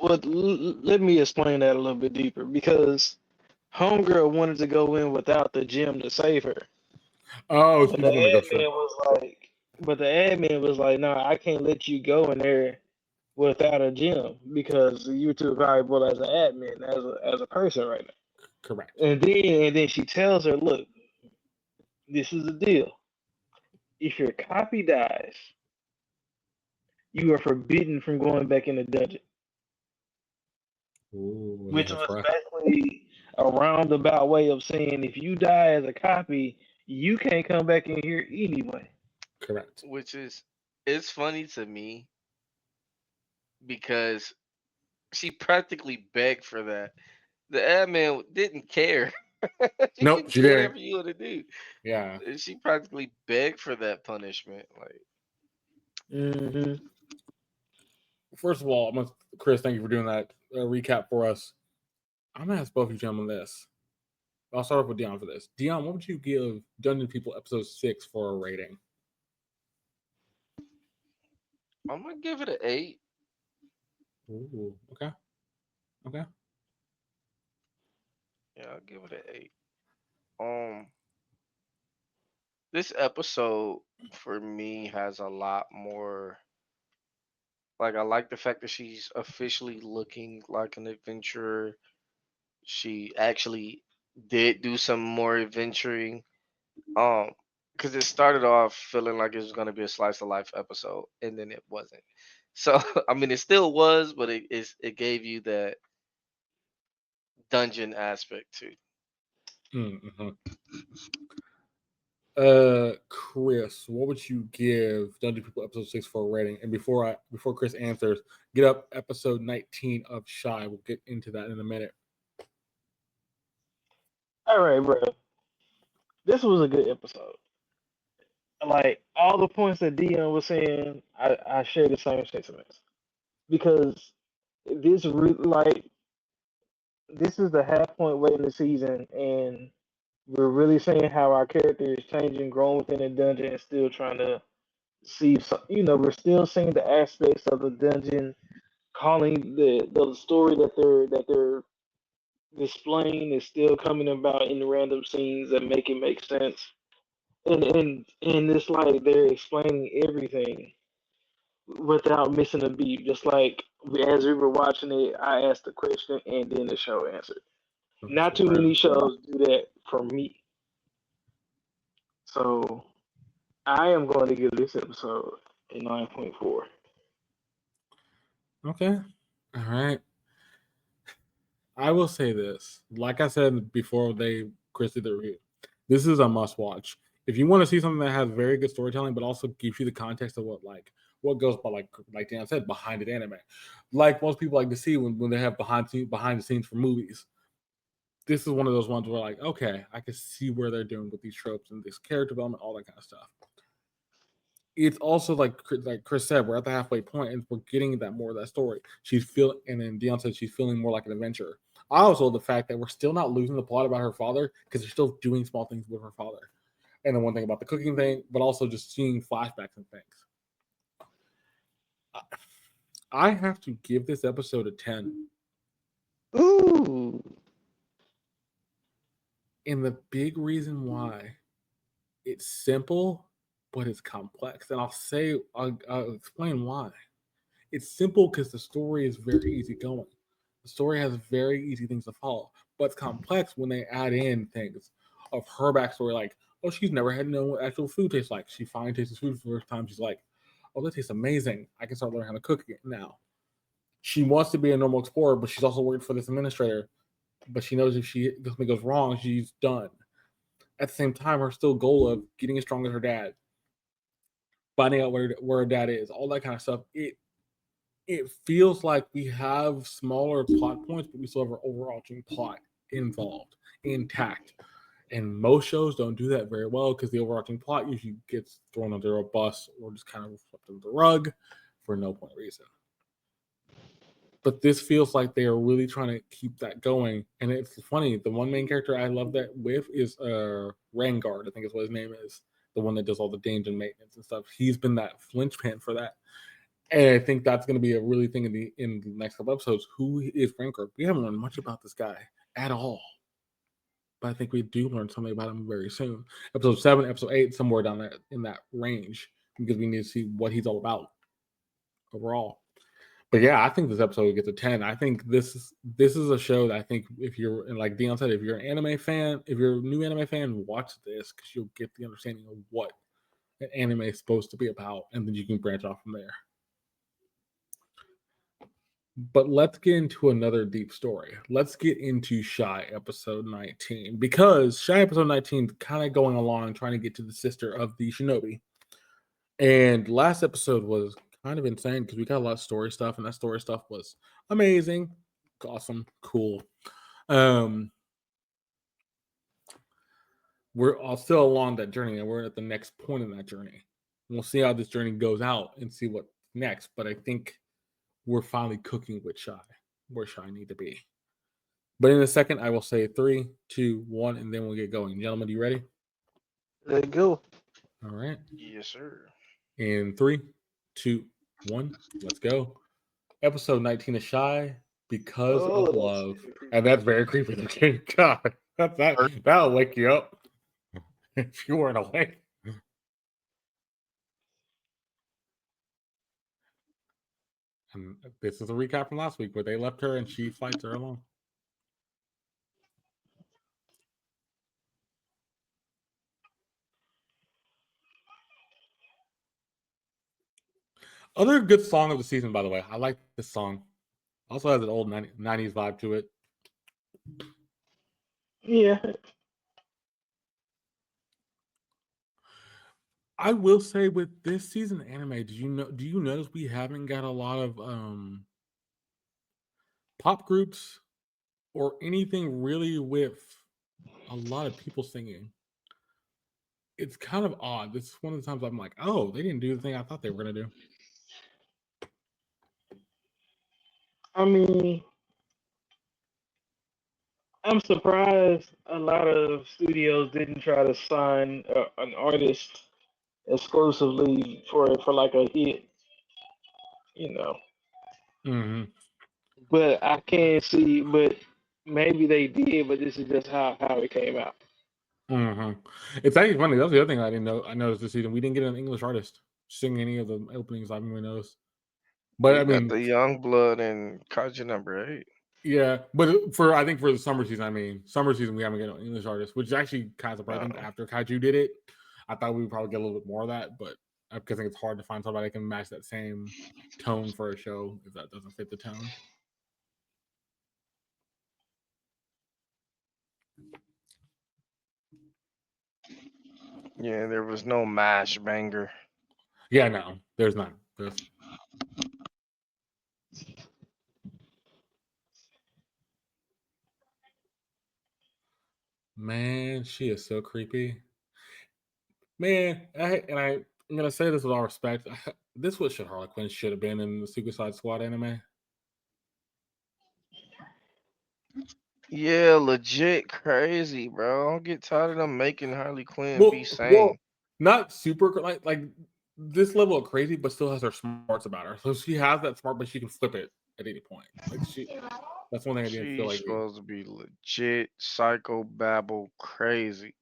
Speaker 2: let me explain that a little bit deeper because Homegirl wanted to go in without the gym to save her.
Speaker 1: oh,
Speaker 2: But
Speaker 1: she's gonna go through.
Speaker 2: the admin was like, no, I can't let you go in there without a gym because you're too valuable as an admin, as a person right now.
Speaker 1: Correct.
Speaker 2: And then she tells her, look, this is the deal. If your copy dies, you are forbidden from going back in the dungeon.
Speaker 1: Ooh,
Speaker 2: Which
Speaker 1: that's
Speaker 2: was
Speaker 1: right.
Speaker 2: basically a roundabout way of saying if you die as a copy, you can't come back in here anyway.
Speaker 1: Correct.
Speaker 3: Which is it's funny to me because she practically begged for that. The admin didn't care. She
Speaker 1: Nope,
Speaker 3: can
Speaker 1: she
Speaker 3: do
Speaker 1: didn't.
Speaker 3: whatever you want to do.
Speaker 1: Yeah.
Speaker 3: And she practically begged for that punishment. Like,
Speaker 2: Hmm.
Speaker 1: First of all, Chris, thank you for doing that recap for us. I'm gonna ask both of you gentlemen this. I'll start off with Deon for this. Deon, what would you give Dungeon People episode 6 for a rating?
Speaker 3: I'm gonna give it an 8.
Speaker 1: Ooh, okay. Okay.
Speaker 3: Yeah, I'll give it an 8. Um, this episode for me has a lot more. Like, I like the fact that she's officially looking like an adventurer. She actually did do some more adventuring. Um, because it started off feeling like it was gonna be a slice of life episode, and then it wasn't. So I mean, it still was, but it gave you that dungeon aspect too.
Speaker 1: Mm-hmm. Chris, what would you give Dungeon People episode 6 for a rating? And before Chris answers, get up episode 19 of Shy. We'll get into that in a minute.
Speaker 2: All right, bro. This was a good episode. Like all the points that Dion was saying, I share the same sentiments because like this is the half point way in the season, and we're really seeing how our character is changing, growing within the dungeon, and still trying to see. We're still seeing the aspects of the dungeon, calling the story that they're displaying is still coming about in random scenes that make it make sense. And it's like they're explaining everything without missing a beat. Just like as we were watching it, I asked the question and then the show answered.
Speaker 1: That's
Speaker 2: Not too
Speaker 1: right.
Speaker 2: many shows do that for me. So I am going to give this episode a 9.4.
Speaker 1: Okay. All right. I will say this. Like I said before Chris did the review, this is a must watch. If you want to see something that has very good storytelling, but also gives you the context of what goes by like Dan said, behind the anime. Like most people like to see when they have behind the scenes for movies. This is one of those ones where like, okay, I can see where they're doing with these tropes and this character development, all that kind of stuff. It's also like Chris said, we're at the halfway point and we're getting that more of that story. She's feeling, and then Deon said she's feeling more like an adventurer. I also the fact that we're still not losing the plot about her father because they're still doing small things with her father. And the one thing about the cooking thing, but also just seeing flashbacks and things. I have to give this episode a 10.
Speaker 2: Ooh.
Speaker 1: And the big reason why it's simple, but it's complex. And I'll explain why. It's simple because the story is very easy going. The story has very easy things to follow, but it's complex when they add in things of her backstory, like, oh, she's never had known what actual food tastes like. She finally tastes food for the first time. She's like, oh, that tastes amazing. I can start learning how to cook it now. She wants to be a normal explorer, but she's also working for this administrator. But she knows if something goes wrong, she's done. at the same time, her still goal of getting as strong as her dad, finding out where her dad is, all that kind of stuff. It feels like we have smaller plot points, but we still have our overarching plot involved, intact. And most shows don't do that very well because the overarching plot usually gets thrown under a bus or just kind of swept under the rug for no point reason. But this feels like they are really trying to keep that going. And it's funny, the one main character I love that with is Rangard, I think is what his name is. The one that does all the danger maintenance and stuff. He's been that linchpin for that. And I think that's going to be a really thing in the next couple episodes. Who is Rangard? We haven't learned much about this guy at all. But I think we do learn something about him very soon. Episode 7, episode 8, somewhere down there in that range. Because we need to see what he's all about overall. But yeah, I think this episode gets a 10. I think this is a show that I think if you're, and like Deon said, if you're an anime fan, if you're a new anime fan, watch this because you'll get the understanding of what an anime is supposed to be about, and then you can branch off from there. But let's get into another deep story. Let's get into Shy episode 19 because Shy episode 19 is kind of going along trying to get to the sister of the shinobi. And last episode was kind of insane because we got a lot of story stuff, and that story stuff was amazing, awesome, cool. We're all still along that journey, and we're at the next point in that journey. We'll see how this journey goes out and see what's next. But I think we're finally cooking with Shy, where Shy need to be. But in a second, I will say 3, 2, 1, and then we'll get going. Gentlemen, you ready?
Speaker 2: Let go.
Speaker 1: All right.
Speaker 3: Yes, sir.
Speaker 1: In 3, 2, 1, let's go. Episode 19 of Shy, Because of Love. And that's very creepy. God, that'll wake you up if you weren't awake. And this is a recap from last week where they left her and she fights her alone. Other good song of the season, by the way. I like this song. Also has an old 90s vibe to it.
Speaker 2: Yeah.
Speaker 1: I will say with this season of anime, do you notice we haven't got a lot of pop groups or anything really with a lot of people singing? It's kind of odd. This is one of the times I'm like, oh, they didn't do the thing I thought they were gonna do.
Speaker 2: I mean, I'm surprised a lot of studios didn't try to sign an artist exclusively for like a hit, you know.
Speaker 1: Mm-hmm.
Speaker 2: But I can't see. But maybe they did. But this is just how it came out.
Speaker 1: Mm-hmm. It's actually funny. That was the other thing I didn't know. I noticed this season we didn't get an English artist sing any of the openings. I've even noticed. But
Speaker 3: You
Speaker 1: I mean,
Speaker 3: got the young blood and Kaja number 8.
Speaker 1: yeah. But for I think for the summer season, summer season we haven't got an English artist, which is actually kind of surprising. After Kaiju did it, I thought we would probably get a little bit more of that, but because I think it's hard to find somebody that can match that same tone for a show if that doesn't fit the tone.
Speaker 3: Yeah, there was no mash banger.
Speaker 1: Yeah, no, there's none. Man, she is so creepy. Man, I'm gonna say this with all respect. This was what Harley Quinn should have been in the Suicide Squad anime.
Speaker 3: Yeah, legit crazy, bro. I don't get tired of them making Harley Quinn be sane.
Speaker 1: Well, not super like this level of crazy, but still has her smarts about her. So she has that smart, but she can flip it at any point. Like that's one thing I didn't feel
Speaker 3: She's
Speaker 1: like.
Speaker 3: supposed to be legit psycho babble crazy.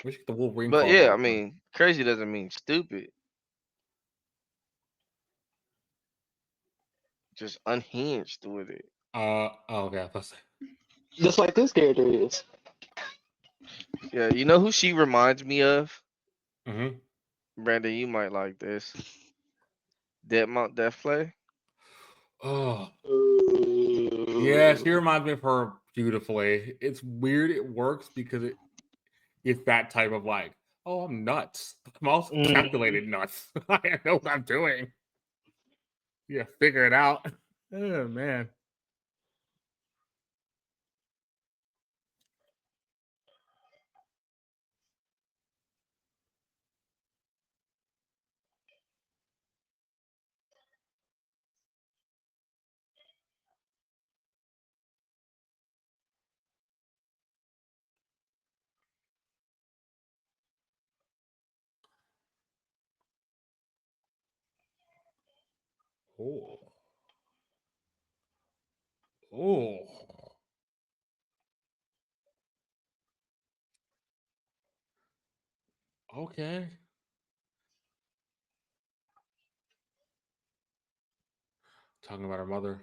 Speaker 1: We should get the Wolverine.
Speaker 3: But yeah, I mean, crazy doesn't mean stupid. Just unhinged with it.
Speaker 1: Okay, that's
Speaker 2: Just like this character is.
Speaker 3: Yeah, you know who she reminds me of?
Speaker 1: Mm-hmm.
Speaker 3: Brandon, you might like this. Deadmont Deathplay.
Speaker 1: Oh, Yeah, she reminds me of her beautifully. It's weird. It works because it's that type of like, oh, I'm nuts. I'm also calculated nuts. I know what I'm doing. Yeah, figure it out. Oh man. Oh. Oh. Okay. Talking about her mother.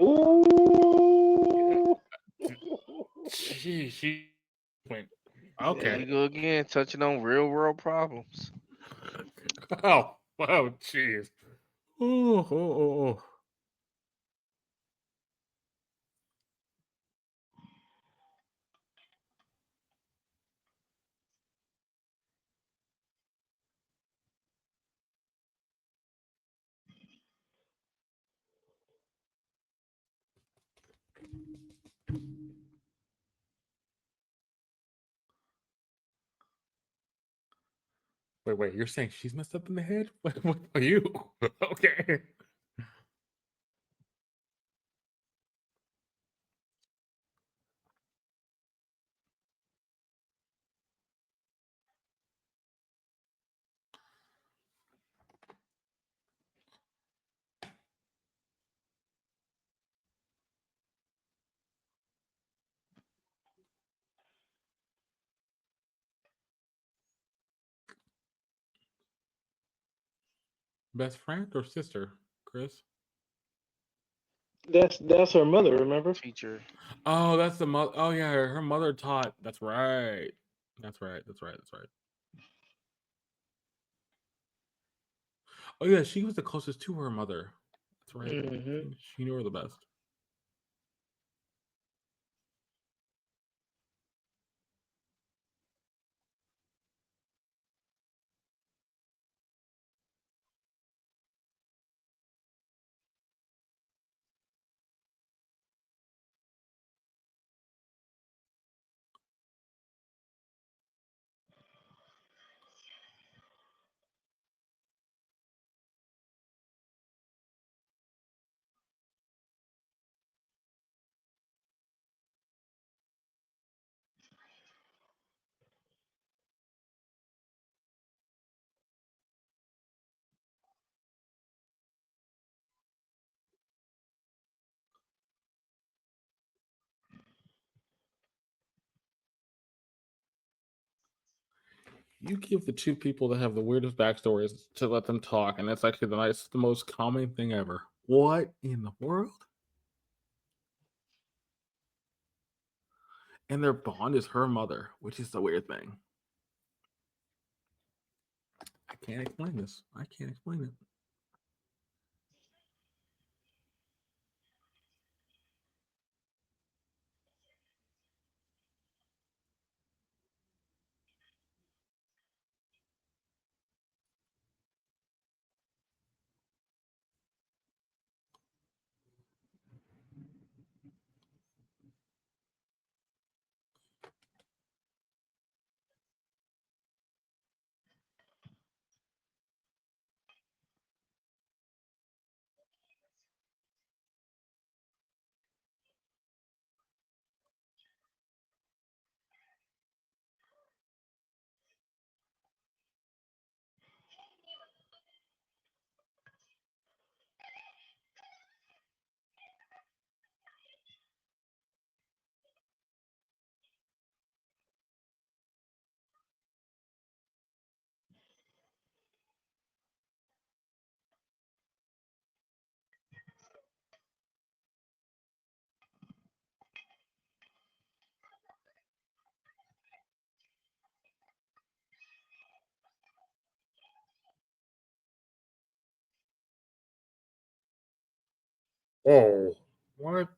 Speaker 2: Ooh.
Speaker 1: She went.
Speaker 3: There
Speaker 1: Okay.
Speaker 3: we go again, touching on real world problems.
Speaker 1: Oh. Oh. Jeez. Oh. Oh. Oh. Oh. Wait. Wait. You're saying she's messed up in the head? What are you? Okay. Best friend or sister, Chris?
Speaker 2: That's her mother. Remember?
Speaker 3: Teacher.
Speaker 1: Oh, that's the mother. Oh yeah, her mother taught. That's right. That's right. That's right. That's right. Oh yeah, she was the closest to her mother. That's right.
Speaker 2: Hmm.
Speaker 1: She knew her the best. You give the two people that have the weirdest backstories to let them talk, and that's actually the most calming thing ever. What in the world? And their bond is her mother, which is the weird thing. I can't explain this. I can't explain it. Oh, what?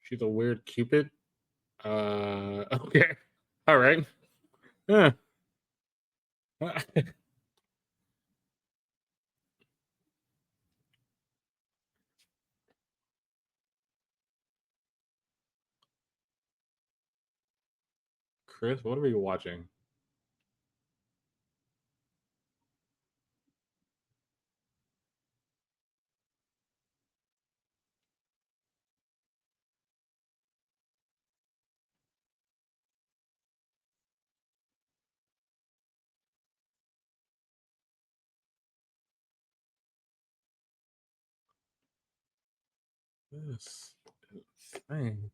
Speaker 1: She's a weird Cupid. Okay. All right. Yeah. Chris, what are we watching? This thing.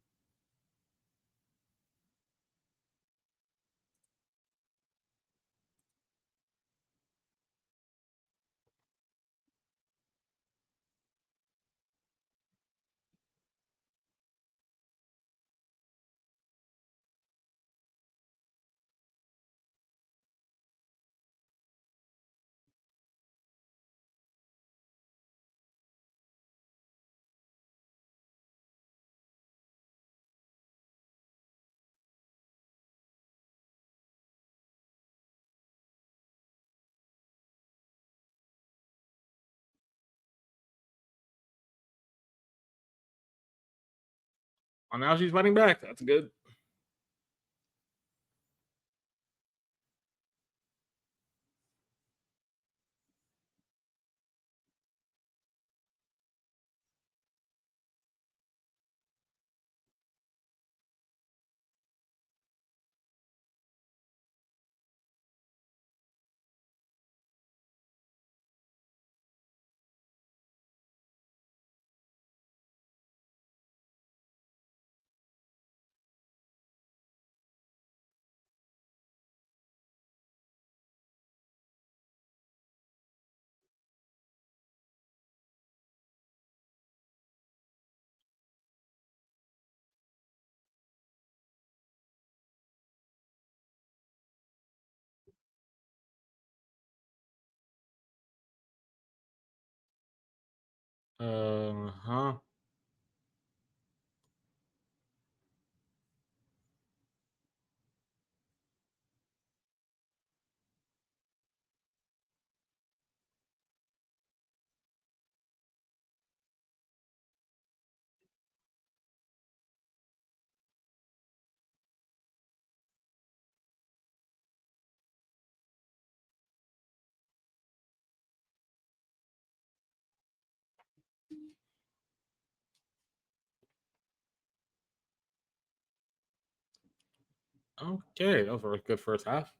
Speaker 1: Oh, now she's fighting back. That's good. Huh. Okay, that was a good first half.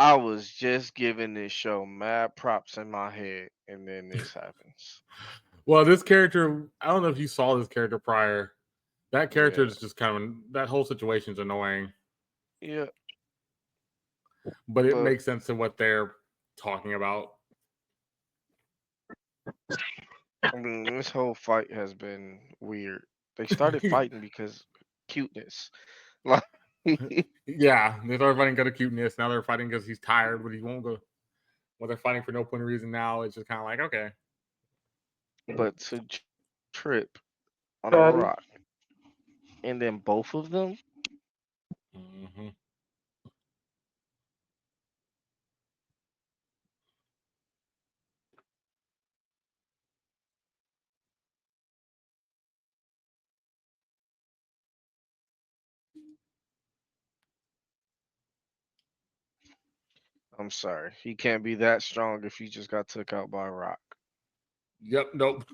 Speaker 3: I was just giving this show mad props in my head, and then this happens.
Speaker 1: Well, this character, I don't know if you saw this character prior. That character
Speaker 3: Yeah.
Speaker 1: is just kind of that whole situation's annoying,
Speaker 3: Yeah.
Speaker 1: but it
Speaker 3: But
Speaker 1: makes sense to what they're talking about.
Speaker 3: I mean, this whole fight has been weird. They started fighting because cuteness. Like,
Speaker 1: Yeah, they started fighting because of cuteness. Now they're fighting because he's tired, but he won't go. Well, they're fighting for no point of reason now. It's just kind of like, okay.
Speaker 3: but to trip on a
Speaker 2: Patty.
Speaker 3: rock, and then both of them.
Speaker 1: Mm-hmm.
Speaker 3: I'm sorry, he can't be that strong if he just got took out by a rock.
Speaker 1: Yep. Nope.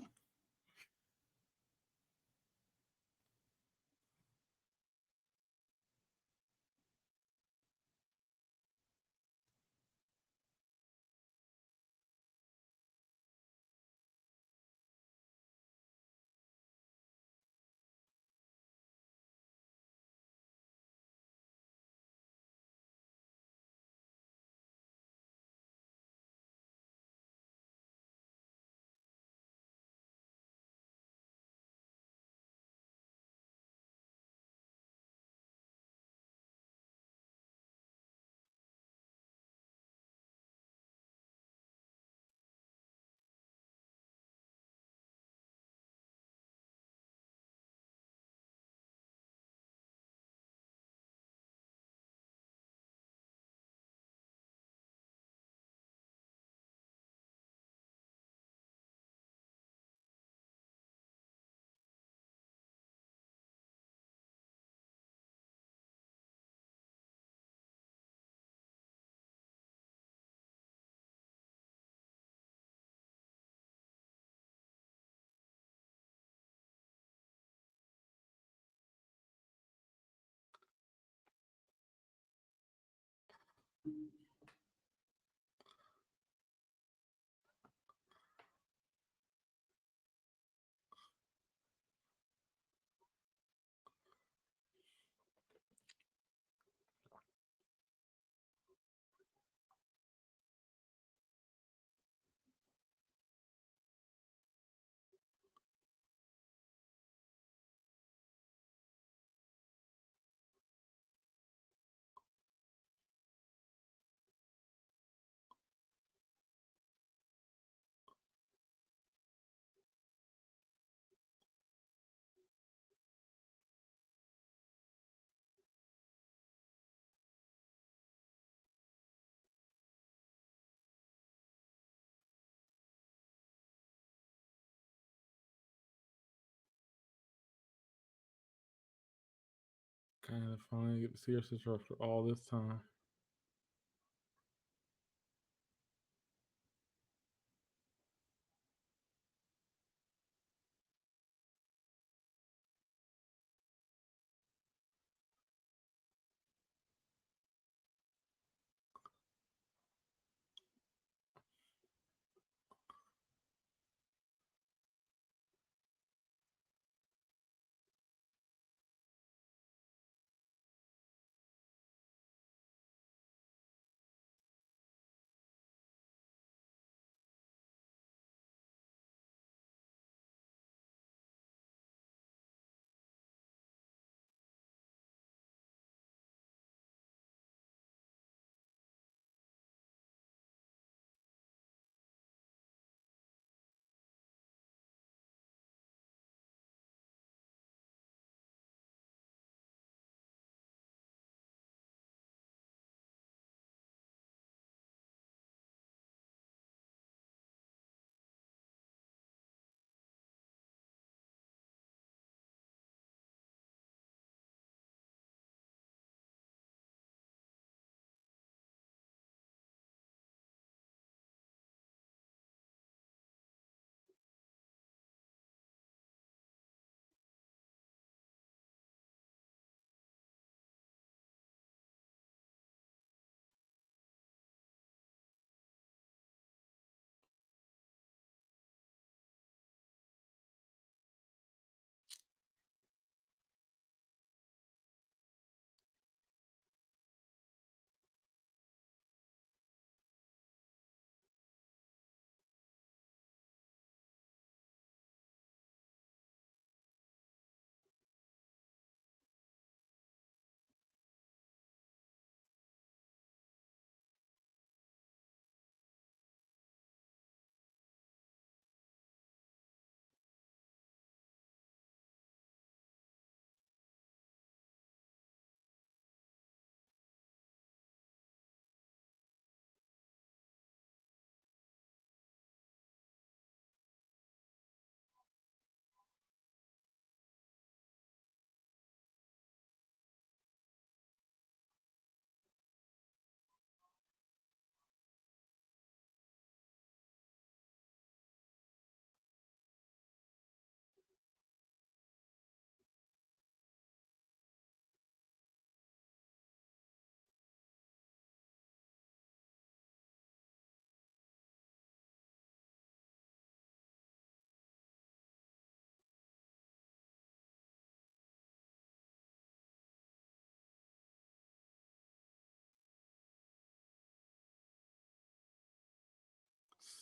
Speaker 1: Kind of finally get to see her sister after all this time.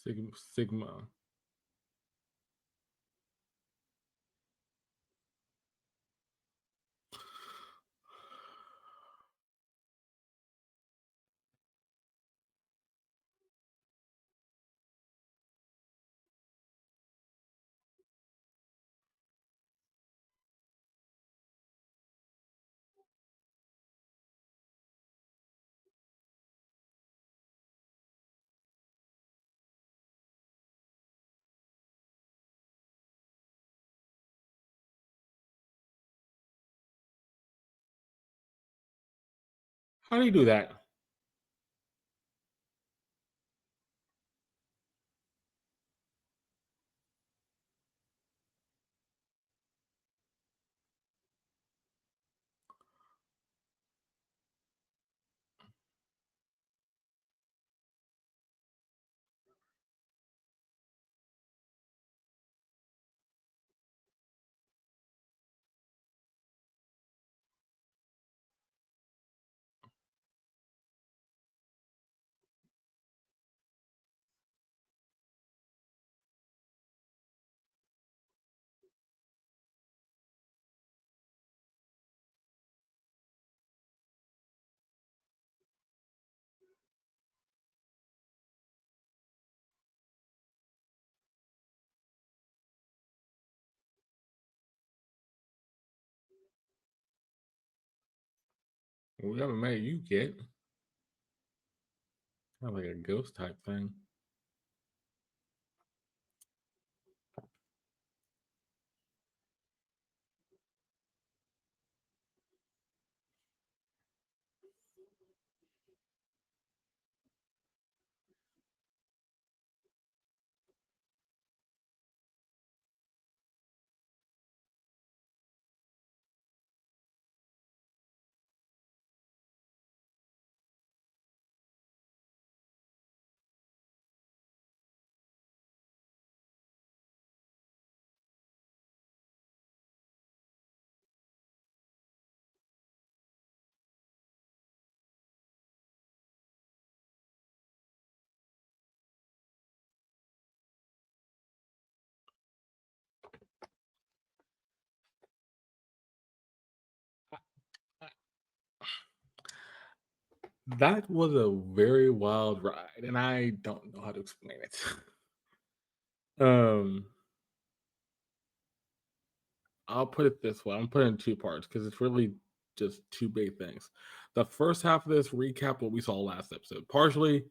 Speaker 1: Sigma. How do you do that? We haven't met you yet. Kind of like a ghost type thing. That was a very wild ride, and I don't know how to explain it. um, I'll put it this way. I'm putting it in two parts because it's really just two big things. The first half of this recap what we saw last episode. Partially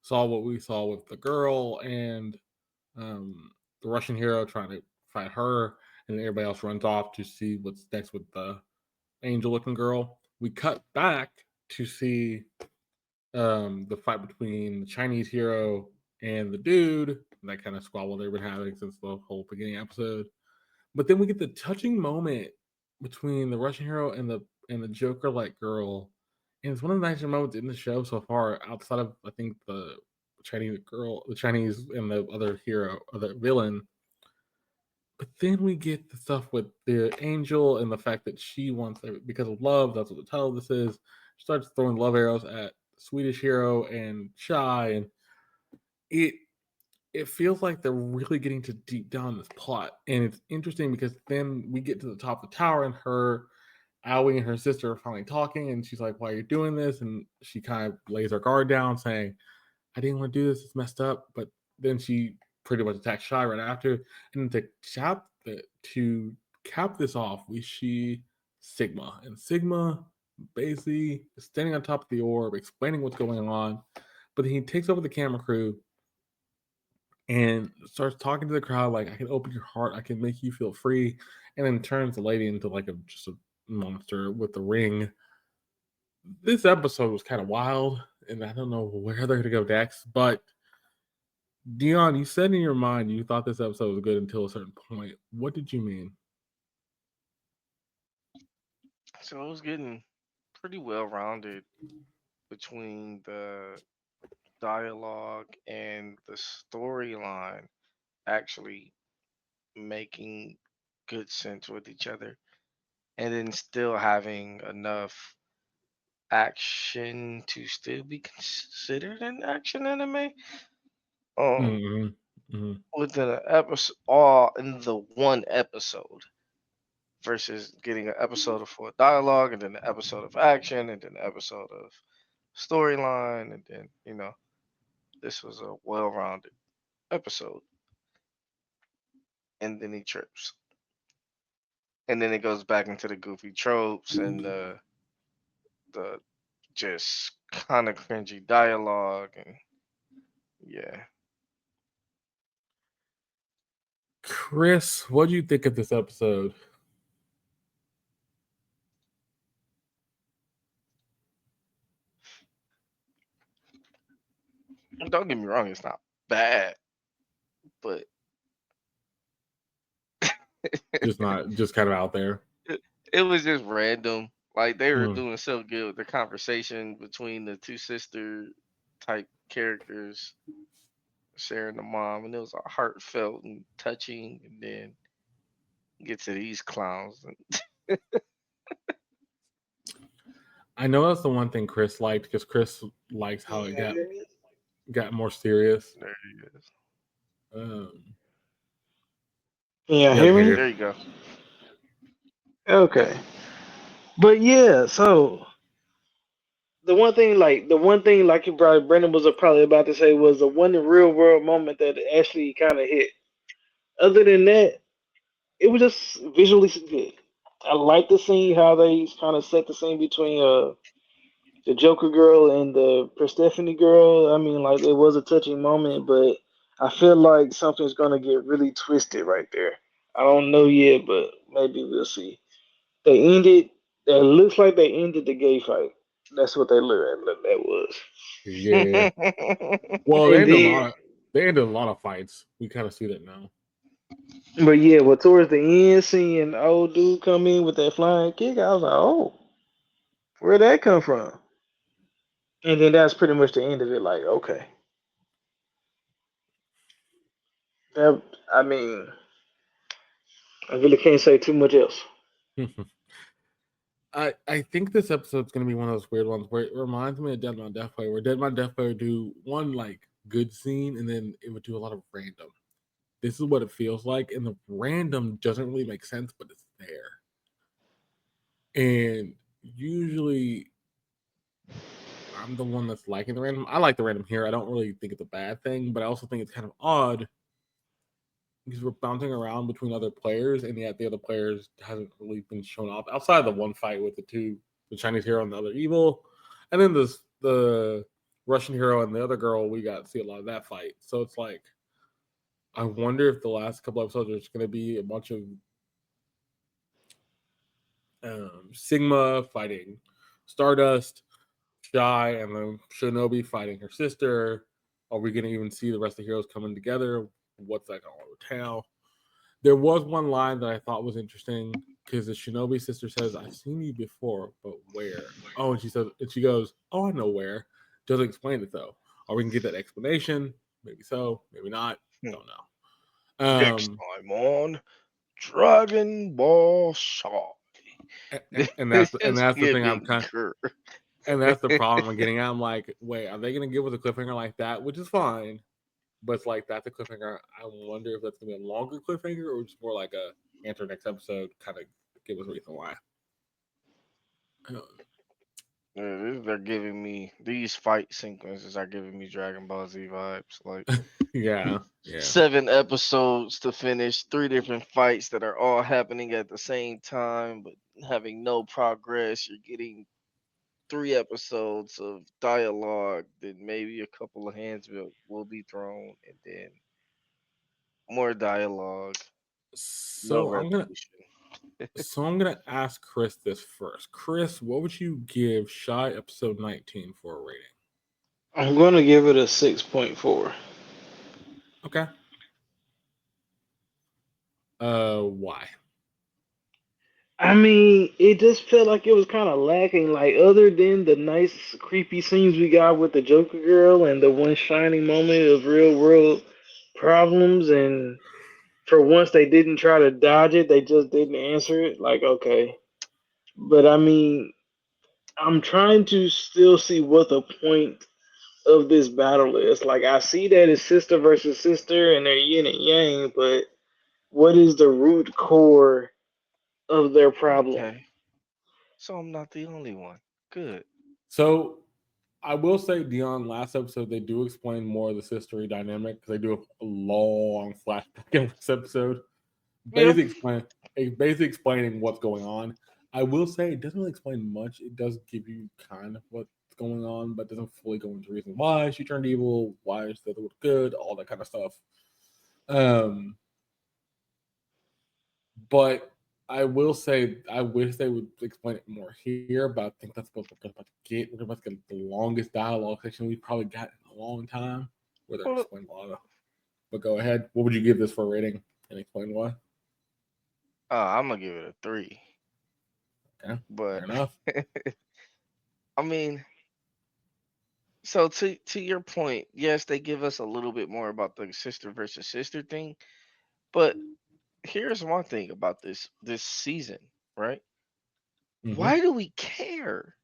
Speaker 1: saw what we saw with the girl and um, the Russian hero trying to fight her, and everybody else runs off to see what's next with the angel-looking girl. We cut back to see the fight between the Chinese hero and the dude, that kind of squabble they've been having since the whole beginning episode. But then we get the touching moment between the Russian hero and the Joker like girl. And it's one of the nicest moments in the show so far, outside of I think the Chinese girl, the Chinese and the other hero or the villain. But then we get the stuff with the angel and the fact that she wants because of love. That's what the title of this is. She starts throwing love arrows at Swedish hero and Shy, and it it feels like they're really getting to deep down this plot. And it's interesting because then we get to the top of the tower and her Owie and her sister are finally talking, and she's like, "Why are you doing this?" And she kind of lays her guard down, saying, "I didn't want to do this. It's messed up." But then she pretty much attacks Shy right after. And to cap this off, we see Sigma, and Sigma basically is standing on top of the orb, explaining what's going on. But then he takes over the camera crew and starts talking to the crowd like, "I can open your heart, I can make you feel free," and then turns the lady into like a monster with the ring. This episode was kind of wild, and I don't know where they're gonna go next. But Deon, you said in your mind you thought this episode was good until a certain point. What did you mean?
Speaker 3: So it was getting pretty well rounded between the dialogue and the storyline actually making good sense with each other, and then still having enough action to still be considered an action anime. um within an episode, all in the one episode, versus getting an episode of full dialogue and then an episode of action and then an episode of storyline, and then this was a well-rounded episode, and then he trips, and then it goes back into the goofy tropes and the just kind of cringy dialogue, and yeah.
Speaker 1: Chris, what do you think of this episode?
Speaker 3: Don't get me wrong, it's not bad, but
Speaker 1: Just kind of out there.
Speaker 3: it was just random. Like they were
Speaker 1: Mm.
Speaker 3: doing so good with the conversation between the two sister type characters sharing the mom, and it was heartfelt and touching, and then get to these clowns.
Speaker 1: I know that's the one thing Chris liked, because Chris likes how it got more serious.
Speaker 3: There he is.
Speaker 2: Yeah, hear me?
Speaker 3: There you go.
Speaker 2: Okay. But yeah, so the one thing like you probably Brendan was probably about to say was the one real world moment that actually kind of hit. Other than that, it was just visually good. I like the scene how they kind of set the scene between the Joker girl and the Persephone girl. I mean, like it was a touching moment, but I feel like something's gonna get really twisted right there. I don't know yet, but maybe we'll see. They ended. It looks like they ended the gay fight. That's what they looked at. That was.
Speaker 1: Yeah. Well,
Speaker 2: And
Speaker 1: they ended a lot of fights. We kind of see that now.
Speaker 2: But yeah, but towards the end, seeing old dude come in with that flying kick, I was like, oh, where'd that come from? And then that's pretty much the end of it. Like, okay, that, I mean, I really can't say too much else.
Speaker 1: I think this episode's gonna be one of those weird ones where it reminds me of Dead Man Deathfire, where Dead Man Deathfire would do one like good scene and then it would do a lot of random. This is what it feels like, and the random doesn't really make sense, but it's there. And usually, I'm the one that's liking the random. I like the random here. I don't really think it's a bad thing, but I also think it's kind of odd because we're bouncing around between other players, and yet the other players hasn't really been shown off outside of the one fight with the Chinese hero and the other evil, and then the Russian hero and the other girl. We got to see a lot of that fight, so it's like I wonder if the last couple episodes are just going to be a bunch of Sigma fighting Stardust, Shy, and then Shinobi fighting her sister. Are we going to even see the rest of the heroes coming together? What's that going to entail? There was one line that I thought was interesting because the Shinobi sister says, "I've seen you before, but where?" Oh, and she goes, "Oh, I know where." Doesn't explain it though. Are we going to get that explanation? Maybe so, maybe not. Don't know.
Speaker 3: Next time on Dragon Ball Shy.
Speaker 1: And that's the thing and that's the problem I'm getting at. I'm like, wait, are they going to give us a cliffhanger like that? Which is fine. But it's like that's a cliffhanger. I wonder if that's gonna be a longer cliffhanger or just more like a answer next episode, kind of give us a reason why.
Speaker 3: They're giving me these fight sequences are giving me Dragon Ball Z vibes. Like
Speaker 1: yeah.
Speaker 3: 7 episodes to finish, 3 different fights that are all happening at the same time, but having no progress. You're getting 3 episodes of dialogue, then maybe a couple of hands will be thrown, and then more dialogue. No
Speaker 1: So
Speaker 3: resolution.
Speaker 1: I'm gonna ask Chris this first. Chris, what would you give Shy episode 19 for a rating?
Speaker 2: I'm gonna give it a 6.4.
Speaker 1: Okay. Why?
Speaker 2: I mean, it just felt like it was kind of lacking. Like, other than the nice, creepy scenes we got with the Joker girl and the one shining moment of real world problems, and for once they didn't try to dodge it, they just didn't answer it. Like, okay. But I mean, I'm trying to still see what the point of this battle is. Like I see that it's sister versus sister and they're yin and yang, but what is the root core of their problem?
Speaker 3: Okay. So I'm not the only one. Good.
Speaker 1: So I will say, Deon, last episode they do explain more of the sistery dynamic because they do a long flashback in this episode,
Speaker 3: Yeah.
Speaker 1: basically explaining what's going on. I will say it doesn't really explain much. It does give you kind of what's going on, but doesn't fully go into reasons why she turned evil, why she said it was good, all that kind of stuff. Um, but I will say I wish they would explain it more here, but I think that's what we're about to get. We're about to get the longest dialogue section we've probably got in a long time, where they're
Speaker 3: Well,
Speaker 1: explaining a lot of. But go ahead. What would you give this for a rating? And explain why.
Speaker 3: I'm gonna give it a 3.
Speaker 1: Okay, fair
Speaker 3: But
Speaker 1: enough.
Speaker 3: I mean, so to your point, yes, they give us a little bit more about the sister versus sister thing, but here's one thing about this season, right?
Speaker 1: Mm-hmm.
Speaker 3: Why do we care?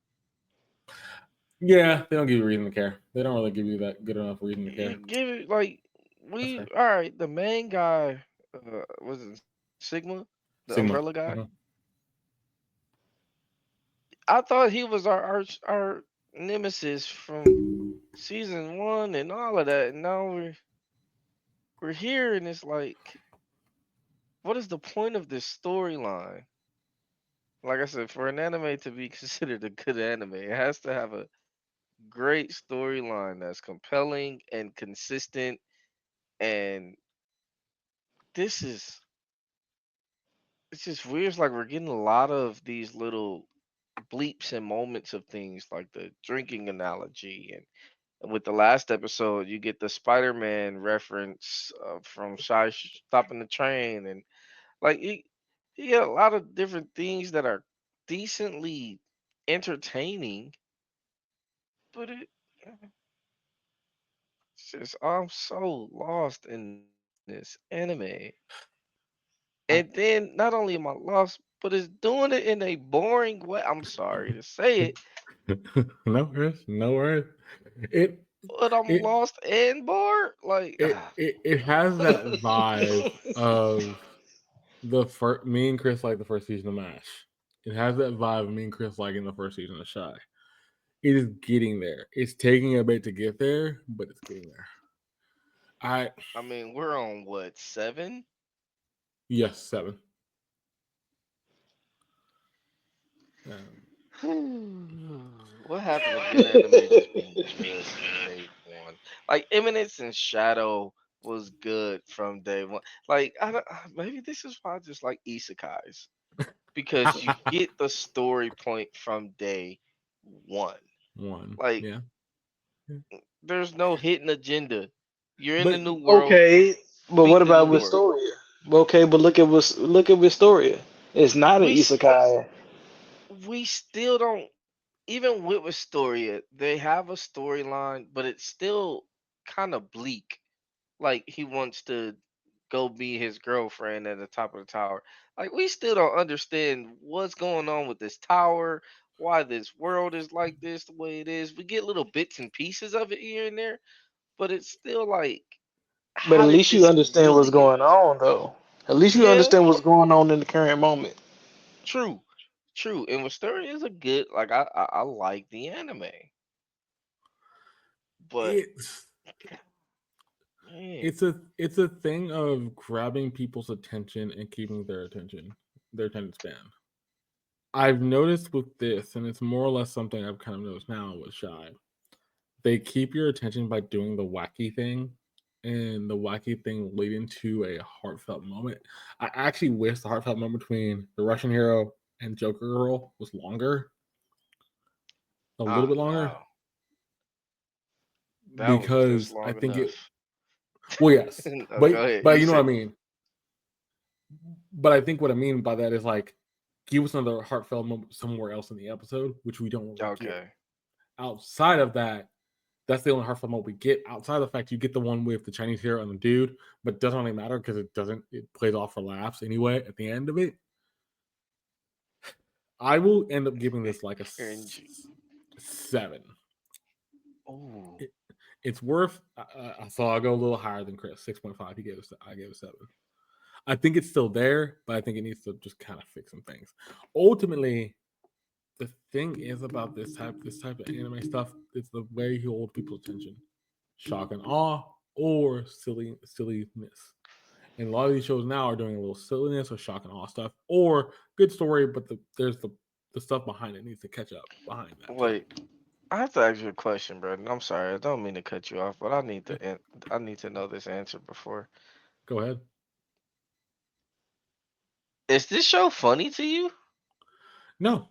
Speaker 1: Yeah, they don't give you a reason to care. They don't really give you that good enough reason to
Speaker 3: You
Speaker 1: care.
Speaker 3: give it like
Speaker 1: That's
Speaker 3: we
Speaker 1: fair.
Speaker 3: all right. The main guy was it Sigma, the umbrella
Speaker 1: Sigma.
Speaker 3: guy.
Speaker 1: Mm-hmm.
Speaker 3: I thought he was our nemesis from season 1 and all of that, and now we're here, and it's like, what is the point of this storyline? Like I said, for an anime to be considered a good anime, it has to have a great storyline that's compelling and consistent. And this is it's just weird. It's like we're getting a lot of these little bleeps and moments of things like the drinking analogy and with the last episode you get the Spider-Man reference from Shy stopping the train and like you get a lot of different things that are decently entertaining, but it's just I'm so lost in this anime. And
Speaker 1: I,
Speaker 3: then not only am I lost, but it's doing it in a boring way. I'm sorry to say it,
Speaker 1: no worries. No worries. It
Speaker 3: but I'm
Speaker 1: it
Speaker 3: lost and bored. Like,
Speaker 1: it has that vibe of the first. Me and Chris like the first season of Mash. It has that vibe of me and Chris liking the first season of Shy. It is getting there. It's taking a bit to get there, but it's getting there. I
Speaker 3: I mean, we're on what 7?
Speaker 1: Yes, 7. Um,
Speaker 3: What happened to good anime just being good from day one? Like Eminence and Shadow was good from day one. Like I don't, maybe this is why I just like isekais because you get the story point from day one.
Speaker 1: One,
Speaker 3: Like
Speaker 1: yeah.
Speaker 3: there's no hidden agenda. You're in the
Speaker 1: But
Speaker 3: new world.
Speaker 2: Okay, but what
Speaker 3: Beat the
Speaker 2: about
Speaker 3: new world.
Speaker 2: Wistoria? Okay, but look at Wistoria. It's not an
Speaker 3: We s-
Speaker 2: isekai.
Speaker 3: we still don't even with Astoria, they have a storyline, but it's still kind of bleak. Like he wants to go be his girlfriend at the top of the tower. Like we still don't understand what's going on with this tower, why this world is like this the way it is. We get little bits and pieces of it here and there, but it's still like,
Speaker 2: But
Speaker 3: how
Speaker 2: at
Speaker 3: did
Speaker 2: least you
Speaker 3: this
Speaker 2: understand
Speaker 3: really
Speaker 2: what's
Speaker 3: get
Speaker 2: going
Speaker 3: here?
Speaker 2: on, though. At least you
Speaker 3: Yeah,
Speaker 2: understand what's going on in the current moment.
Speaker 3: true, true. And Wisteria is a good like I like the anime, but
Speaker 1: it's
Speaker 3: man,
Speaker 1: it's a thing of grabbing people's attention and keeping their attention span. I've noticed with this, and it's more or less something I've kind of noticed now with Shy. They keep your attention by doing the wacky thing, and the wacky thing leading to a heartfelt moment. I actually wish the heartfelt moment between the Russian hero and Joker Girl was longer, a little bit longer,
Speaker 3: no, that was just
Speaker 1: because I
Speaker 3: long
Speaker 1: think it.
Speaker 3: enough.
Speaker 1: Well, yes,
Speaker 3: Oh, go ahead.
Speaker 1: but
Speaker 3: You
Speaker 1: you know what I
Speaker 3: said
Speaker 1: mean. But I think what I mean by that is like give us another heartfelt moment somewhere else in the episode, which we don't really get.
Speaker 3: okay.
Speaker 1: Outside of that, that's the only heartfelt moment we get. Outside of the fact you get the one with the Chinese hero and the dude, but it doesn't really matter because it plays off for laughs anyway at the end of it. I will end up giving this like a
Speaker 3: Cringy.
Speaker 1: 7.
Speaker 3: Oh.
Speaker 1: It's worth. So I'll go a little higher than Chris. 6.5. I gave it 7. I think it's still there, but I think it needs to just kind of fix some things. Ultimately, the thing is about this type of anime stuff. It's the way you hold people's attention, shock and awe, or silliness. And a lot of these shows now are doing a little silliness or shock and awe stuff, or good story, but there's the stuff behind it needs to catch up behind that.
Speaker 3: Wait, I have to ask you a question, bro. I'm sorry, I don't mean to cut you off, but I need
Speaker 1: Yeah.
Speaker 3: to know this answer before.
Speaker 1: Go ahead.
Speaker 3: Is this show funny to you?
Speaker 1: No,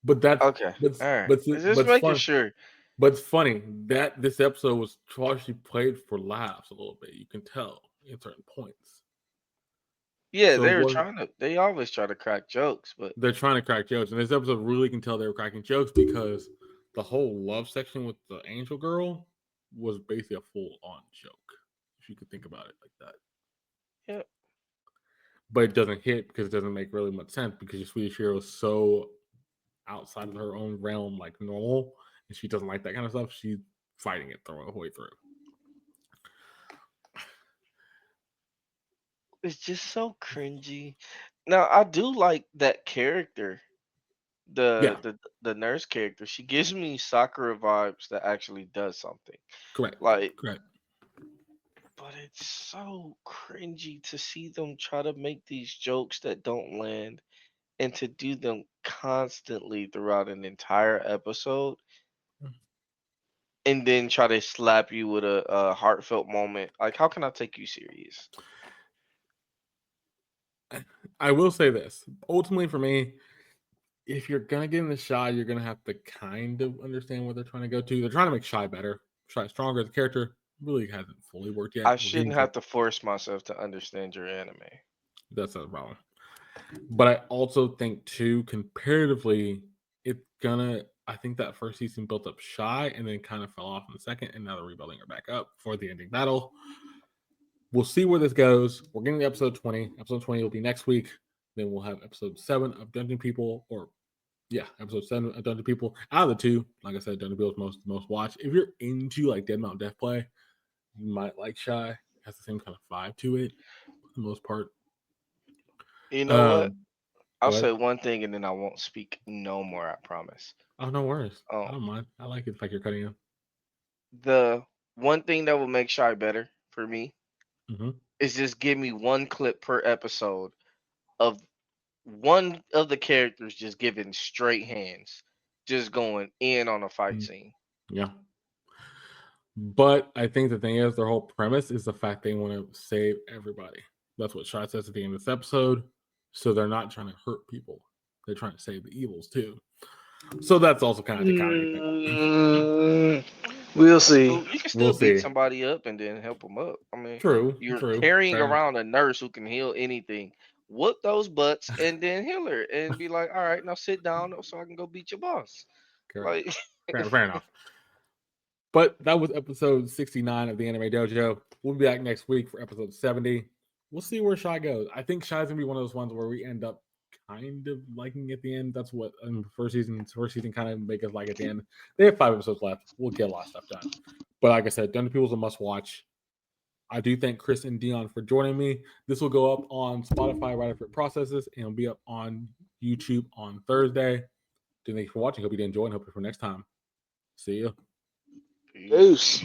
Speaker 1: but that's
Speaker 3: Okay,
Speaker 1: but
Speaker 3: all right.
Speaker 1: but
Speaker 3: Just
Speaker 1: but it's
Speaker 3: making
Speaker 1: fun.
Speaker 3: sure.
Speaker 1: But it's funny that this episode was partially played for laughs a little bit. You can tell at certain points.
Speaker 3: Yeah,
Speaker 1: So
Speaker 3: they were
Speaker 1: what
Speaker 3: trying to. They always try to crack jokes, but
Speaker 1: they're trying to crack jokes, and this episode really can tell they were cracking jokes because the whole love section with the angel girl was basically a full-on joke, if you could think about it like that.
Speaker 3: yeah,
Speaker 1: But it doesn't hit because it doesn't make really much sense because your Swedish hero is so outside of her own realm, like normal, and she doesn't like that kind of stuff. She's fighting it the whole way through.
Speaker 3: it's just so cringy. Now I do like that character,
Speaker 1: Yeah,
Speaker 3: the nurse character. She gives me Sakura vibes that actually does something.
Speaker 1: correct,
Speaker 3: Like,
Speaker 1: correct.
Speaker 3: but it's so cringy to see them try to make these jokes that don't land and to do them constantly throughout an entire episode and then try to slap you with a heartfelt moment. Like, how can I take you serious?
Speaker 1: I will say this. Ultimately, for me, if you're gonna get in the Shy, you're gonna have to kind of understand what they're trying to go to. They're trying to make Shy better, Shy stronger as a character. Really hasn't fully worked yet.
Speaker 3: I
Speaker 1: We're getting
Speaker 3: shouldn't
Speaker 1: to
Speaker 3: have to force myself to understand your anime.
Speaker 1: that's not a problem. But I also think too, comparatively, it's gonna. I think that first season built up Shy and then kind of fell off in the second, and now they're rebuilding her back up for the ending battle. We'll see where this goes. We're getting to episode 20. Episode 20 will be next week. Then we'll have episode 7 of Dungeon People, or yeah, episode 7 of Dungeon People. Out of the two, like I said, Dungeon People is most watched. If you're into like Dead Mountain Death Play, you might like Shy. It has the same kind of vibe to it for the most part.
Speaker 3: You know what?
Speaker 1: Um,
Speaker 3: I'll
Speaker 1: go ahead.
Speaker 3: say one thing and then I won't speak no more, I promise.
Speaker 1: Oh, no worries. I
Speaker 3: Um,
Speaker 1: don't mind. I like it like you're cutting in.
Speaker 3: the one thing that will make Shy better for me
Speaker 1: Mm-hmm.
Speaker 3: is just give me one clip per episode of one of the characters just giving straight hands, just going in on a fight scene.
Speaker 1: Yeah. But I think the thing is, their whole premise is the fact they want to save everybody. That's what Shot says at the end of this episode. So they're not trying to hurt people. They're trying to save the evils too. So that's also kind of the comedy thing.
Speaker 2: Mm, we'll see.
Speaker 3: You can
Speaker 1: We'll
Speaker 3: still beat
Speaker 1: see.
Speaker 3: somebody up and then help them up. I mean,
Speaker 1: True.
Speaker 3: you're
Speaker 1: True.
Speaker 3: carrying
Speaker 1: Fair enough.
Speaker 3: around a nurse who can heal anything. Whoop those butts and then heal her and be like, all right, now sit down so I can go beat your boss.
Speaker 1: Correct.
Speaker 3: Like,
Speaker 1: Fair enough. But that was episode 69 of the Anime Dojo. We'll be back next week for episode 70. We'll see where Shy goes. I think Shy's gonna be one of those ones where we end up kind of liking at the end. That's what first season kind of make us like at the end. They have 5 episodes left. We'll get a lot of stuff done. But like I said, Dungeon People's a must watch. I do thank Chris and Deon for joining me. This will go up on Spotify right after it processes, and it'll be up on YouTube on Thursday. Thank you for watching. Hope you did enjoy, and hope you for next time. See ya.
Speaker 3: peace.
Speaker 2: Deuce.